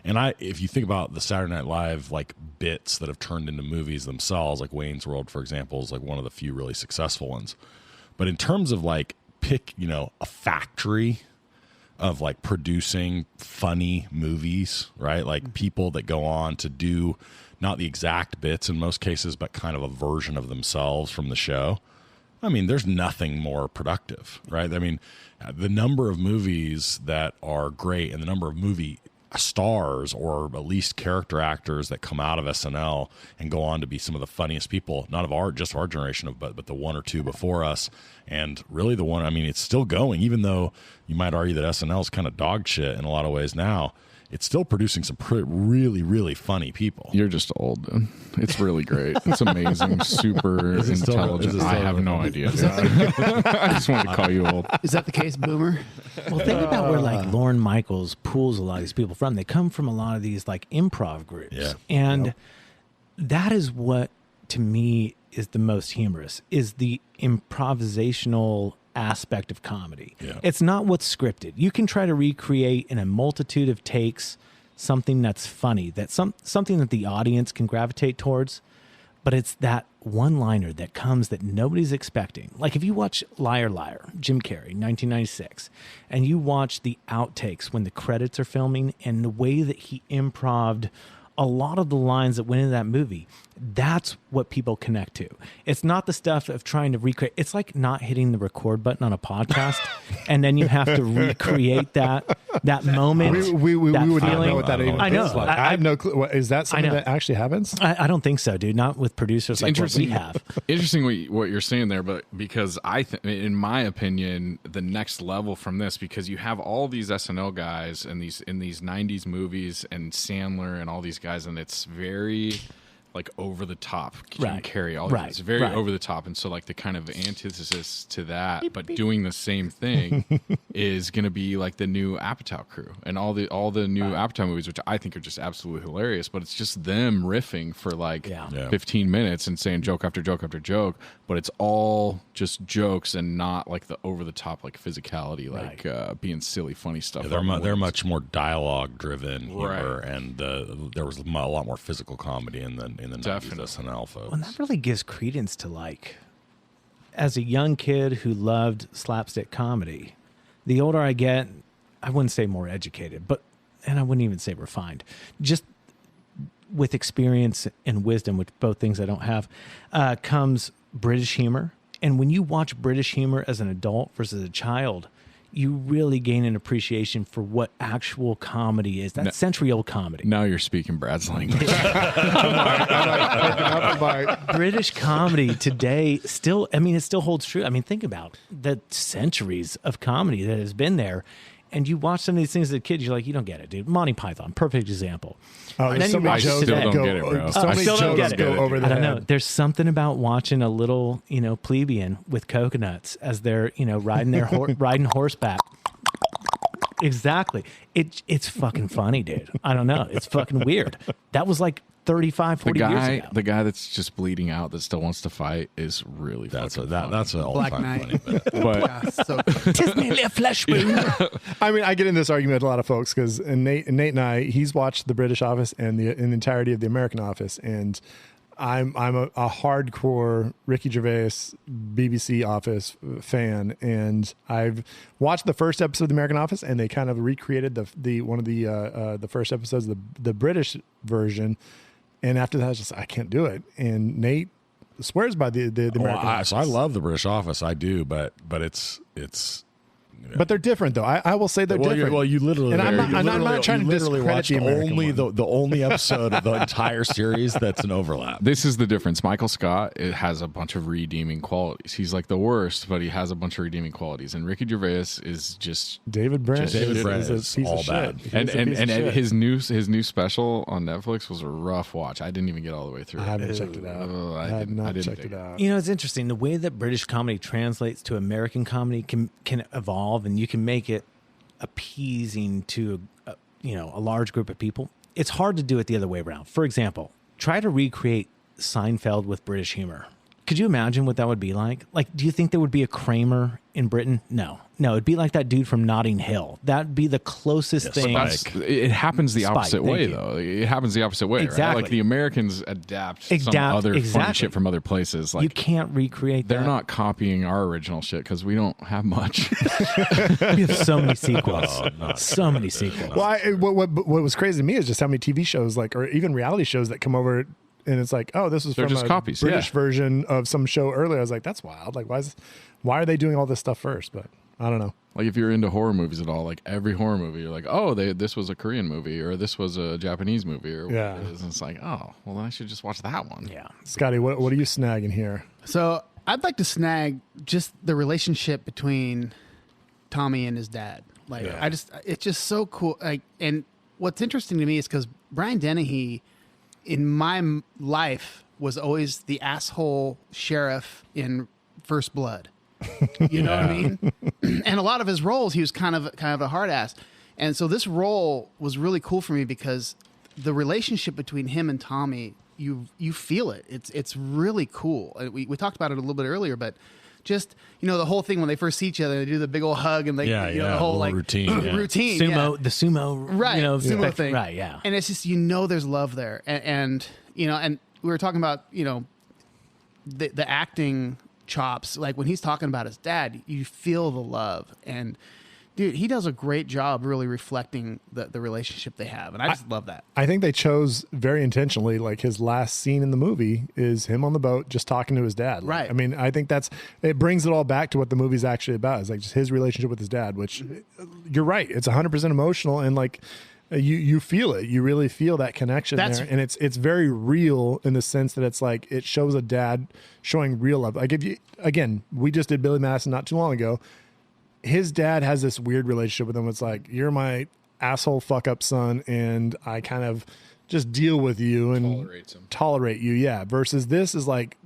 [SPEAKER 3] And if you think about the Saturday Night Live like bits that have turned into movies themselves, like Wayne's World, for example, is like one of the few really successful ones. But in terms of like a factory of like producing funny movies, right? Like people that go on to do not the exact bits in most cases, but kind of a version of themselves from the show. I mean, there's nothing more productive, right? I mean, the number of movies that are great and the number of movie stars or at least character actors that come out of SNL and go on to be some of the funniest people, not of just our generation, but the one or two before us, and really the one. I mean, it's still going, even though you might argue that SNL is kind of dog shit in a lot of ways now. It's still producing some really, really funny people.
[SPEAKER 1] You're just old, dude. It's really great. It's amazing. Super intelligent. I have no idea. I just want to call you old.
[SPEAKER 2] Is that the case, Boomer?
[SPEAKER 6] Well, think about where like Lorne Michaels pulls a lot of these people from. They come from a lot of these like improv groups.
[SPEAKER 3] Yeah.
[SPEAKER 6] And that is what, to me, is the most humorous, is the improvisational aspect of comedy.
[SPEAKER 3] Yeah.
[SPEAKER 6] It's not what's scripted. You can try to recreate in a multitude of takes something that's funny, something that the audience can gravitate towards, but it's that one-liner that comes that nobody's expecting. Like if you watch Liar Liar, Jim Carrey, 1996, and you watch the outtakes when the credits are filming and the way that he improv'd a lot of the lines that went into that movie, that's what people connect to. It's not the stuff of trying to recreate. It's like not hitting the record button on a podcast, and then you have to recreate that moment.
[SPEAKER 4] We would not know what that even
[SPEAKER 6] I know.
[SPEAKER 4] is like. I have no clue. Is that something that actually happens?
[SPEAKER 6] I don't think so, dude. Not with producers like what we have.
[SPEAKER 1] Interesting what you're saying there, but because in my opinion, the next level from this, because you have all these SNL guys and in these 90s movies and Sandler and all these guys, and it's very like over the top. Jim Carrey, all that. It's very over the top, and so like the kind of antithesis to that, but doing the same thing is going to be like the new Apatow crew and all the new Apatow movies, which I think are just absolutely hilarious. But it's just them riffing for like 15 minutes and saying joke after joke after joke, but it's all just jokes and not like the over the top like physicality, like being silly, funny stuff.
[SPEAKER 3] Yeah, they're much more dialogue driven humor, and there was a lot more physical comedy in the 90s SNL folks.
[SPEAKER 6] Well, that really gives credence to like, as a young kid who loved slapstick comedy, the older I get, I wouldn't say more educated, and I wouldn't even say refined, just with experience and wisdom, which both things I don't have, comes British humor. And when you watch British humor as an adult versus a child, you really gain an appreciation for what actual comedy is. That century-old comedy.
[SPEAKER 1] Now you're speaking Brad's language.
[SPEAKER 6] British comedy today still, I mean, it still holds true. I mean, think about the centuries of comedy that has been there. And you watch some of these things as a kid, you're like, you don't get it, dude. Monty Python, perfect example.
[SPEAKER 4] Oh,
[SPEAKER 6] And then
[SPEAKER 4] so
[SPEAKER 6] you
[SPEAKER 4] many
[SPEAKER 6] watch
[SPEAKER 4] jokes
[SPEAKER 6] today.
[SPEAKER 1] still don't get it, bro.
[SPEAKER 4] So
[SPEAKER 6] I
[SPEAKER 4] many
[SPEAKER 6] still don't
[SPEAKER 4] jokes
[SPEAKER 6] get it.
[SPEAKER 4] go over the
[SPEAKER 6] I don't know.
[SPEAKER 4] head.
[SPEAKER 6] There's something about watching a little, plebeian with coconuts as they're, riding their riding horseback. Exactly. It's fucking funny, dude. I don't know. It's fucking weird. That was like 35, 40 years ago.
[SPEAKER 1] The guy that's just bleeding out that still wants to fight is really
[SPEAKER 3] That's
[SPEAKER 1] fucking
[SPEAKER 3] that's an all
[SPEAKER 2] Black
[SPEAKER 3] time
[SPEAKER 2] Knight.
[SPEAKER 3] funny.
[SPEAKER 1] But
[SPEAKER 2] Yeah, so
[SPEAKER 6] Tis merely a flesh wound.
[SPEAKER 4] I mean, I get in this argument with a lot of folks because Nate and I, he's watched the British Office and the entirety of the American Office, and I'm a hardcore Ricky Gervais BBC Office fan, and I've watched the first episode of the American Office, and they kind of recreated the one of the first episodes, the British version, and after that, I was just I can't do it. And Nate swears by the American Office.
[SPEAKER 3] So I love the British Office. I do, but it's.
[SPEAKER 4] But they're different, though. I will say they're different.
[SPEAKER 3] You literally,
[SPEAKER 4] And I'm not trying to
[SPEAKER 3] literally
[SPEAKER 4] discredit
[SPEAKER 3] watched
[SPEAKER 4] the American
[SPEAKER 3] only
[SPEAKER 4] one.
[SPEAKER 3] the only episode of the entire series that's an overlap.
[SPEAKER 1] this is the difference. Michael Scott, it has a bunch of redeeming qualities. He's like the worst, but he has a bunch of redeeming qualities. And Ricky Gervais is just
[SPEAKER 4] David Brent
[SPEAKER 3] David Brent
[SPEAKER 4] is a
[SPEAKER 3] is
[SPEAKER 4] piece
[SPEAKER 3] all
[SPEAKER 4] of
[SPEAKER 3] bad.
[SPEAKER 4] shit.
[SPEAKER 1] and
[SPEAKER 4] He's a piece of shit.
[SPEAKER 1] his new special on Netflix was a rough watch. I didn't even get all the way through.
[SPEAKER 4] I haven't checked it out.
[SPEAKER 1] I
[SPEAKER 4] I have
[SPEAKER 1] didn't- I
[SPEAKER 4] not
[SPEAKER 1] didn't
[SPEAKER 4] checked
[SPEAKER 1] dig
[SPEAKER 4] it
[SPEAKER 1] it.
[SPEAKER 4] out.
[SPEAKER 6] It's interesting. The way that British comedy translates to American comedy can evolve, and you can make it appeasing to a large group of people. It's hard to do it the other way around. For example, try to recreate Seinfeld with British humor. Could you imagine what that would be like? Like, do you think there would be a Kramer in Britain? No, it'd be like that dude from Notting Hill. That'd be the closest thing.
[SPEAKER 3] Spike.
[SPEAKER 1] It happens the
[SPEAKER 6] Spike,
[SPEAKER 1] opposite
[SPEAKER 6] thank
[SPEAKER 1] way,
[SPEAKER 6] you.
[SPEAKER 1] though. It happens the opposite way,
[SPEAKER 6] Exactly.
[SPEAKER 1] right? Like the Americans adapt some other funny
[SPEAKER 6] exactly.
[SPEAKER 1] shit from other places. Like
[SPEAKER 6] You can't recreate
[SPEAKER 1] they're
[SPEAKER 6] that.
[SPEAKER 1] not copying our original shit because we don't have much.
[SPEAKER 6] We have so many sequels. So many sequels.
[SPEAKER 4] Well, what was crazy to me is just how many TV shows, like, or even reality shows that come over, and it's like, oh, this is
[SPEAKER 1] They're
[SPEAKER 4] from
[SPEAKER 1] just
[SPEAKER 4] a
[SPEAKER 1] copies,
[SPEAKER 4] British
[SPEAKER 1] yeah.
[SPEAKER 4] version of some show earlier. I was like, that's wild. Like, why are they doing all this stuff first? But I don't know.
[SPEAKER 1] Like if you're into horror movies at all, like every horror movie, you're like, oh, this was a Korean movie or this was a Japanese movie or
[SPEAKER 4] Yeah.
[SPEAKER 1] whatever it is. And it's like, oh, well, then I should just watch that one.
[SPEAKER 6] Yeah.
[SPEAKER 4] Scotty, what are you snagging here?
[SPEAKER 2] So I'd like to snag just the relationship between Tommy and his dad. Like, it's just so cool. Like, and what's interesting to me is because Brian Dennehy, in my life, was always the asshole sheriff in First Blood. You know what I mean? And a lot of his roles, he was kind of a hard ass. And so this role was really cool for me because the relationship between him and Tommy, you feel it. It's really cool. We talked about it a little bit earlier, but just, the whole thing when they first see each other, they do the big old hug and the whole
[SPEAKER 3] little
[SPEAKER 2] like
[SPEAKER 3] routine, yeah.
[SPEAKER 2] routine.
[SPEAKER 6] The sumo,
[SPEAKER 2] Right. Sumo
[SPEAKER 6] spec-
[SPEAKER 2] thing.
[SPEAKER 6] Right, yeah.
[SPEAKER 2] And it's just, there's love there. And we were talking about, the acting chops. Like when he's talking about his dad, you feel the love. And dude, he does a great job really reflecting the relationship they have. And I just love that.
[SPEAKER 4] I think they chose very intentionally, like his last scene in the movie is him on the boat just talking to his dad. Like,
[SPEAKER 2] Right.
[SPEAKER 4] I mean, I think it brings it all back to what the movie's actually about. It's like just his relationship with his dad, which you're right. It's 100% emotional. And like, you feel it. You really feel that connection there, and it's very real in the sense that it's like it shows a dad showing real love. Like we just did Billy Madison not too long ago. His dad has this weird relationship with him. It's like, you're my asshole fuck up son, and I kind of just deal with you and tolerate you. Yeah. Versus this is like,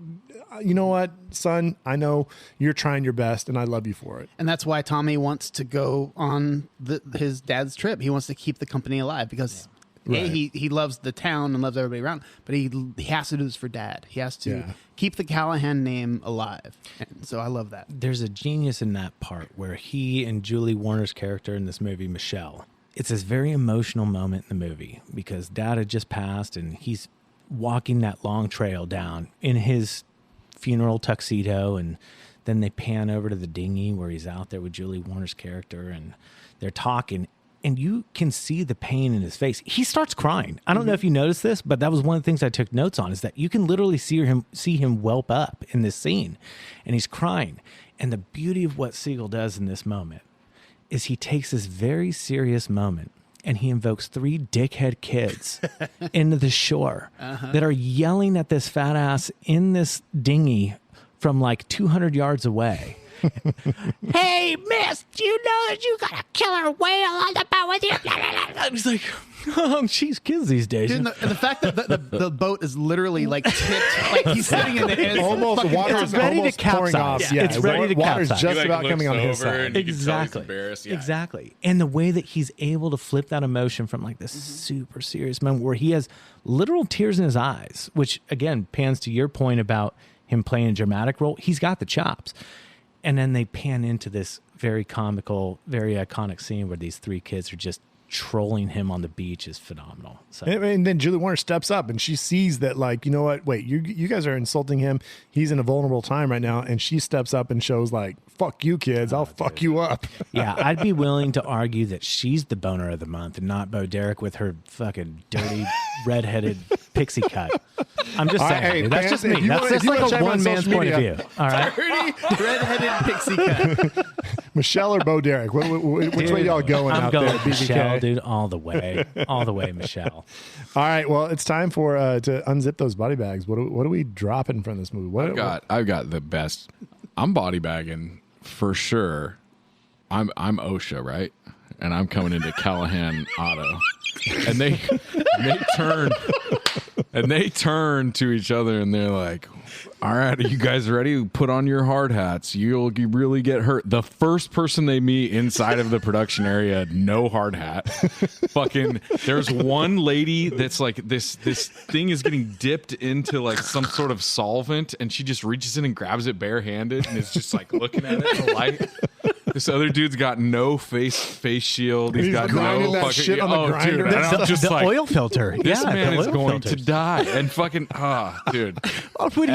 [SPEAKER 4] you know what, son, I know you're trying your best and I love you for it.
[SPEAKER 2] And that's why Tommy wants to go on his dad's trip. He wants to keep the company alive because he loves the town and loves everybody around, but he has to do this for dad. He has to keep the Callahan name alive. And so I love that.
[SPEAKER 6] There's a genius in that part where he and Julie Warner's character in this movie, Michelle, it's this very emotional moment in the movie because dad had just passed and he's walking that long trail down in his funeral tuxedo, and then they pan over to the dinghy where he's out there with Julie Warner's character and they're talking, and you can see the pain in his face. He starts crying. I don't know if you noticed this, but that was one of the things I took notes on, is that you can literally see him whelp up in this scene, and he's crying. And the beauty of what Siegel does in this moment is he takes this very serious moment and he invokes 3 dickhead kids into the shore that are yelling at this fat ass in this dinghy from like 200 yards away. Hey, miss, do you know that you got a killer whale on the boat with you? I was like, oh, jeez, kids these days.
[SPEAKER 2] Dude, and the fact that the boat is literally like tipped, like he's sitting in the end,
[SPEAKER 4] Almost water is
[SPEAKER 6] ready to
[SPEAKER 4] almost pouring off.
[SPEAKER 6] capsize.
[SPEAKER 4] Yeah,
[SPEAKER 6] It's ready to
[SPEAKER 4] water's
[SPEAKER 6] capsize.
[SPEAKER 4] just
[SPEAKER 1] He,
[SPEAKER 4] about
[SPEAKER 1] looks
[SPEAKER 4] coming on his
[SPEAKER 1] over
[SPEAKER 4] side.
[SPEAKER 1] and you can tell he's
[SPEAKER 6] Exactly.
[SPEAKER 1] embarrassed. Yeah.
[SPEAKER 6] Exactly. And the way that he's able to flip that emotion from like this super serious moment where he has literal tears in his eyes, which again pans to your point about him playing a dramatic role. He's got the chops. And then they pan into this very comical, very iconic scene where these 3 kids are just trolling him on the beach is phenomenal. So
[SPEAKER 4] And then Julie Warner steps up and she sees that, like, you know what? Wait, you guys are insulting him. He's in a vulnerable time right now. And she steps up and shows, like, fuck you, kids. I'll fuck you up.
[SPEAKER 6] yeah, I'd be willing to argue that she's the boner of the month and not Bo Derek with her fucking dirty redheaded pixie cut. I'm just saying.
[SPEAKER 4] Hey,
[SPEAKER 6] dude, that's
[SPEAKER 4] fans,
[SPEAKER 6] just
[SPEAKER 4] if
[SPEAKER 6] me.
[SPEAKER 4] you
[SPEAKER 6] That's
[SPEAKER 4] wanna-
[SPEAKER 6] just
[SPEAKER 4] if you
[SPEAKER 6] like
[SPEAKER 4] wanna
[SPEAKER 6] a
[SPEAKER 4] check on
[SPEAKER 6] one man's
[SPEAKER 4] social
[SPEAKER 6] point of
[SPEAKER 4] media-
[SPEAKER 6] view. All right.
[SPEAKER 2] dirty redheaded pixie cut.
[SPEAKER 4] Michelle or Bo Derek? Which way y'all going
[SPEAKER 6] I'm
[SPEAKER 4] out
[SPEAKER 6] going
[SPEAKER 4] there, BVK?
[SPEAKER 6] Michelle, dude, all the way, Michelle.
[SPEAKER 4] All right, well, it's time for to unzip those body bags. What do we drop in front of this movie?
[SPEAKER 1] I've got the best. I'm body bagging for sure. I'm OSHA, right? And I'm coming into Callahan Auto, and they turn to each other and they're like, all right, are you guys ready? Put on your hard hats. You'll really get hurt. The first person they meet inside of the production area, no hard hat. Fucking, there's one lady that's like, this thing is getting dipped into like some sort of solvent, and she just reaches in and grabs it barehanded and is just like looking at it in the light. This other dude's got no face shield. He's got
[SPEAKER 4] grinding
[SPEAKER 1] no
[SPEAKER 4] that
[SPEAKER 1] fucking
[SPEAKER 4] shit on the grinder.
[SPEAKER 1] dude. And I'm just
[SPEAKER 6] the
[SPEAKER 1] like,
[SPEAKER 6] oil filter.
[SPEAKER 1] this
[SPEAKER 6] yeah,
[SPEAKER 1] man
[SPEAKER 6] the
[SPEAKER 1] is
[SPEAKER 6] oil
[SPEAKER 1] going
[SPEAKER 6] filters.
[SPEAKER 1] to die. And fucking, dude.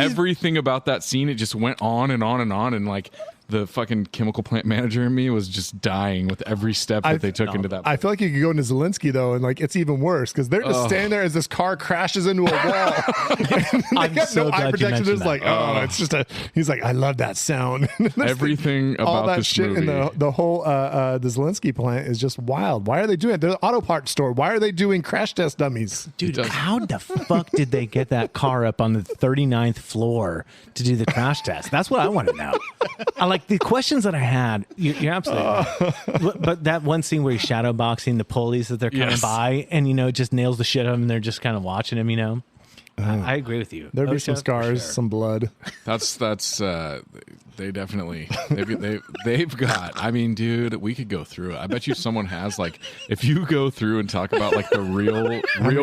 [SPEAKER 1] Everything about that scene, it just went on and on and on. And like the fucking chemical plant manager in me was just dying with every step that they took into that.
[SPEAKER 4] I feel like you could go into Zelensky though, and like it's even worse because they're just standing there as this car crashes into a wall. And they
[SPEAKER 6] I'm
[SPEAKER 4] got
[SPEAKER 6] so
[SPEAKER 4] no eye
[SPEAKER 6] glad you
[SPEAKER 4] protection.
[SPEAKER 6] mentioned
[SPEAKER 4] It's
[SPEAKER 6] that.
[SPEAKER 4] like, it's just a. He's like, I love that sound.
[SPEAKER 1] Everything
[SPEAKER 4] all
[SPEAKER 1] about
[SPEAKER 4] that
[SPEAKER 1] this
[SPEAKER 4] shit
[SPEAKER 1] movie.
[SPEAKER 4] in the whole the Zelensky plant is just wild. Why are they doing it? They're an auto parts store. Why are they doing crash test dummies?
[SPEAKER 6] Dude, how the fuck did they get that car up on the 39th floor to do the crash test? That's what I want to know. I like the questions that I had. You're absolutely right. But that one scene where he's shadow boxing the pulleys that they're coming by, and just nails the shit out of them, and they're just kind of watching him. I agree with you.
[SPEAKER 4] There'd be
[SPEAKER 6] OSHA,
[SPEAKER 4] some
[SPEAKER 6] for
[SPEAKER 4] scars,
[SPEAKER 6] sure.
[SPEAKER 4] some blood.
[SPEAKER 1] That's they definitely they've got. I mean, dude, we could go through it. I bet you someone has like, if you go through and talk about like the real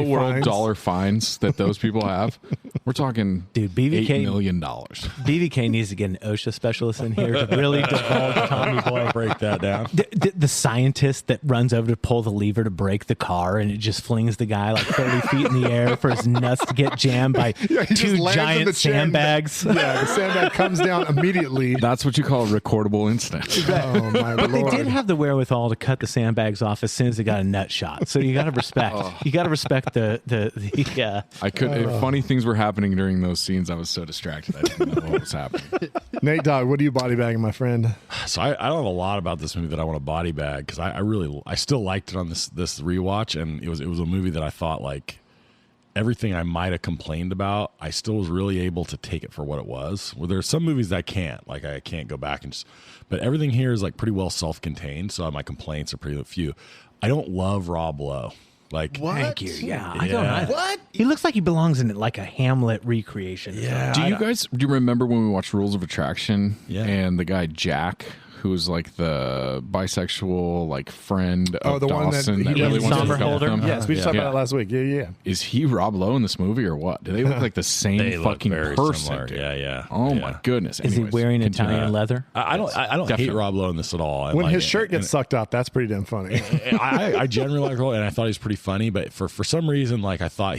[SPEAKER 1] world
[SPEAKER 4] fines?
[SPEAKER 1] dollar fines that those people have, we're talking,
[SPEAKER 6] Dude, BVK
[SPEAKER 1] $8 million.
[SPEAKER 6] BVK needs to get an OSHA specialist in here to really divulge Tommy Boy.
[SPEAKER 3] Break that down.
[SPEAKER 6] The scientist that runs over to pull the lever to break the car, and it just flings the guy like 30 feet in the air for his nuts to get jammed by
[SPEAKER 4] He just
[SPEAKER 6] two
[SPEAKER 4] lands in
[SPEAKER 6] giant
[SPEAKER 4] the chair and-
[SPEAKER 6] sandbags.
[SPEAKER 4] Yeah, the sandbag comes down immediately.
[SPEAKER 1] That's what you call a recordable incident.
[SPEAKER 4] Oh my
[SPEAKER 6] But they
[SPEAKER 4] lord!
[SPEAKER 6] did have the wherewithal to cut the sandbags off as soon as they got a nut shot. So you got to respect. You got to respect the
[SPEAKER 1] I could. If funny things were happening during those scenes, I was so distracted I didn't know what was happening.
[SPEAKER 4] Nate Dogg, what are you body bagging, my friend?
[SPEAKER 3] So I don't have a lot about this movie that I want to body bag because I still liked it on this rewatch, and it was a movie that I thought like everything I might have complained about, I still was really able to take it for what it was. Well, there are some movies that I can't go back and just, but everything here is like pretty well self-contained. So my complaints are pretty few. I don't love Rob Lowe. Like,
[SPEAKER 6] Thank you. Yeah, I don't
[SPEAKER 3] Yeah.
[SPEAKER 6] know. What? He looks like he belongs in like a Hamlet recreation.
[SPEAKER 3] Yeah.
[SPEAKER 1] Do you remember when we watched Rules of Attraction?
[SPEAKER 3] Yeah.
[SPEAKER 1] And the guy Jack, who was like the bisexual like friend of
[SPEAKER 4] the one that
[SPEAKER 1] Dawson
[SPEAKER 4] he
[SPEAKER 1] that
[SPEAKER 4] did
[SPEAKER 1] really
[SPEAKER 4] the
[SPEAKER 1] wants to
[SPEAKER 6] somber
[SPEAKER 1] hook up with
[SPEAKER 6] holder?
[SPEAKER 1] him.
[SPEAKER 4] Yes, we just talked about that last week. Yeah.
[SPEAKER 1] Is he Rob Lowe in this movie or what? Do they look like the same
[SPEAKER 3] They look
[SPEAKER 1] fucking
[SPEAKER 3] very
[SPEAKER 1] person?
[SPEAKER 3] similar.
[SPEAKER 1] dude?
[SPEAKER 3] Yeah.
[SPEAKER 1] Oh
[SPEAKER 3] Yeah.
[SPEAKER 1] my goodness.
[SPEAKER 6] Is
[SPEAKER 1] Anyways,
[SPEAKER 6] he wearing
[SPEAKER 1] continue.
[SPEAKER 6] Italian leather?
[SPEAKER 3] I don't hate
[SPEAKER 1] Definitely.
[SPEAKER 3] Rob Lowe in this at all. I
[SPEAKER 4] When
[SPEAKER 3] like
[SPEAKER 4] his
[SPEAKER 3] it.
[SPEAKER 4] shirt gets sucked off, that's pretty damn funny.
[SPEAKER 3] I generally like Roll, and I thought he was pretty funny, but for some reason, like I thought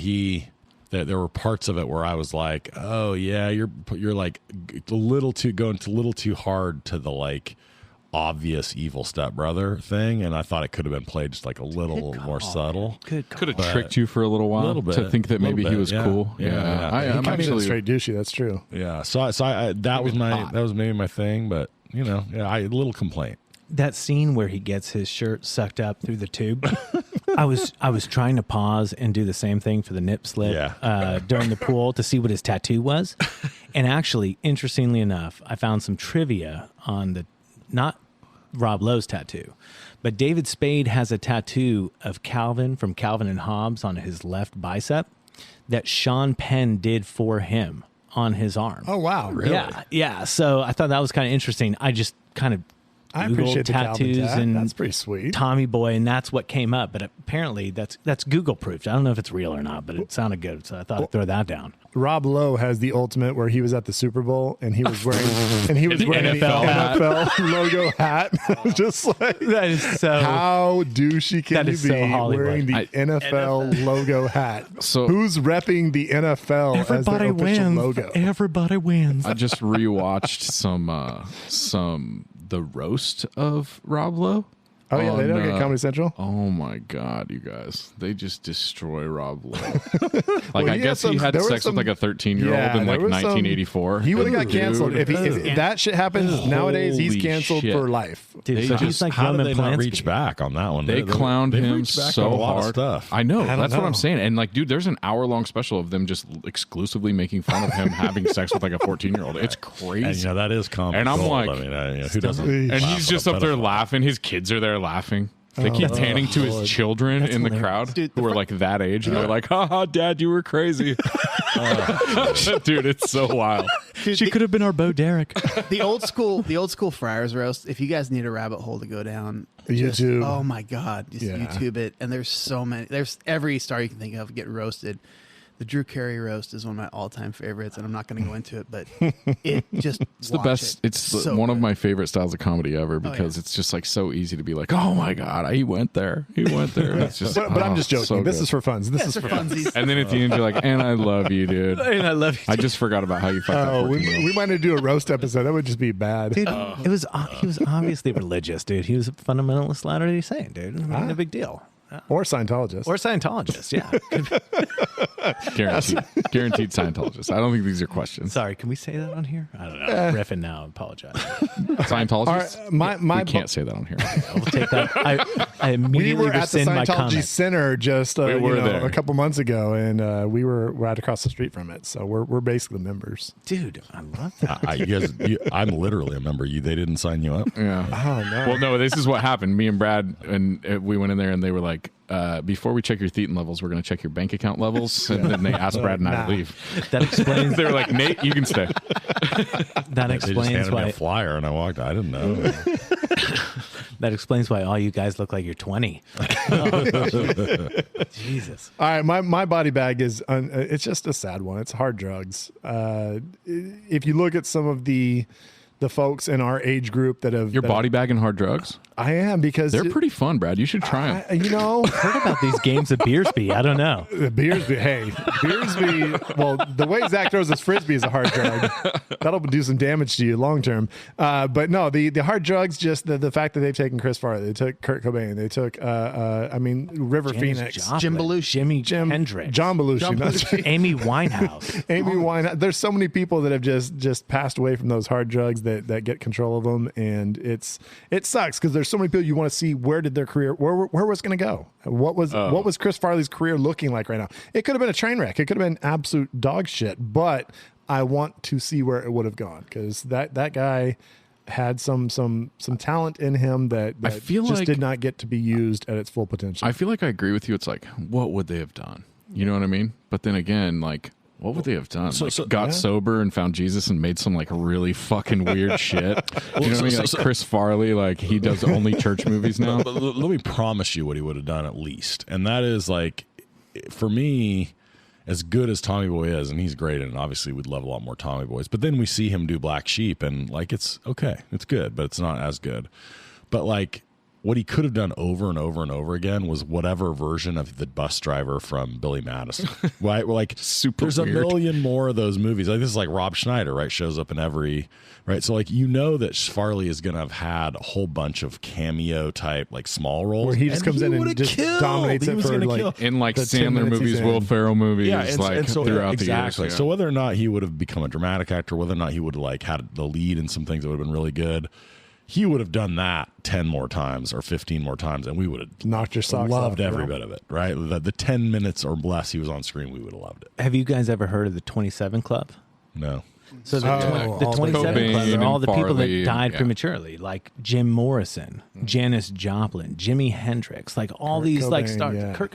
[SPEAKER 3] there were parts of it where I was like, oh yeah, you're like a little too hard to the like obvious evil stepbrother thing, and I thought it could have been played just like a little more subtle.
[SPEAKER 6] Good.
[SPEAKER 1] Could have tricked you for a little while
[SPEAKER 3] Little bit.
[SPEAKER 1] to think that maybe he
[SPEAKER 3] Little
[SPEAKER 1] was
[SPEAKER 3] bit, yeah.
[SPEAKER 1] cool.
[SPEAKER 3] Yeah.
[SPEAKER 1] I'm
[SPEAKER 4] He kind of
[SPEAKER 1] actually
[SPEAKER 4] straight douchey. That's true.
[SPEAKER 3] Yeah, so that was
[SPEAKER 1] hot.
[SPEAKER 3] maybe my thing, but a little complaint.
[SPEAKER 6] that scene where he gets his shirt sucked up through the tube. I was trying to pause and do the same thing for the nip slip during the pool to see what his tattoo was. And actually, interestingly enough, I found some trivia on the not Rob Lowe's tattoo, but David Spade has a tattoo of Calvin from Calvin and Hobbes on his left bicep that Sean Penn did for him on his arm.
[SPEAKER 4] Oh, wow. Really?
[SPEAKER 6] Yeah. So I thought that was kind of interesting. I just kind of
[SPEAKER 4] I
[SPEAKER 6] Googled
[SPEAKER 4] appreciate the Calvin
[SPEAKER 6] tattoos
[SPEAKER 4] tat.
[SPEAKER 6] and
[SPEAKER 4] That's pretty sweet.
[SPEAKER 6] Tommy Boy, and that's what came up. But apparently that's Google proofed. I don't know if it's real or not, but it sounded good, so I thought I'd throw that down.
[SPEAKER 4] Rob Lowe has the ultimate where he was at the Super Bowl and he was wearing the NFL logo hat. Just like
[SPEAKER 6] That is so.
[SPEAKER 4] how douchey can
[SPEAKER 6] That
[SPEAKER 4] you
[SPEAKER 6] is
[SPEAKER 4] be
[SPEAKER 6] so Hollywood.
[SPEAKER 4] wearing the NFL logo hat?
[SPEAKER 1] So-
[SPEAKER 4] who's repping the NFL as their
[SPEAKER 6] Everybody
[SPEAKER 4] official
[SPEAKER 6] wins.
[SPEAKER 4] logo?
[SPEAKER 6] Everybody wins.
[SPEAKER 1] I just rewatched some the roast of Rob Lowe.
[SPEAKER 4] Oh yeah, they don't get Comedy Central.
[SPEAKER 1] Oh my God, you guys! They just destroy Rob Lowe.
[SPEAKER 4] Well,
[SPEAKER 1] I guess he had sex with like a 13-year-old in like 1984.
[SPEAKER 4] He would have got
[SPEAKER 1] Dude.
[SPEAKER 4] canceled if that shit happens nowadays. He's
[SPEAKER 1] Holy
[SPEAKER 4] canceled
[SPEAKER 1] shit.
[SPEAKER 4] for life.
[SPEAKER 6] Dude, so he's
[SPEAKER 1] just-
[SPEAKER 6] like
[SPEAKER 3] How
[SPEAKER 6] Roman
[SPEAKER 3] did they not
[SPEAKER 6] Polanski.
[SPEAKER 3] reach back on that one?
[SPEAKER 1] They clowned
[SPEAKER 3] they've
[SPEAKER 1] him
[SPEAKER 3] reached back
[SPEAKER 1] so
[SPEAKER 3] on a lot
[SPEAKER 1] hard.
[SPEAKER 3] of stuff.
[SPEAKER 1] I know.
[SPEAKER 4] don't
[SPEAKER 1] That's what
[SPEAKER 4] know.
[SPEAKER 1] I'm saying. And like, dude, there's an hour-long special of them just exclusively making fun of him having sex with like a 14-year-old. It's crazy.
[SPEAKER 3] And that is common.
[SPEAKER 1] And I'm
[SPEAKER 3] gold.
[SPEAKER 1] like-
[SPEAKER 3] I mean, who doesn't?
[SPEAKER 4] And
[SPEAKER 1] And
[SPEAKER 3] laugh
[SPEAKER 1] he's
[SPEAKER 3] at
[SPEAKER 1] just
[SPEAKER 3] a
[SPEAKER 1] up there
[SPEAKER 3] pedophile?
[SPEAKER 1] laughing. His kids are there laughing. They keep panning to his children in the crowd who are like that age, and they're like, "Ha, Dad, you were crazy." Dude, it's so wild.
[SPEAKER 6] She could have been our Bo Derek.
[SPEAKER 2] The old school Friars roast. If you guys need a rabbit hole to go down,
[SPEAKER 4] YouTube.
[SPEAKER 2] Oh my God, just
[SPEAKER 4] Yeah.
[SPEAKER 2] YouTube it. And there's so many. There's every star you can think of getting roasted. The Drew Carey roast is one of my all-time favorites, and I'm not going to go into it, but it just
[SPEAKER 1] It's the best. It's
[SPEAKER 2] so
[SPEAKER 1] one of
[SPEAKER 2] good.
[SPEAKER 1] my favorite styles of comedy ever because it's just like so easy to be like, "Oh my God, he went there. He went there." It's just,
[SPEAKER 4] But I'm just joking.
[SPEAKER 1] so
[SPEAKER 4] This
[SPEAKER 1] good.
[SPEAKER 4] is for fun. This is
[SPEAKER 2] for
[SPEAKER 4] for fun.
[SPEAKER 2] funsies.
[SPEAKER 1] And then at the end, you're like, "And I love you, dude."
[SPEAKER 6] And I love you.
[SPEAKER 1] I just forgot about how you fucked
[SPEAKER 4] Oh,
[SPEAKER 1] up.
[SPEAKER 4] we might need to do a roast episode. That would just be bad.
[SPEAKER 6] Dude, he was obviously religious, dude. He was a fundamentalist Latter-day Saint, dude. I mean, no big deal.
[SPEAKER 4] Or Scientologist.
[SPEAKER 6] Or Scientologist, yeah.
[SPEAKER 1] Guaranteed Scientologist. I don't think these are questions.
[SPEAKER 6] Sorry, can we say that on here? I don't know. Riffing now. I apologize.
[SPEAKER 1] Scientologists.
[SPEAKER 4] All right, my
[SPEAKER 1] we can't say that on here.
[SPEAKER 6] We'll take that. I
[SPEAKER 4] we
[SPEAKER 6] immediately
[SPEAKER 4] were at the
[SPEAKER 6] rescind my
[SPEAKER 4] Scientology
[SPEAKER 6] comment.
[SPEAKER 4] Center just
[SPEAKER 1] We were there.
[SPEAKER 4] a couple months ago, and we were right across the street from it. So we're basically members.
[SPEAKER 6] Dude, I love that.
[SPEAKER 3] You guys, I'm literally a member. They didn't sign you up.
[SPEAKER 1] Yeah.
[SPEAKER 4] Oh no.
[SPEAKER 1] Well, no, this is what happened. Me and Brad, and we went in there, and they were like, before we check your thetan levels, we're going to check your bank account levels. And then they asked Brad and I to leave.
[SPEAKER 6] That explains.
[SPEAKER 1] They were like, Nate, you can stay.
[SPEAKER 6] That
[SPEAKER 3] They just
[SPEAKER 6] explains
[SPEAKER 3] handed me
[SPEAKER 6] why.
[SPEAKER 3] a flyer, and I walked. I didn't know.
[SPEAKER 6] That explains why all you guys look like you're 20. Jesus.
[SPEAKER 4] All right, my body bag is it's just a sad one. It's hard drugs. If you look at some of the folks in our age group that have
[SPEAKER 1] Your body bag and hard drugs?
[SPEAKER 4] I am because
[SPEAKER 1] They're pretty fun, Brad. You should try them.
[SPEAKER 6] Heard about these games of Beersby. I don't know.
[SPEAKER 4] The Beersby. Well, the way Zach throws his frisbee is a hard drug. That'll do some damage to you long term. But no, the hard drugs, just the fact that they've taken Chris Farley, they took Kurt Cobain, they took River Phoenix,
[SPEAKER 6] Jim Belushi, Jimi Hendrix,
[SPEAKER 4] John Belushi,
[SPEAKER 6] Amy Winehouse.
[SPEAKER 4] Amy Winehouse. There's so many people that have just passed away from those hard drugs that get control of them, and it sucks because there's so many people you want to see where did their career where was going to go. What was Chris Farley's career looking like right now? It could have been a train wreck. It could have been absolute dog shit. But I want to see where it would have gone because that guy had some talent in him that
[SPEAKER 1] I feel
[SPEAKER 4] just
[SPEAKER 1] like-
[SPEAKER 4] did not get to be used at its full potential.
[SPEAKER 1] I feel like I agree with you. It's like, what would they have done? You know what I mean? But then again, like, what would they have done? Got sober and found Jesus and made some like really fucking weird shit. You know what I mean? Like Chris Farley, like he does only church movies now.
[SPEAKER 3] But let me promise you what he would have done at least, and that is like, for me, as good as Tommy Boy is, and he's great, and obviously we'd love a lot more Tommy Boys. But then we see him do Black Sheep, and like it's okay, it's good, but it's not as good. But like, what he could have done over and over and over again was whatever version of the bus driver from Billy Madison. Right? Well, like
[SPEAKER 1] Super
[SPEAKER 3] there's
[SPEAKER 1] weird.
[SPEAKER 3] a million more of those movies. Like this is like Rob Schneider, right? Shows up in every, right? So like, you know that Farley is going to have had a whole bunch of cameo type, like small roles.
[SPEAKER 4] where he just comes in and just dominates it for like
[SPEAKER 1] In like
[SPEAKER 4] the 10
[SPEAKER 1] Sandler
[SPEAKER 4] minutes he's
[SPEAKER 1] movies,
[SPEAKER 4] in.
[SPEAKER 1] Will Ferrell movies,
[SPEAKER 3] so
[SPEAKER 1] throughout
[SPEAKER 3] exactly.
[SPEAKER 1] the years.
[SPEAKER 3] So whether or not he would have become a dramatic actor, whether or not he would have like had the lead in some things that would have been really good, he would have done that 10 more times or 15 more times, and we would have
[SPEAKER 4] Knocked your socks
[SPEAKER 3] loved
[SPEAKER 4] off,
[SPEAKER 3] every
[SPEAKER 4] yeah.
[SPEAKER 3] bit of it, right? The 10 minutes or less he was on screen, we would have loved it.
[SPEAKER 6] Have you guys ever heard of the 27 Club?
[SPEAKER 3] No.
[SPEAKER 6] So the,
[SPEAKER 4] Oh,
[SPEAKER 6] the
[SPEAKER 4] all
[SPEAKER 6] 27
[SPEAKER 1] Cobain
[SPEAKER 6] Club are
[SPEAKER 1] and
[SPEAKER 6] all the people
[SPEAKER 1] Farley,
[SPEAKER 6] that died
[SPEAKER 1] yeah.
[SPEAKER 6] prematurely, like Jim Morrison, Janis Joplin, Jimi Hendrix, like all
[SPEAKER 4] Kurt
[SPEAKER 6] these like
[SPEAKER 4] Cobain,
[SPEAKER 6] stars.
[SPEAKER 4] yeah.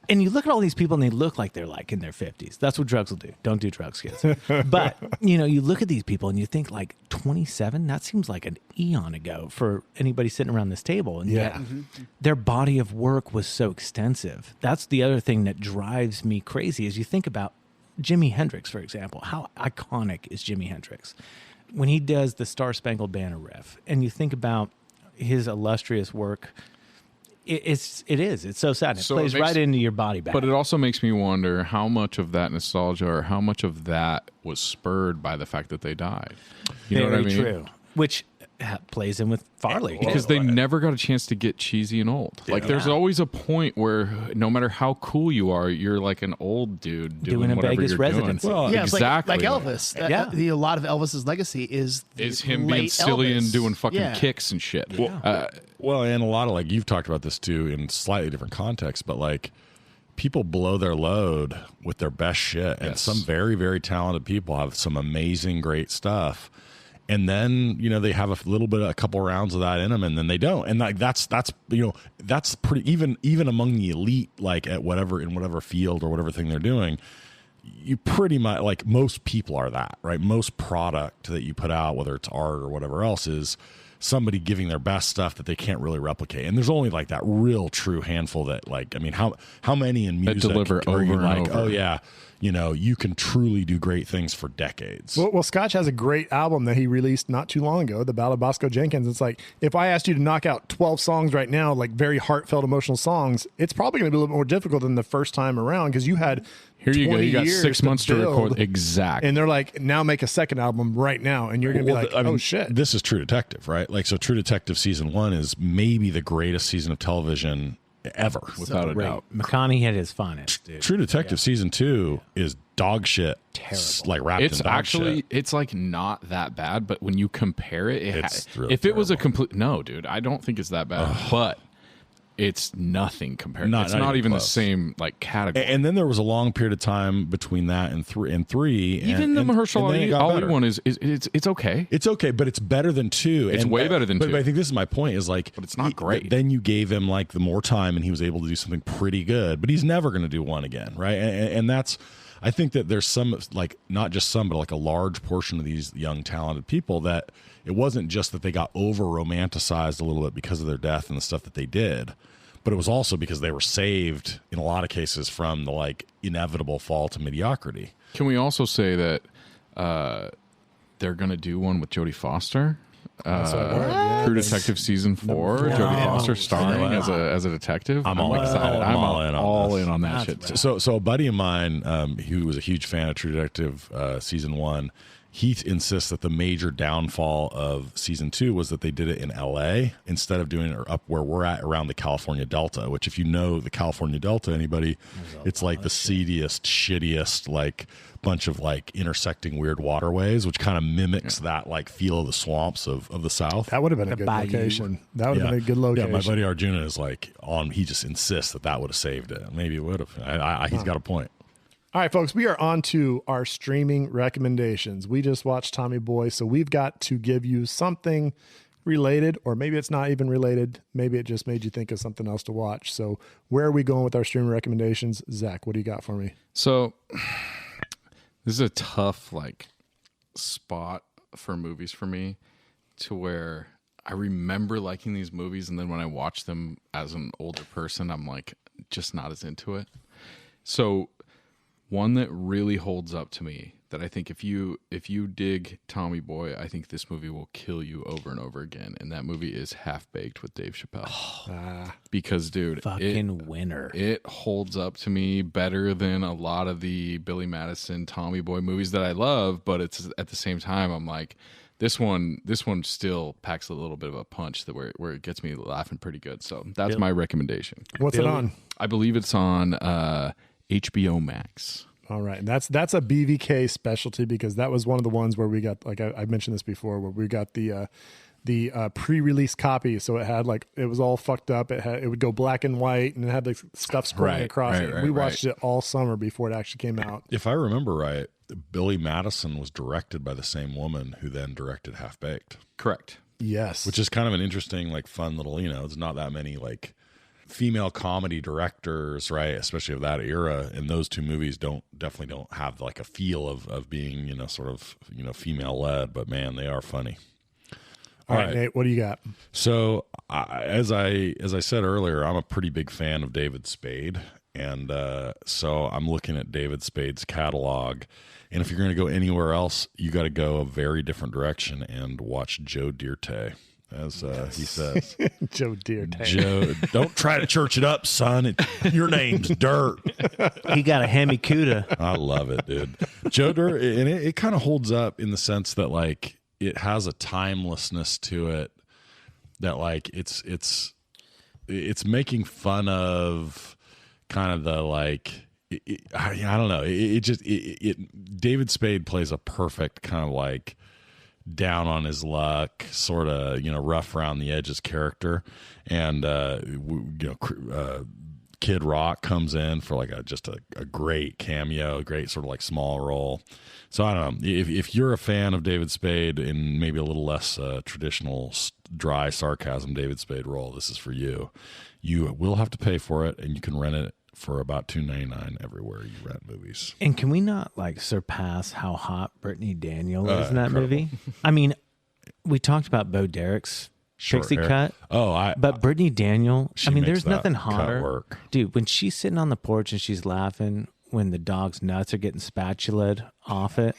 [SPEAKER 6] And you look at all these people and they look like they're like in their 50s. That's what drugs will do. Don't do drugs, kids. But, you look at these people and you think like 27, that seems like an eon ago for anybody sitting around this table. And
[SPEAKER 4] Yeah.
[SPEAKER 6] yet their body of work was so extensive. That's the other thing that drives me crazy is you think about Jimi Hendrix, for example. How iconic is Jimi Hendrix? When he does the Star Spangled Banner riff, and you think about his illustrious work, it's so sad. It
[SPEAKER 1] So
[SPEAKER 6] plays
[SPEAKER 1] it makes-
[SPEAKER 6] right into your body back.
[SPEAKER 1] But it also makes me wonder how much of that nostalgia or how much of that was spurred by the fact that they died. You know what I mean?
[SPEAKER 6] True. Which plays in with Farley.
[SPEAKER 1] Because they never got a chance to get cheesy and old. Like, there's always a point where no matter how cool you are, you're like an old dude doing
[SPEAKER 6] a
[SPEAKER 1] whatever
[SPEAKER 6] Vegas
[SPEAKER 1] you're
[SPEAKER 6] residency.
[SPEAKER 1] doing.
[SPEAKER 6] Well,
[SPEAKER 2] Yeah, it's
[SPEAKER 1] exactly.
[SPEAKER 2] like Elvis. A lot of Elvis's legacy is
[SPEAKER 1] Him being
[SPEAKER 2] late
[SPEAKER 1] silly and
[SPEAKER 2] Elvis.
[SPEAKER 1] doing fucking
[SPEAKER 2] Yeah.
[SPEAKER 1] kicks and shit.
[SPEAKER 3] Well, and a lot of like you've talked about this too in slightly different contexts, but like people blow their load with their best shit, and
[SPEAKER 1] Yes.
[SPEAKER 3] some very, very talented people have some amazing, great stuff. And then they have a couple rounds of that in them, and then they don't. And like that's pretty even among the elite, like in whatever field or whatever thing they're doing. You pretty much like most people are that, right? Most product that you put out, whether it's art or whatever else, is somebody giving their best stuff that they can't really replicate. And there's only like that real true handful that like, I mean, how many in music
[SPEAKER 1] deliver
[SPEAKER 3] are you
[SPEAKER 1] over and
[SPEAKER 3] like,
[SPEAKER 1] over.
[SPEAKER 3] oh yeah, you can truly do great things for decades.
[SPEAKER 4] Well, Scotch has a great album that he released not too long ago, The Ballad of Bosco Jenkins. It's like, if I asked you to knock out 12 songs right now, like very heartfelt, emotional songs, it's probably going to be a little bit more difficult than the first time around because you had
[SPEAKER 1] Here you go.
[SPEAKER 4] 20
[SPEAKER 1] You got
[SPEAKER 4] years
[SPEAKER 1] 6 months to
[SPEAKER 4] build,
[SPEAKER 1] record. Exact.
[SPEAKER 4] And they're like, now make a second album right now. And you're going to be like,
[SPEAKER 3] I mean,
[SPEAKER 4] oh, shit.
[SPEAKER 3] This is True Detective, right? Like, so True Detective season 1 is maybe the greatest season of television ever.
[SPEAKER 1] Without a
[SPEAKER 6] Right.
[SPEAKER 1] doubt.
[SPEAKER 6] McConaughey had his finest, dude.
[SPEAKER 3] True Detective season 2 is dog shit.
[SPEAKER 6] Terrible.
[SPEAKER 3] Like wrapped
[SPEAKER 1] It's
[SPEAKER 3] in dog
[SPEAKER 1] actually
[SPEAKER 3] shit.
[SPEAKER 1] it's like not that bad, but when you compare it,
[SPEAKER 3] It's really
[SPEAKER 1] if it was a
[SPEAKER 3] terrible.
[SPEAKER 1] complete no, dude, I don't think it's that bad. But it's nothing compared.
[SPEAKER 3] Not
[SPEAKER 1] It's not
[SPEAKER 3] even
[SPEAKER 1] even the
[SPEAKER 3] close.
[SPEAKER 1] same like category.
[SPEAKER 3] And then there was a long period of time between that and three.
[SPEAKER 1] Even the Mahershala
[SPEAKER 3] then it got
[SPEAKER 1] Ali
[SPEAKER 3] better.
[SPEAKER 1] one is it's okay.
[SPEAKER 3] It's okay, but it's better than 2.
[SPEAKER 1] It's way better than
[SPEAKER 3] but,
[SPEAKER 1] 2.
[SPEAKER 3] But I think this is my point: is like,
[SPEAKER 1] But it's not great.
[SPEAKER 3] Then you gave him like the more time, and he was able to do something pretty good. But he's never going to do 1 again, right? And that's. I think that there's some, like, not just some, but like a large portion of these young talented people that it wasn't just that they got over romanticized a little bit because of their death and the stuff that they did, but it was also because they were saved in a lot of cases from the like inevitable fall to mediocrity.
[SPEAKER 1] Can we also say that they're gonna do one with Jodie Foster? True Detective season 4. Jodie Foster starring as a detective. I'm
[SPEAKER 3] all
[SPEAKER 1] excited.
[SPEAKER 3] I'm
[SPEAKER 1] I'm
[SPEAKER 3] all in on
[SPEAKER 1] all
[SPEAKER 3] this.
[SPEAKER 1] in on that shit.
[SPEAKER 3] So a buddy of mine who was a huge fan of True Detective season 1, he insists that the major downfall of season 2 was that they did it in LA instead of doing it up where we're at around the California Delta, which if you know the California Delta, anybody, it's like the seediest, shittiest, like bunch of like intersecting weird waterways, which kind of mimics that like feel of the swamps of the South.
[SPEAKER 4] That would have been a
[SPEAKER 6] The
[SPEAKER 4] good
[SPEAKER 6] bayou.
[SPEAKER 4] location. That would have been a good location.
[SPEAKER 3] Yeah, my buddy Arjuna is like he just insists that would have saved it. Maybe it would have. He's got a point.
[SPEAKER 4] All right, folks, we are on to our streaming recommendations. We just watched Tommy Boy, so we've got to give you something related, or maybe it's not even related. Maybe it just made you think of something else to watch. So where are we going with our streaming recommendations? Zach, what do you got for me?
[SPEAKER 1] So this is a tough like spot for movies for me, to where I remember liking these movies, and then when I watch them as an older person, I'm like just not as into it. So one that really holds up to me, that I think if you dig Tommy Boy, I think this movie will kill you over and over again. And that movie is Half Baked with Dave Chappelle. Because, dude,
[SPEAKER 6] Fucking winner.
[SPEAKER 1] it holds up to me better than a lot of the Billy Madison, Tommy Boy movies that I love. But it's at the same time, I'm like, this one still packs a little bit of a punch that where it gets me laughing pretty good. So that's my recommendation.
[SPEAKER 4] What's it on?
[SPEAKER 1] I believe it's on HBO Max.
[SPEAKER 4] All right. And that's a BVK specialty, because that was one of the ones where we got, like I mentioned this before, where we got the pre-release copy, so it had like it was all fucked up. It would go black and white, and it had like stuff scrolling across it. We watched it all summer before it actually came out.
[SPEAKER 3] If I remember right, Billy Madison was directed by the same woman who then directed Half Baked.
[SPEAKER 1] Correct.
[SPEAKER 4] Yes,
[SPEAKER 3] Which is kind of an interesting, like, fun little, it's not that many like female comedy directors, right? Especially of that era. And those two movies definitely don't have like a feel of being, sort of, female led, but man, they are funny.
[SPEAKER 4] All right, Nate, what do you got?
[SPEAKER 3] So as I said earlier, I'm a pretty big fan of David Spade. And so I'm looking at David Spade's catalog. And if you're going to go anywhere else, you got to go a very different direction and watch Joe Dirt, as he says.
[SPEAKER 4] Joe Dirt.
[SPEAKER 3] Joe, don't try to church it up, son. Your name's Dirt.
[SPEAKER 6] He got a hemi-cuda.
[SPEAKER 3] I love it, dude. Joe Dirt, and it kind of holds up in the sense that, like, it has a timelessness to it that, like, it's making fun of kind of the, like, I don't know. David Spade plays a perfect kind of like down on his luck, sort of, rough around the edges character. And, Kid Rock comes in for like just a great cameo, a great sort of like small role. So I don't know if you're a fan of David Spade and maybe a little less traditional dry sarcasm David Spade role, this is for you. You will have to pay for it, and you can rent it for about $2.99 everywhere you rent movies.
[SPEAKER 6] And can we not like surpass how hot Brittany Daniel is in that
[SPEAKER 3] incredible.
[SPEAKER 6] movie? I mean, we talked about Bo Derek's pixie
[SPEAKER 3] hair.
[SPEAKER 6] cut. But Brittany Daniel, I mean,
[SPEAKER 3] makes
[SPEAKER 6] there's
[SPEAKER 3] that
[SPEAKER 6] nothing
[SPEAKER 3] cut
[SPEAKER 6] hotter.
[SPEAKER 3] work.
[SPEAKER 6] Dude, when she's sitting on the porch and she's laughing when the dog's nuts are getting spatulaed off it,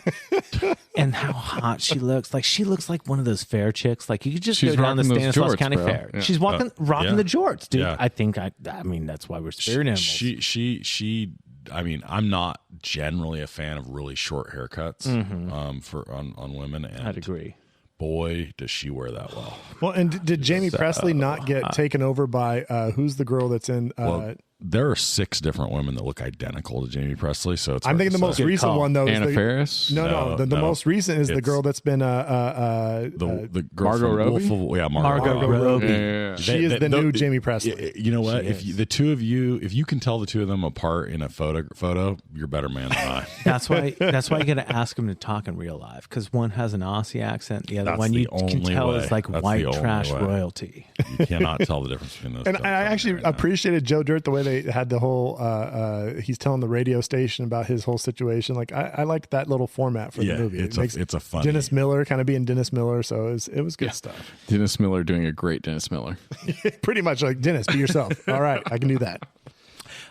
[SPEAKER 6] and how hot she looks. Like, she looks like one of those fair chicks. Like, you could just
[SPEAKER 1] She's
[SPEAKER 6] go down the
[SPEAKER 1] rocking those
[SPEAKER 6] Stanislaus
[SPEAKER 1] jorts,
[SPEAKER 6] County
[SPEAKER 1] bro.
[SPEAKER 6] Fair.
[SPEAKER 1] Yeah.
[SPEAKER 6] She's rocking
[SPEAKER 3] yeah.
[SPEAKER 6] the jorts, dude.
[SPEAKER 3] Yeah.
[SPEAKER 6] I mean, that's why we're spirit animals.
[SPEAKER 3] She I mean, I'm not generally a fan of really short haircuts on women. And
[SPEAKER 6] I'd agree.
[SPEAKER 3] Boy, does she wear that well.
[SPEAKER 4] Well, and did Jamie Presley not get taken over by who's the girl that's in?
[SPEAKER 3] There are 6 different women that look identical to Jamie Presley. So it's
[SPEAKER 4] I'm thinking the
[SPEAKER 3] hard
[SPEAKER 4] most
[SPEAKER 3] to say.
[SPEAKER 4] recent one though.
[SPEAKER 1] Anna
[SPEAKER 4] is
[SPEAKER 1] Faris?
[SPEAKER 4] No. The
[SPEAKER 3] No,
[SPEAKER 4] most recent is the
[SPEAKER 3] it's-
[SPEAKER 4] girl that's been
[SPEAKER 3] the girl
[SPEAKER 1] Margot
[SPEAKER 3] from
[SPEAKER 1] Robbie?
[SPEAKER 3] Wolf of, yeah,
[SPEAKER 6] Margot Robbie.
[SPEAKER 1] Yeah.
[SPEAKER 4] she is the new Jamie Presley.
[SPEAKER 3] You know what?
[SPEAKER 4] She
[SPEAKER 3] If
[SPEAKER 4] is.
[SPEAKER 3] the two of you, if you can tell the two of them apart in a photo, you're a better man than I.
[SPEAKER 6] That's why you got to ask them to talk in real life, because one has an Aussie accent, the other
[SPEAKER 3] That's
[SPEAKER 6] one
[SPEAKER 3] the
[SPEAKER 6] you can
[SPEAKER 3] only
[SPEAKER 6] tell
[SPEAKER 3] way.
[SPEAKER 6] is like
[SPEAKER 3] That's
[SPEAKER 6] white
[SPEAKER 3] the only
[SPEAKER 6] trash
[SPEAKER 3] way.
[SPEAKER 6] royalty.
[SPEAKER 3] You cannot tell the difference between those.
[SPEAKER 4] And
[SPEAKER 3] two.
[SPEAKER 4] I actually
[SPEAKER 3] Right now.
[SPEAKER 4] appreciated Joe Dirt the way they had the whole. He's telling the radio station about his whole situation. Like I liked that little format for the movie.
[SPEAKER 3] It's a funny.
[SPEAKER 4] Dennis Miller kind of being Dennis Miller, so it was good stuff.
[SPEAKER 1] Dennis Miller doing a great Dennis Miller.
[SPEAKER 4] Pretty much like Dennis, be yourself. All right, I can do that.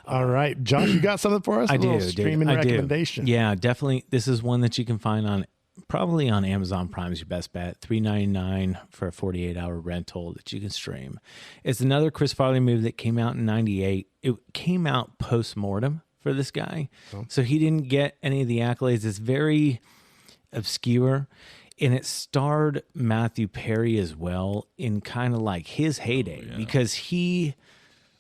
[SPEAKER 4] All right, Josh, you got something for us?
[SPEAKER 6] I
[SPEAKER 4] A little
[SPEAKER 6] do.
[SPEAKER 4] streaming
[SPEAKER 6] I do.
[SPEAKER 4] recommendation.
[SPEAKER 6] Yeah, definitely. This is one that you can find probably on Amazon Prime is your best bet. $3.99 for a 48-hour rental that you can stream. It's another Chris Farley movie that came out in '98. It came out post-mortem for this guy, so he didn't get any of the accolades. It's very obscure, and it starred Matthew Perry as well in kind of like his heyday because he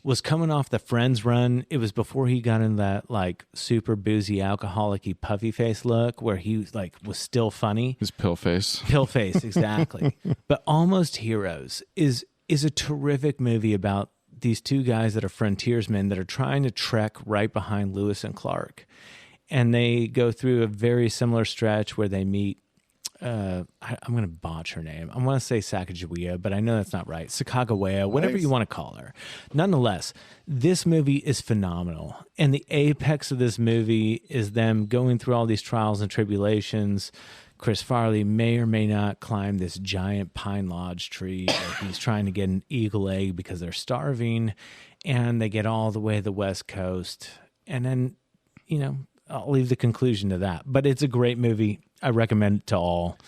[SPEAKER 6] was coming off the Friends run. It was before he got in that like super boozy, alcoholic-y, puffy face look where he like was still funny.
[SPEAKER 1] His pill face.
[SPEAKER 6] Pill face, exactly. But Almost Heroes is a terrific movie about these two guys that are frontiersmen that are trying to trek right behind Lewis and Clark. And they go through a very similar stretch where they meet I'm going to botch her name. I want to say Sacagawea, but I know that's not right. Sacagawea, whatever you want to call her. Nonetheless, this movie is phenomenal. And the apex of this movie is them going through all these trials and tribulations. Chris Farley may or may not climb this giant pine lodge tree. He's trying to get an eagle egg because they're starving. And they get all the way to the West Coast. And then, I'll leave the conclusion to that. But it's a great movie. I recommend it to all.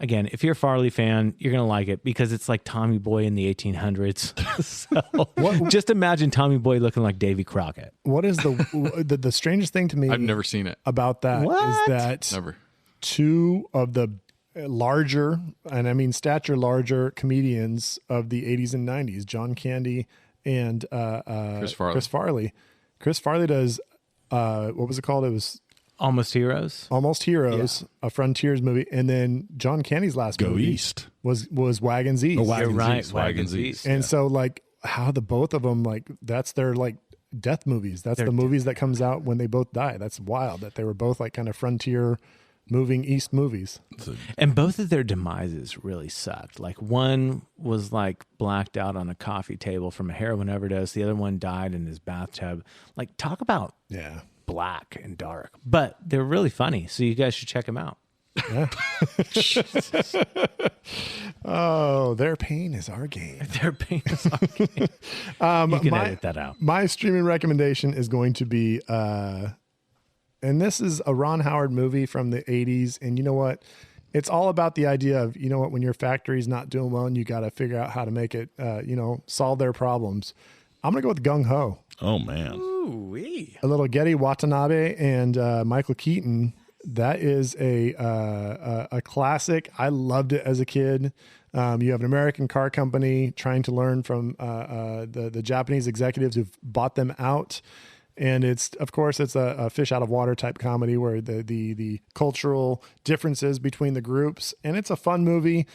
[SPEAKER 6] Again, if you're a Farley fan, you're going to like it because it's like Tommy Boy in the 1800s. So just imagine Tommy Boy looking like Davy Crockett.
[SPEAKER 4] What is the strangest thing to me?
[SPEAKER 1] I've never seen it.
[SPEAKER 4] About that is that
[SPEAKER 1] Never.
[SPEAKER 4] two of the larger, and I mean stature larger comedians of the 80s and 90s, John Candy and
[SPEAKER 1] Chris Farley.
[SPEAKER 4] Chris Farley does what was it called? It was
[SPEAKER 6] Almost Heroes.
[SPEAKER 4] Almost Heroes, a Frontiers movie, and then John Candy's last
[SPEAKER 3] Go
[SPEAKER 4] movie
[SPEAKER 3] East
[SPEAKER 4] was Wagons East.
[SPEAKER 3] Oh, Wagons
[SPEAKER 6] You're right,
[SPEAKER 3] East. Wagons East.
[SPEAKER 4] And so like how the both of them, like that's their like death movies. That's the movies that comes out when they both die. That's wild that they were both like kind of frontier moving east movies.
[SPEAKER 6] And both of their demises really sucked. Like one was like blacked out on a coffee table from a heroin overdose. The other one died in his bathtub. Like talk about black and dark, but they're really funny. So you guys should check them out.
[SPEAKER 4] Yeah. Oh, their pain is our gain.
[SPEAKER 6] Their pain is our gain. You can edit that out.
[SPEAKER 4] My streaming recommendation is going to be, and this is a Ron Howard movie from the 80s. And you know what? It's all about the idea of, you know what, when your factory's not doing well and you got to figure out how to make it, solve their problems. I'm going to go with Gung Ho.
[SPEAKER 3] Oh, man.
[SPEAKER 6] Ooh-wee.
[SPEAKER 4] A little Getty Watanabe and Michael Keaton. That is a classic. I loved it as a kid. You have an American car company trying to learn from the Japanese executives who've bought them out. And it's a fish out of water type comedy where the cultural differences between the groups, and it's a fun movie.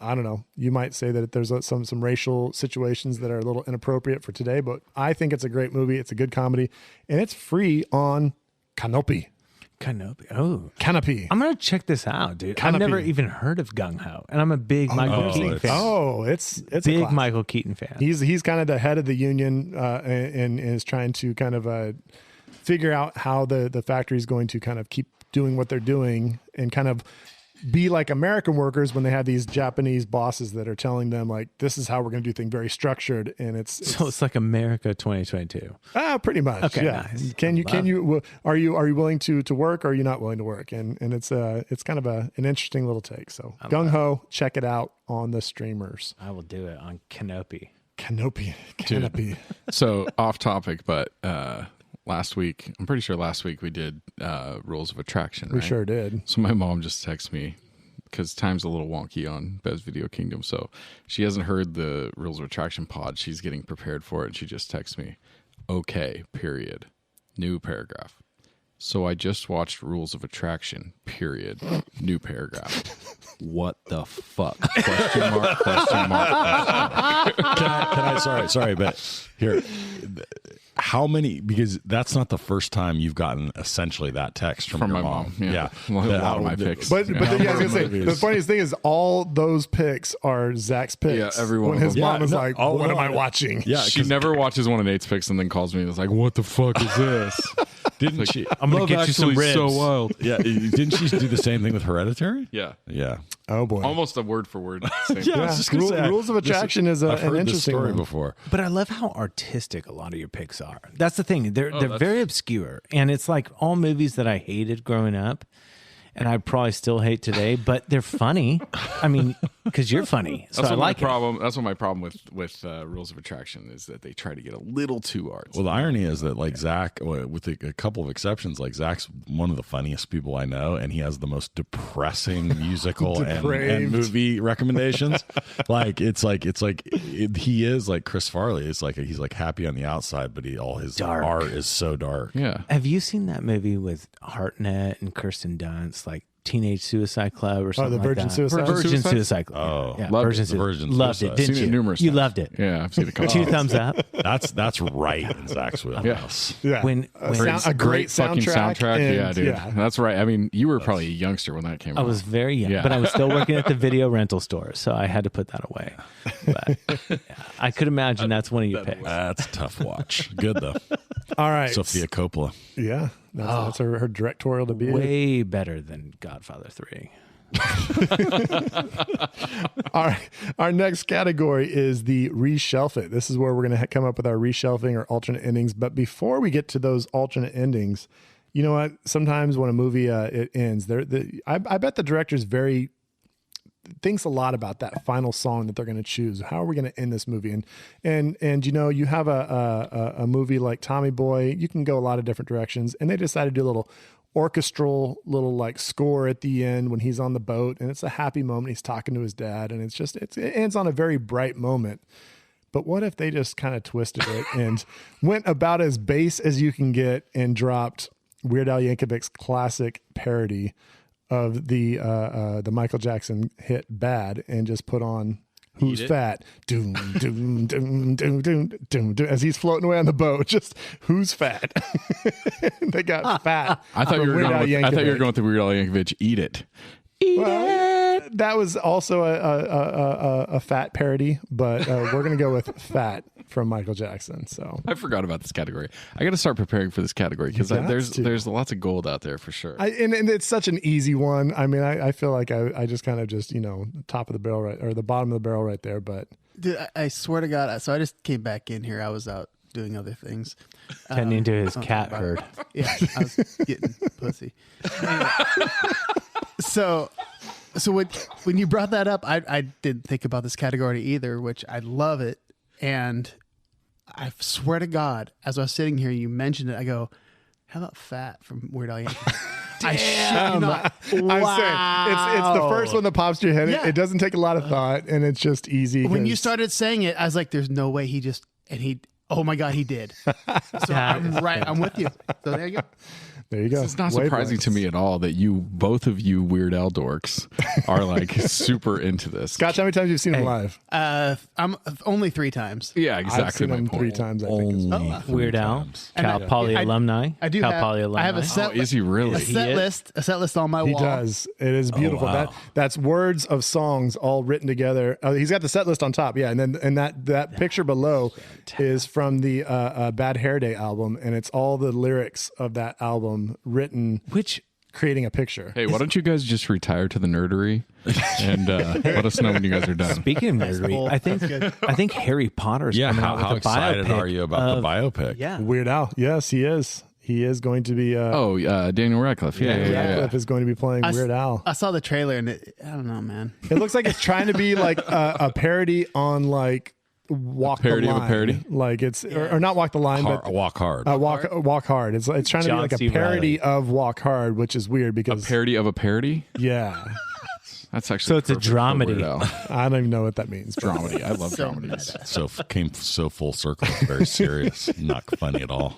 [SPEAKER 4] I don't know. You might say that there's some racial situations that are a little inappropriate for today, but I think it's a great movie. It's a good comedy, and it's free on Canopy.
[SPEAKER 6] Oh,
[SPEAKER 4] Canopy.
[SPEAKER 6] I'm gonna check this out, dude.
[SPEAKER 4] Canopy.
[SPEAKER 6] I've never even heard of Gung Ho, and I'm a big Michael Keaton fan.
[SPEAKER 4] Oh, it's
[SPEAKER 6] big
[SPEAKER 4] a
[SPEAKER 6] Michael Keaton fan.
[SPEAKER 4] He's kind of the head of the union and is trying to kind of figure out how the factory is going to kind of keep doing what they're doing and kind of be like American workers when they have these Japanese bosses that are telling them like, this is how we're going to do things, very structured. And
[SPEAKER 6] it's like America 2022.
[SPEAKER 4] Pretty much.
[SPEAKER 6] Okay,
[SPEAKER 4] yeah.
[SPEAKER 6] nice.
[SPEAKER 4] Are you willing to work or are you not willing to work? And it's kind of an interesting little take. So Gung Ho, check it out on the streamers.
[SPEAKER 6] I will do it on Canopy.
[SPEAKER 4] Canopy.
[SPEAKER 1] So off topic, but last week we did Rules of Attraction.
[SPEAKER 4] We
[SPEAKER 1] right?
[SPEAKER 4] sure did.
[SPEAKER 1] So my mom just texted me because time's a little wonky on Bev's Video Kingdom. So she hasn't heard the Rules of Attraction pod. She's getting prepared for it. And she just texted me, okay, period. New paragraph. So I just watched Rules of Attraction, period. New paragraph. What the fuck? Question mark.
[SPEAKER 3] Can I sorry, but here, how many, because that's not the first time you've gotten essentially that text from your
[SPEAKER 1] my mom.
[SPEAKER 3] Yeah.
[SPEAKER 1] A lot of my picks.
[SPEAKER 4] But then, I was gonna say, the funniest thing is all those picks are Zach's picks.
[SPEAKER 1] Yeah, everyone.
[SPEAKER 4] When his mom is
[SPEAKER 3] no,
[SPEAKER 4] like,
[SPEAKER 3] oh,
[SPEAKER 4] what
[SPEAKER 3] no,
[SPEAKER 4] am I watching?
[SPEAKER 3] Yeah,
[SPEAKER 1] She never watches one of Nate's picks and then calls me and is like, what the fuck is this?
[SPEAKER 3] didn't she?
[SPEAKER 6] I'm gonna get you some ribs.
[SPEAKER 1] So wild.
[SPEAKER 3] Yeah, didn't she do the same thing with Hereditary?
[SPEAKER 1] Yeah.
[SPEAKER 3] Yeah.
[SPEAKER 4] Oh boy.
[SPEAKER 1] Almost a word for word. Same.
[SPEAKER 3] Yeah, I was just gonna say,
[SPEAKER 4] Rules of Attraction is
[SPEAKER 3] I've
[SPEAKER 4] an
[SPEAKER 3] heard this
[SPEAKER 4] interesting
[SPEAKER 3] story
[SPEAKER 4] one.
[SPEAKER 3] before.
[SPEAKER 6] But I love how artistic a lot of your picks are. That's the thing. They're
[SPEAKER 1] that's-
[SPEAKER 6] very obscure, and it's like all movies that I hated growing up, and I probably still hate today. But they're funny. I mean, because you're funny, so I like it.
[SPEAKER 1] That's what my problem with Rules of Attraction is that they try to get a little too artsy.
[SPEAKER 3] Well, the irony is that like Zach, with a couple of exceptions, like Zach's one of the funniest people I know, and he has the most depressing musical and movie recommendations. He is like Chris Farley. It's like he's like happy on the outside, but all his
[SPEAKER 6] Dark.
[SPEAKER 3] art is so dark.
[SPEAKER 1] Yeah.
[SPEAKER 6] Have you seen that movie with Hartnett and Kirsten Dunst, like Teenage Suicide Club or something
[SPEAKER 4] the Virgin
[SPEAKER 6] like that?
[SPEAKER 4] Suicide?
[SPEAKER 6] Virgin Suicide Club.
[SPEAKER 3] Oh,
[SPEAKER 6] yeah.
[SPEAKER 1] loved
[SPEAKER 6] Virgin
[SPEAKER 1] it.
[SPEAKER 3] The Virgin
[SPEAKER 6] Loved
[SPEAKER 3] Suicide.
[SPEAKER 6] it, didn't
[SPEAKER 1] Seen
[SPEAKER 6] you?
[SPEAKER 1] it numerous
[SPEAKER 6] You
[SPEAKER 1] times.
[SPEAKER 6] loved it.
[SPEAKER 1] Yeah, I've seen it a couple
[SPEAKER 6] 2
[SPEAKER 1] times.
[SPEAKER 6] thumbs up.
[SPEAKER 3] That's right in Zach's wheelhouse.
[SPEAKER 4] Yeah.
[SPEAKER 6] When
[SPEAKER 4] a great
[SPEAKER 1] fucking soundtrack.
[SPEAKER 4] and-
[SPEAKER 1] Yeah, dude.
[SPEAKER 4] yeah.
[SPEAKER 1] That's right. I mean, you were probably a youngster when that came out.
[SPEAKER 6] I was very young,
[SPEAKER 1] Yeah.
[SPEAKER 6] but I was still working at the video rental store, so I had to put that away. But yeah, I could imagine that's one of your picks.
[SPEAKER 3] That's a tough watch. Good though.
[SPEAKER 4] All right.
[SPEAKER 3] Sophia Coppola.
[SPEAKER 4] Yeah. That's her directorial debut.
[SPEAKER 6] Way better than Godfather 3.
[SPEAKER 4] Our next category is the reshelf it. This is where we're going to come up with our reshelving or alternate endings. But before we get to those alternate endings, you know what? Sometimes when a movie it ends, I bet the director's thinks a lot about that final song that they're going to choose. How are we going to end this movie? And you know, you have a movie like Tommy Boy. You can go a lot of different directions, and they decided to do a little orchestral little like score at the end when he's on the boat, and it's a happy moment. He's talking to his dad, and it ends on a very bright moment. But what if they just kind of twisted it and went about as base as you can get and dropped Weird Al Yankovic's classic parody of the Michael Jackson hit "Bad" and just put on "Who's Fat?" Doom, doom, doom, doom, doom, doom, doom, as he's floating away on the boat. Just who's fat? They got fat.
[SPEAKER 1] I thought you were going with the Weird Al Yankovic "Eat It."
[SPEAKER 4] That was also a fat parody, but we're gonna go with "Fat" from Michael Jackson. So
[SPEAKER 1] I forgot about this category. I got to start preparing for this category because there's lots of gold out there for sure.
[SPEAKER 4] And it's such an easy one. I mean, I feel like I just kind of just top of the barrel or the bottom of the barrel right there. But
[SPEAKER 2] Dude, I swear to God. So I just came back in here. I was out doing other things,
[SPEAKER 6] tending to his cat herd.
[SPEAKER 2] Yeah, I was getting pussy. Anyway, so when you brought that up, I didn't think about this category either, which I love it. And I swear to God, as I was sitting here, you mentioned it. I go, how about "Fat" from Weird Al Yankovic? I shit you not.
[SPEAKER 4] I'm saying it's the first one that pops to your head.
[SPEAKER 2] Yeah.
[SPEAKER 4] It doesn't take a lot of thought, and it's just easy.
[SPEAKER 2] When you started saying it, I was like, there's no way oh my God, he did. So I'm right. I'm with you. So there you go.
[SPEAKER 4] There you go.
[SPEAKER 1] It's not surprising to me at all that both of you Weird Al dorks are like super into this.
[SPEAKER 4] Scotch, how many times have you seen him live?
[SPEAKER 2] I'm only 3 times.
[SPEAKER 1] Yeah, exactly.
[SPEAKER 4] I've seen
[SPEAKER 1] my
[SPEAKER 4] him
[SPEAKER 1] point.
[SPEAKER 4] 3 times. I think.
[SPEAKER 6] Weird Al,
[SPEAKER 2] And
[SPEAKER 6] Cal Poly alumni.
[SPEAKER 2] I do
[SPEAKER 6] Cal
[SPEAKER 2] have.
[SPEAKER 6] Poly alumni.
[SPEAKER 2] I have a set.
[SPEAKER 1] Is he really?
[SPEAKER 2] A set list on my
[SPEAKER 4] He
[SPEAKER 2] wall.
[SPEAKER 4] does. It is beautiful.
[SPEAKER 3] wow.
[SPEAKER 4] That's words of songs all written together. He's got the set list on top. Yeah, and then that picture below is from the Bad Hair Day album, and it's all the lyrics of that album written, creating a picture.
[SPEAKER 1] Hey, why don't you guys just retire to the nerdery and let us know when you guys are done?
[SPEAKER 6] Speaking of nerdery, I think Harry Potter's coming out with
[SPEAKER 3] how
[SPEAKER 6] a
[SPEAKER 3] excited
[SPEAKER 6] biopic
[SPEAKER 3] are you about the biopic?
[SPEAKER 6] Yeah.
[SPEAKER 4] Weird Al. Yes, he is. He is going to be.
[SPEAKER 1] Daniel Radcliffe. Yeah.
[SPEAKER 4] Radcliffe is going to be playing Weird Al.
[SPEAKER 2] I saw the trailer and I don't know, man.
[SPEAKER 4] It looks like it's trying to be like a parody on like Walk the Line.
[SPEAKER 1] Of a parody?
[SPEAKER 4] Like it's or not Walk the Line, but
[SPEAKER 3] Walk Hard.
[SPEAKER 4] Walk Hard. It's trying to be like a parody of Walk Hard, which is weird because
[SPEAKER 1] A parody of a parody?
[SPEAKER 4] Yeah.
[SPEAKER 1] That's actually
[SPEAKER 6] So it's a dramedy.
[SPEAKER 4] I don't even know what that means.
[SPEAKER 1] Dramedy. I love
[SPEAKER 2] So
[SPEAKER 1] dramedies.
[SPEAKER 3] So came so full circle. It's very serious. Not funny at all.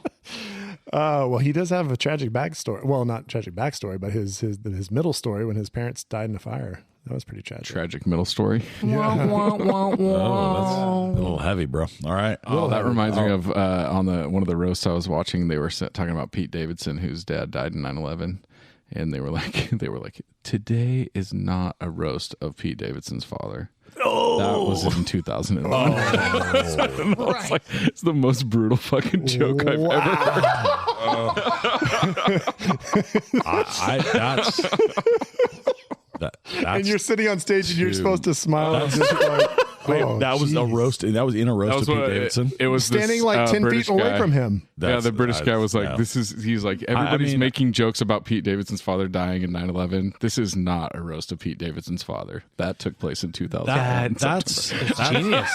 [SPEAKER 4] Well, he does have a tragic backstory. Well, not tragic backstory, but his middle story when his parents died in a fire. That was pretty tragic.
[SPEAKER 1] Tragic middle story.
[SPEAKER 3] Oh, that's a little heavy, bro. All right.
[SPEAKER 1] Oh, that reminds me of on one of the roasts I was watching. They were talking about Pete Davidson, whose dad died in 9/11, and they were like, today is not a roast of Pete Davidson's father. Oh, that was in 2011. It's the most brutal fucking joke I've ever heard.
[SPEAKER 3] That's
[SPEAKER 4] and you're sitting on stage and you're supposed to smile. And just
[SPEAKER 3] wait, that was a roast. That was in a roast of Pete Davidson.
[SPEAKER 1] It was
[SPEAKER 4] standing
[SPEAKER 1] this,
[SPEAKER 4] like 10
[SPEAKER 1] British
[SPEAKER 4] feet away
[SPEAKER 1] guy.
[SPEAKER 4] from him.
[SPEAKER 1] The British guy was like, he's like, everybody's making jokes about Pete Davidson's father dying in 9/11. This is not a roast of Pete Davidson's father. That took place in 2000.
[SPEAKER 6] That's genius.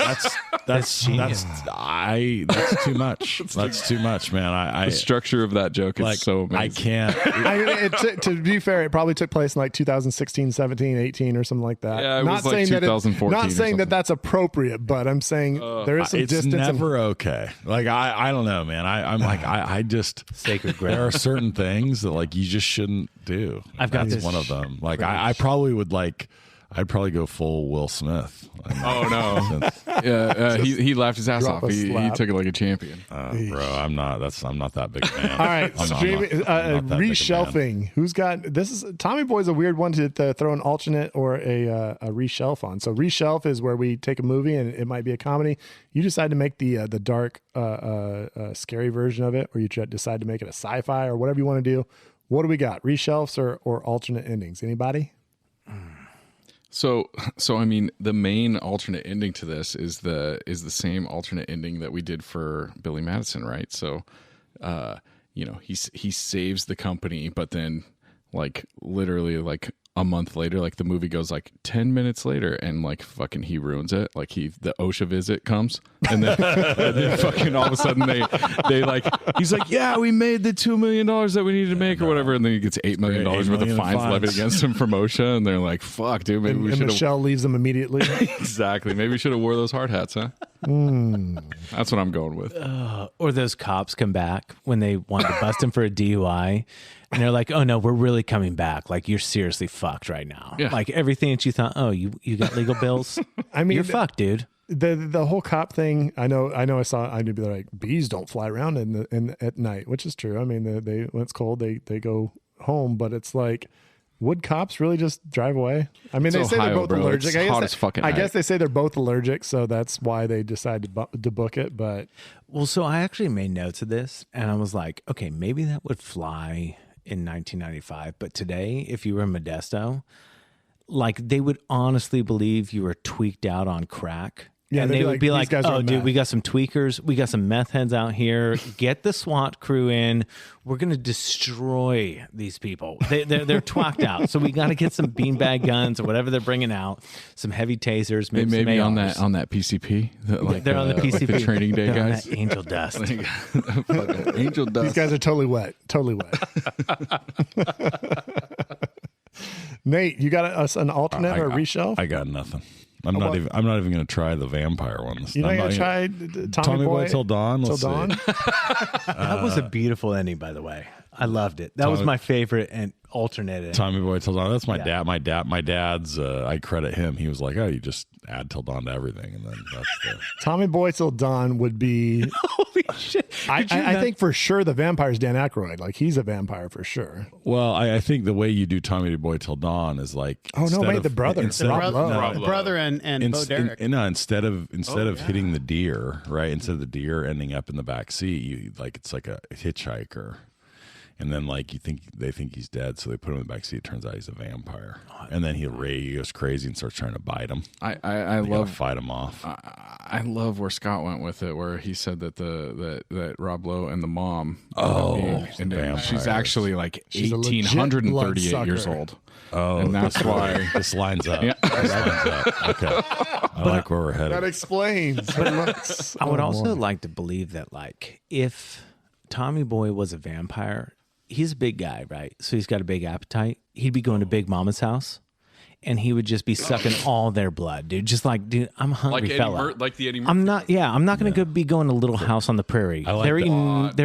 [SPEAKER 3] That's genius. That's too much. That's too much, man.
[SPEAKER 1] The structure of that joke is so amazing.
[SPEAKER 3] I can't.
[SPEAKER 4] To be fair, it probably took place in like 2016, 17, 18 or something like that.
[SPEAKER 1] Yeah, it
[SPEAKER 4] not
[SPEAKER 1] was like
[SPEAKER 4] saying
[SPEAKER 1] 2014
[SPEAKER 4] not saying that
[SPEAKER 1] something.
[SPEAKER 4] that's appropriate, but I'm saying there is some
[SPEAKER 3] It's
[SPEAKER 4] distance.
[SPEAKER 3] never okay. Like I don't know, man. I'm like I just
[SPEAKER 6] Sacred
[SPEAKER 3] there are
[SPEAKER 6] ground.
[SPEAKER 3] certain things that like you just shouldn't do.
[SPEAKER 6] I've got
[SPEAKER 3] That's
[SPEAKER 6] this
[SPEAKER 3] one of them. Like I probably would like. I'd probably go full Will Smith.
[SPEAKER 1] Oh no! He laughed his ass
[SPEAKER 4] Drop
[SPEAKER 1] off.
[SPEAKER 4] a
[SPEAKER 1] He
[SPEAKER 4] slap.
[SPEAKER 1] took it like a champion.
[SPEAKER 3] Bro, I'm not that big a man.
[SPEAKER 4] All right, reshelving. Who's got this? Is Tommy Boy's a weird one to throw an alternate or a reshelf on. So reshelf is where we take a movie and it might be a comedy. You decide to make the dark, scary version of it, or you decide to make it a sci-fi or whatever you want to do. What do we got? Reshelfs or alternate endings? Anybody?
[SPEAKER 1] So I mean, the main alternate ending to this is the same alternate ending that we did for Billy Madison, right? So, he saves the company, but then like literally like a month later, like the movie goes like 10 minutes later, and like fucking he ruins it. Like the OSHA visit comes, and then, and then fucking all of a sudden they like he's like, yeah, we made the $2 million that we needed to make or whatever, and then he gets $8 million worth of fines levied against him from OSHA, and they're like, fuck, dude, maybe we should.
[SPEAKER 4] Michelle leaves them immediately.
[SPEAKER 1] Exactly. Maybe we should have wore those hard hats, huh? That's what I'm going with.
[SPEAKER 6] Or those cops come back when they wanted to bust him for a DUI. And they're like, oh, no, we're really coming back. Like, you're seriously fucked right now.
[SPEAKER 1] Yeah.
[SPEAKER 6] Like, everything that you thought, oh, you got legal bills?
[SPEAKER 4] I mean,
[SPEAKER 6] you're fucked, dude.
[SPEAKER 4] The whole cop thing. I know. I saw. I knew like bees don't fly around at night, which is true. I mean, they when it's cold, they go home. But it's like, would cops really just drive away? I mean,
[SPEAKER 1] It's
[SPEAKER 4] they say
[SPEAKER 1] Ohio,
[SPEAKER 4] they're both
[SPEAKER 1] bro.
[SPEAKER 4] allergic.
[SPEAKER 1] It's hot as fucking
[SPEAKER 4] I
[SPEAKER 1] night.
[SPEAKER 4] guess they say they're both allergic, so that's why they decided to book it. But
[SPEAKER 6] Well, so I actually made notes of this, and I was like, okay, maybe that would fly in 1995. But today, if you were in Modesto, like, they would honestly believe you were tweaked out on crack.
[SPEAKER 4] Yeah,
[SPEAKER 6] and
[SPEAKER 4] they'd
[SPEAKER 6] they
[SPEAKER 4] be
[SPEAKER 6] would
[SPEAKER 4] like,
[SPEAKER 6] be
[SPEAKER 4] "These
[SPEAKER 6] like,
[SPEAKER 4] guys are
[SPEAKER 6] oh,
[SPEAKER 4] on
[SPEAKER 6] dude,
[SPEAKER 4] meth."
[SPEAKER 6] we got some tweakers. We got some meth heads out here. Get the SWAT crew in. We're going to destroy these people. They're twacked out. So we got to get some beanbag guns or whatever they're bringing out, some heavy tasers,
[SPEAKER 1] Maybe
[SPEAKER 6] some
[SPEAKER 1] on
[SPEAKER 6] ARs.
[SPEAKER 1] that PCP.
[SPEAKER 6] They're on the PCP.
[SPEAKER 1] Like the training day
[SPEAKER 6] They're on
[SPEAKER 1] guys.
[SPEAKER 6] that angel dust.
[SPEAKER 1] Fucking angel dust.
[SPEAKER 4] these guys are totally wet. Totally wet. Nate, you got us an alternate or a reshelf?
[SPEAKER 3] I got nothing. I'm not even going to try the vampire one.
[SPEAKER 4] You're not
[SPEAKER 3] I'm
[SPEAKER 4] going to try
[SPEAKER 3] Tommy Boy Till Dawn.
[SPEAKER 4] Till
[SPEAKER 3] Let's see.
[SPEAKER 4] dawn.
[SPEAKER 6] That was a beautiful ending, by the way. I loved it. That was my favorite and alternate ending.
[SPEAKER 3] Tommy Boy Till Dawn. That's my
[SPEAKER 6] Yeah.
[SPEAKER 3] dad. My dad's. I credit him. He was like, "Oh, you just add Till Dawn to everything," and then that's the.
[SPEAKER 4] Tommy Boy Till Dawn would be.
[SPEAKER 6] Holy shit.
[SPEAKER 4] I think for sure the vampire's Dan Aykroyd. Like, he's a vampire for sure.
[SPEAKER 3] Well, I think the way you do Tommy Boy Till Dawn is like.
[SPEAKER 4] Oh, no,
[SPEAKER 3] instead
[SPEAKER 4] wait,
[SPEAKER 3] of-
[SPEAKER 4] the brother.
[SPEAKER 3] instead
[SPEAKER 4] Rob
[SPEAKER 3] of-
[SPEAKER 4] Lowe.
[SPEAKER 3] no,
[SPEAKER 2] The brother and Bo Derek.
[SPEAKER 3] instead of hitting the deer, right? Instead of the deer ending up in the back seat, you like it's like a hitchhiker, and then like they think he's dead, so they put him in the back seat. It turns out he's a vampire, and then he goes crazy and starts trying to bite him.
[SPEAKER 1] I
[SPEAKER 3] They gotta
[SPEAKER 1] love
[SPEAKER 3] fight him off.
[SPEAKER 1] I love where Scott went with it, where he said that that Rob Lowe and the mom.
[SPEAKER 3] vampires.
[SPEAKER 1] She's actually like
[SPEAKER 4] She's a legit
[SPEAKER 1] 1,838 years
[SPEAKER 4] bloodsucker.
[SPEAKER 1] old.
[SPEAKER 3] Oh,
[SPEAKER 1] and that's why.
[SPEAKER 3] this lines up. This lines up. Okay, I like where we're headed.
[SPEAKER 4] That explains.
[SPEAKER 6] I would also like to believe that, like, if Tommy Boy was a vampire, he's a big guy, right? So he's got a big appetite. He'd be going to Big Mama's house, and he would just be sucking all their blood, dude. Just like, dude, I'm a hungry fella.
[SPEAKER 1] Like the Eddie Murphy.
[SPEAKER 6] I'm not going to be going to Little House on the Prairie.
[SPEAKER 3] I like
[SPEAKER 6] they're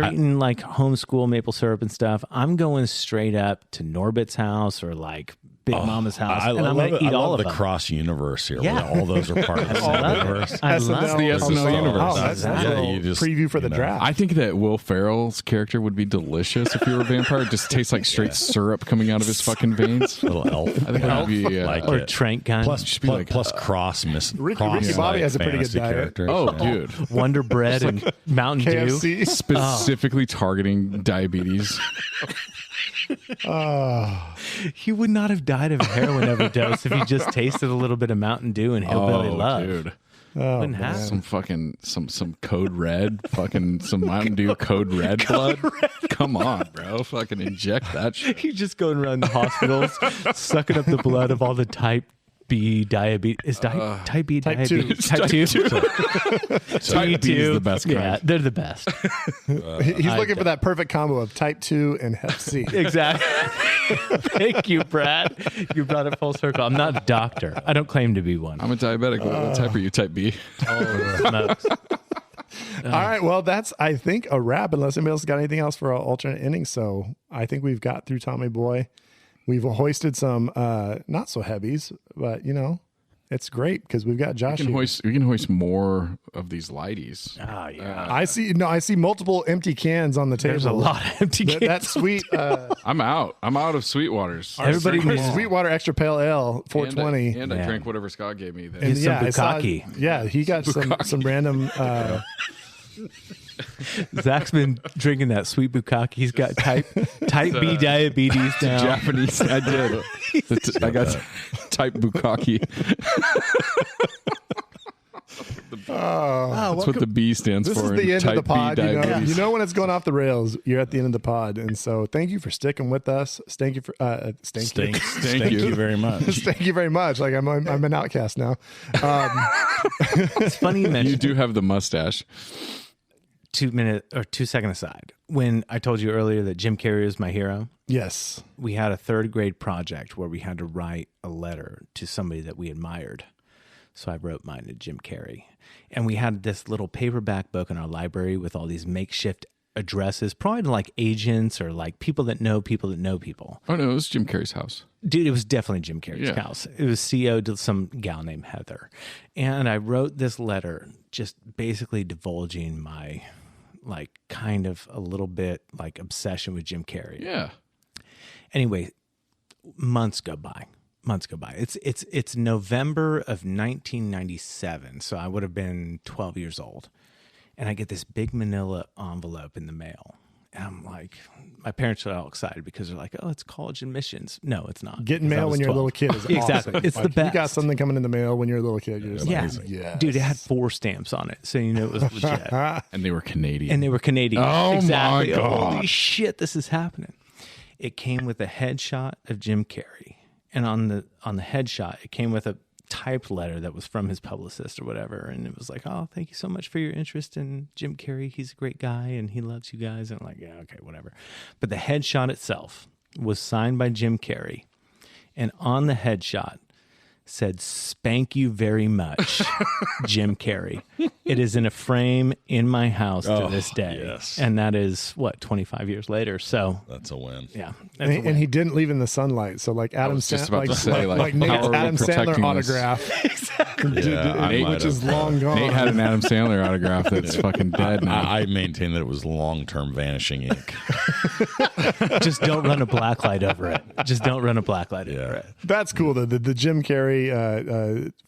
[SPEAKER 3] that.
[SPEAKER 6] eating like homeschool maple syrup and stuff. I'm going straight up to Norbit's house or like Big Mama's house, and I'm going to eat all of
[SPEAKER 3] the
[SPEAKER 6] them.
[SPEAKER 3] cross universe here.
[SPEAKER 6] Yeah.
[SPEAKER 3] Where all those are part of the same universe.
[SPEAKER 6] I love
[SPEAKER 1] the
[SPEAKER 6] it.
[SPEAKER 1] SNL universe.
[SPEAKER 4] Oh, that's
[SPEAKER 6] Yeah,
[SPEAKER 4] a little
[SPEAKER 3] you just,
[SPEAKER 4] preview for the draft.
[SPEAKER 1] I think that Will Ferrell's character would be delicious if he were a vampire. It just tastes like straight syrup coming out of his fucking veins.
[SPEAKER 3] little elf.
[SPEAKER 1] I think that would be.
[SPEAKER 3] Like
[SPEAKER 6] Or
[SPEAKER 3] it.
[SPEAKER 6] Trank gun.
[SPEAKER 3] Plus cross
[SPEAKER 4] Ricky Bobby has a pretty good
[SPEAKER 3] fantasy
[SPEAKER 4] diet.
[SPEAKER 3] characters.
[SPEAKER 1] Oh,
[SPEAKER 3] Yeah.
[SPEAKER 1] dude.
[SPEAKER 6] Wonder Bread and Mountain Dew.
[SPEAKER 4] KFC.
[SPEAKER 1] Specifically targeting diabetes.
[SPEAKER 6] He would not have died of a heroin overdose if he just tasted a little bit of Mountain Dew and Hillbilly Love.
[SPEAKER 1] Dude.
[SPEAKER 6] Wouldn't have.
[SPEAKER 1] Some fucking some Code Red, fucking some Mountain Dew Code Red blood. Come on, bro, fucking inject that shit.
[SPEAKER 6] He's just going around the hospitals, sucking up the blood of all the type B diabetes. Type B
[SPEAKER 4] Type
[SPEAKER 6] diabetes?
[SPEAKER 4] 2.
[SPEAKER 6] Type 2.
[SPEAKER 1] Type B is the best kind.
[SPEAKER 6] Yeah, they're the best.
[SPEAKER 4] He's looking for that perfect combo of type 2 and Hep C.
[SPEAKER 6] Exactly. Thank you, Brad. You brought it full circle. I'm not a doctor. I don't claim to be one.
[SPEAKER 1] I'm a diabetic. What type are you? Type B.
[SPEAKER 6] Oh, smokes.
[SPEAKER 4] All right, well, that's, I think, a wrap, unless anybody else got anything else for our alternate innings. So I think we've got through Tommy Boy. We've hoisted some not so heavies, but, you know, it's great because we've got Josh.
[SPEAKER 1] We can hoist more of these lighties.
[SPEAKER 6] Oh, yeah.
[SPEAKER 4] I see multiple empty cans on the table.
[SPEAKER 6] There's a lot of empty cans.
[SPEAKER 4] That sweet
[SPEAKER 1] I'm out. I'm out of Sweetwaters.
[SPEAKER 6] Everybody needs
[SPEAKER 4] Sweetwater Extra Pale Ale 420.
[SPEAKER 1] And I
[SPEAKER 6] Man.
[SPEAKER 1] drank whatever Scott gave me.
[SPEAKER 6] Get some
[SPEAKER 4] I saw-
[SPEAKER 6] bukkake.
[SPEAKER 4] yeah, he got some random.
[SPEAKER 6] Zach's been drinking that sweet bukkake. He's got type B diabetes now.
[SPEAKER 1] Japanese. I did. I got type bukkake. That's what the B stands
[SPEAKER 4] This
[SPEAKER 1] for.
[SPEAKER 4] is the end of
[SPEAKER 1] type
[SPEAKER 4] the pod.
[SPEAKER 1] B
[SPEAKER 4] You know,
[SPEAKER 1] diabetes.
[SPEAKER 4] you know when it's going off the rails, you're at the end of the pod, and so thank you for sticking with us. Thank you for
[SPEAKER 3] Thank
[SPEAKER 1] Thank you.
[SPEAKER 3] you very much.
[SPEAKER 4] Thank you very much. Like I'm an outcast now.
[SPEAKER 6] It's funny you
[SPEAKER 1] You
[SPEAKER 6] mentioned
[SPEAKER 1] do have the mustache.
[SPEAKER 6] 2 second aside. When I told you earlier that Jim Carrey is my hero,
[SPEAKER 4] Yes.
[SPEAKER 6] we had a third grade project where we had to write a letter to somebody that we admired. So I wrote mine to Jim Carrey. And we had this little paperback book in our library with all these makeshift addresses, probably to like agents or like people that know people that know people.
[SPEAKER 1] Oh, no, it was Jim Carrey's house.
[SPEAKER 6] Dude, it was definitely Jim Carrey's house. It was CO to some gal named Heather. And I wrote this letter just basically divulging my, like, kind of a little bit like obsession with Jim Carrey.
[SPEAKER 1] Yeah.
[SPEAKER 6] Anyway, months go by. It's November of 1997, so I would have been 12 years old. And I get this big manila envelope in the mail. And I'm like, my parents are all excited because they're like, oh, it's college admissions. No, it's not.
[SPEAKER 4] Getting mail when you're 12. A little kid is
[SPEAKER 6] exactly.
[SPEAKER 4] Awesome.
[SPEAKER 6] It's like, the best.
[SPEAKER 4] You got something coming in the mail when you're a little kid. You're just like,
[SPEAKER 6] yes. Dude, it had 4 stamps on it. So you know it was legit.
[SPEAKER 1] And they were Canadian.
[SPEAKER 6] Oh,
[SPEAKER 1] exactly.
[SPEAKER 6] My God. Holy shit, this is happening. It came with a headshot of Jim Carrey. And on the headshot, it came with a typed letter that was from his publicist or whatever. And it was like, oh, thank you so much for your interest in Jim Carrey. He's a great guy and he loves you guys. And I'm like, yeah, okay, whatever. But the headshot itself was signed by Jim Carrey. And on the headshot said, spank you very much, Jim Carrey. It is in a frame in my house to this day.
[SPEAKER 3] Yes.
[SPEAKER 6] And that is, 25 years later. So
[SPEAKER 3] that's a win.
[SPEAKER 6] Yeah.
[SPEAKER 4] And he didn't leave in the sunlight. So like Adam
[SPEAKER 1] Sandler,
[SPEAKER 4] Adam Sandler autograph.
[SPEAKER 6] Exactly.
[SPEAKER 1] Nate,
[SPEAKER 4] which is long gone.
[SPEAKER 1] Nate had an Adam Sandler autograph that's fucking dead now.
[SPEAKER 3] I maintain that it was long-term vanishing ink.
[SPEAKER 6] Just don't run a black light over it. Over it.
[SPEAKER 4] That's cool. The Jim Carrey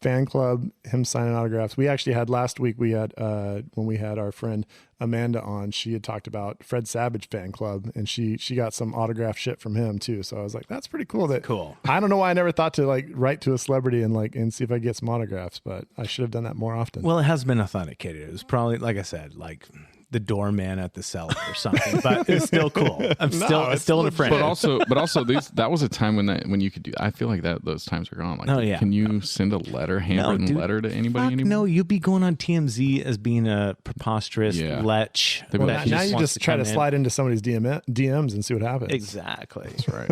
[SPEAKER 4] fan club, him signing autographs. We actually had last week. We had when we had our friend Amanda on. She had talked about Fred Savage fan club, and she got some autograph shit from him too. So I was like, that's pretty cool.
[SPEAKER 6] Cool.
[SPEAKER 4] I don't know why I never thought to like write to a celebrity and see if I get some autographs, but I should have done that more often.
[SPEAKER 6] Well, it has been authenticated. It was probably, like I said, like the doorman at the cellar or something, but it's still cool. It's still in a frame.
[SPEAKER 1] But also that was a time when you could do. I feel like those times are gone. Like, can you send a handwritten letter to anybody anymore?
[SPEAKER 6] No, you'd be going on TMZ as being a preposterous lech.
[SPEAKER 4] Well, now you just try to slide into somebody's DMs and see what happens.
[SPEAKER 6] Exactly.
[SPEAKER 1] That's right.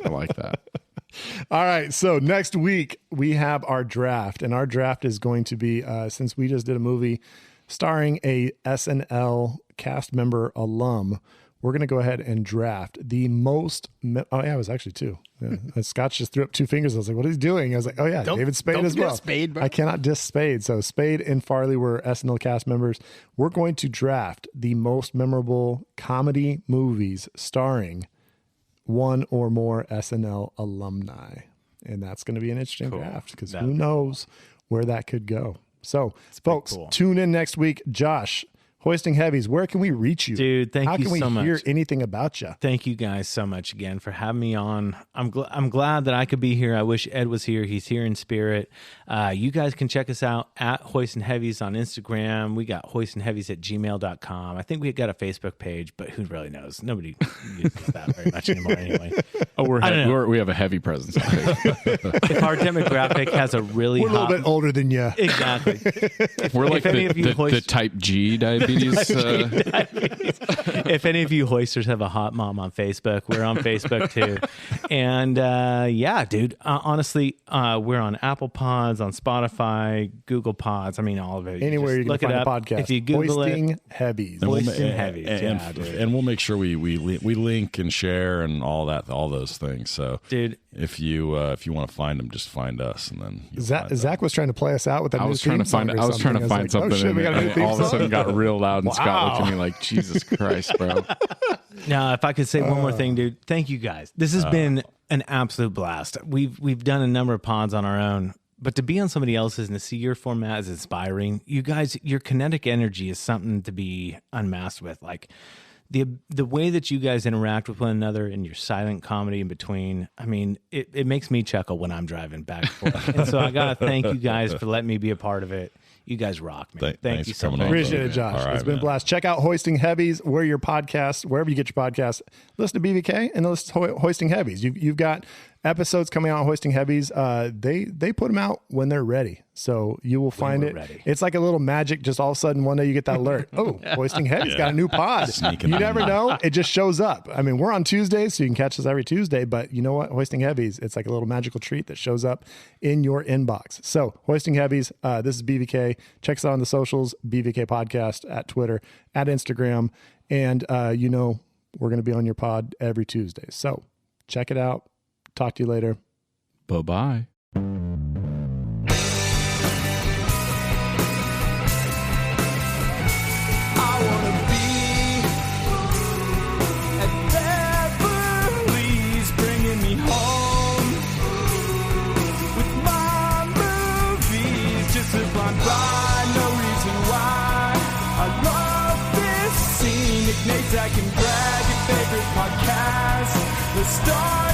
[SPEAKER 1] I like that.
[SPEAKER 4] All right. So next week we have our draft, and our draft is going to be since we just did a movie starring a SNL cast member alum, we're going to go ahead and draft the most. I was actually 2. Yeah. Scott just threw up 2 fingers. I was like, what is he doing? I was like, oh yeah, David Spade as well.
[SPEAKER 2] Spade, bro.
[SPEAKER 4] I cannot diss Spade. So Spade and Farley were SNL cast members. We're going to draft the most memorable comedy movies starring one or more SNL alumni. And that's going to be an interesting draft because who knows where that could go. So, folks, tune in next week. Josh, Hoisting Heavys, where can we reach you?
[SPEAKER 6] Dude, thank you so much.
[SPEAKER 4] How can we hear anything about you?
[SPEAKER 6] Thank you guys so much again for having me on. I'm glad that I could be here. I wish Ed was here. He's here in spirit. You guys can check us out at Hoisting Heavys on Instagram. We got hoistingheavys@gmail.com. I think we got a Facebook page, but who really knows? Nobody uses that very much anymore anyway.
[SPEAKER 1] Oh, we have a heavy presence on Facebook.
[SPEAKER 6] If our demographic has a really
[SPEAKER 4] We're a little bit older than you.
[SPEAKER 6] Exactly.
[SPEAKER 1] We're like the type G diabetes.
[SPEAKER 6] If any of you hoisters have a hot mom on Facebook, we're on Facebook too. And dude, honestly, we're on Apple Pods, on Spotify, Google Pods. I mean, all of it.
[SPEAKER 4] Anywhere you can find a podcast.
[SPEAKER 6] If you Google
[SPEAKER 4] Hoisting Heavys.
[SPEAKER 6] Hoisting Heavys.
[SPEAKER 3] And we'll make sure we link and share and all those things. So,
[SPEAKER 6] dude,
[SPEAKER 3] if you want to find them, just find us, and then
[SPEAKER 4] Zach was trying to play us out with that.
[SPEAKER 1] I was trying to find something, and all of a sudden got real loud, and Scott looked at me like, Jesus Christ, bro.
[SPEAKER 6] Now, if I could say one more thing, dude, thank you guys. This has been an absolute blast. We've done a number of pods on our own, but to be on somebody else's and to see your format is inspiring. You guys, your kinetic energy is something to be unmasked with. Like the way that you guys interact with one another and your silent comedy in between, I mean, it makes me chuckle when I'm driving back and forth. And so I got to thank you guys for letting me be a part of it. You guys rock, man. Thank you so much.
[SPEAKER 4] Appreciate it, Josh. It's been a blast. Check out Hoisting Heavies, wherever you get your podcast. Listen to BVK and listen to Hoisting Heavies. You've got episodes coming out on Hoisting Heavys. They put them out when they're ready. So you will find it. Ready. It's like a little magic. Just all of a sudden one day you get that alert. Oh, Hoisting Heavys got a new pod. You never know. It just shows up. I mean, we're on Tuesdays, so you can catch us every Tuesday. But you know what? Hoisting Heavys, it's like a little magical treat that shows up in your inbox. So Hoisting Heavys, this is BVK. Check us out on the socials, BVK Podcast at Twitter, at Instagram. And, we're going to be on your pod every Tuesday. So check it out. Talk to you later.
[SPEAKER 1] Bye-bye.
[SPEAKER 5] I wanna be at Beverly's, bringing me home with my movies. Just a blind ride, no reason why. I love this scene. Nick Natek and Brad, your favorite podcast. The start.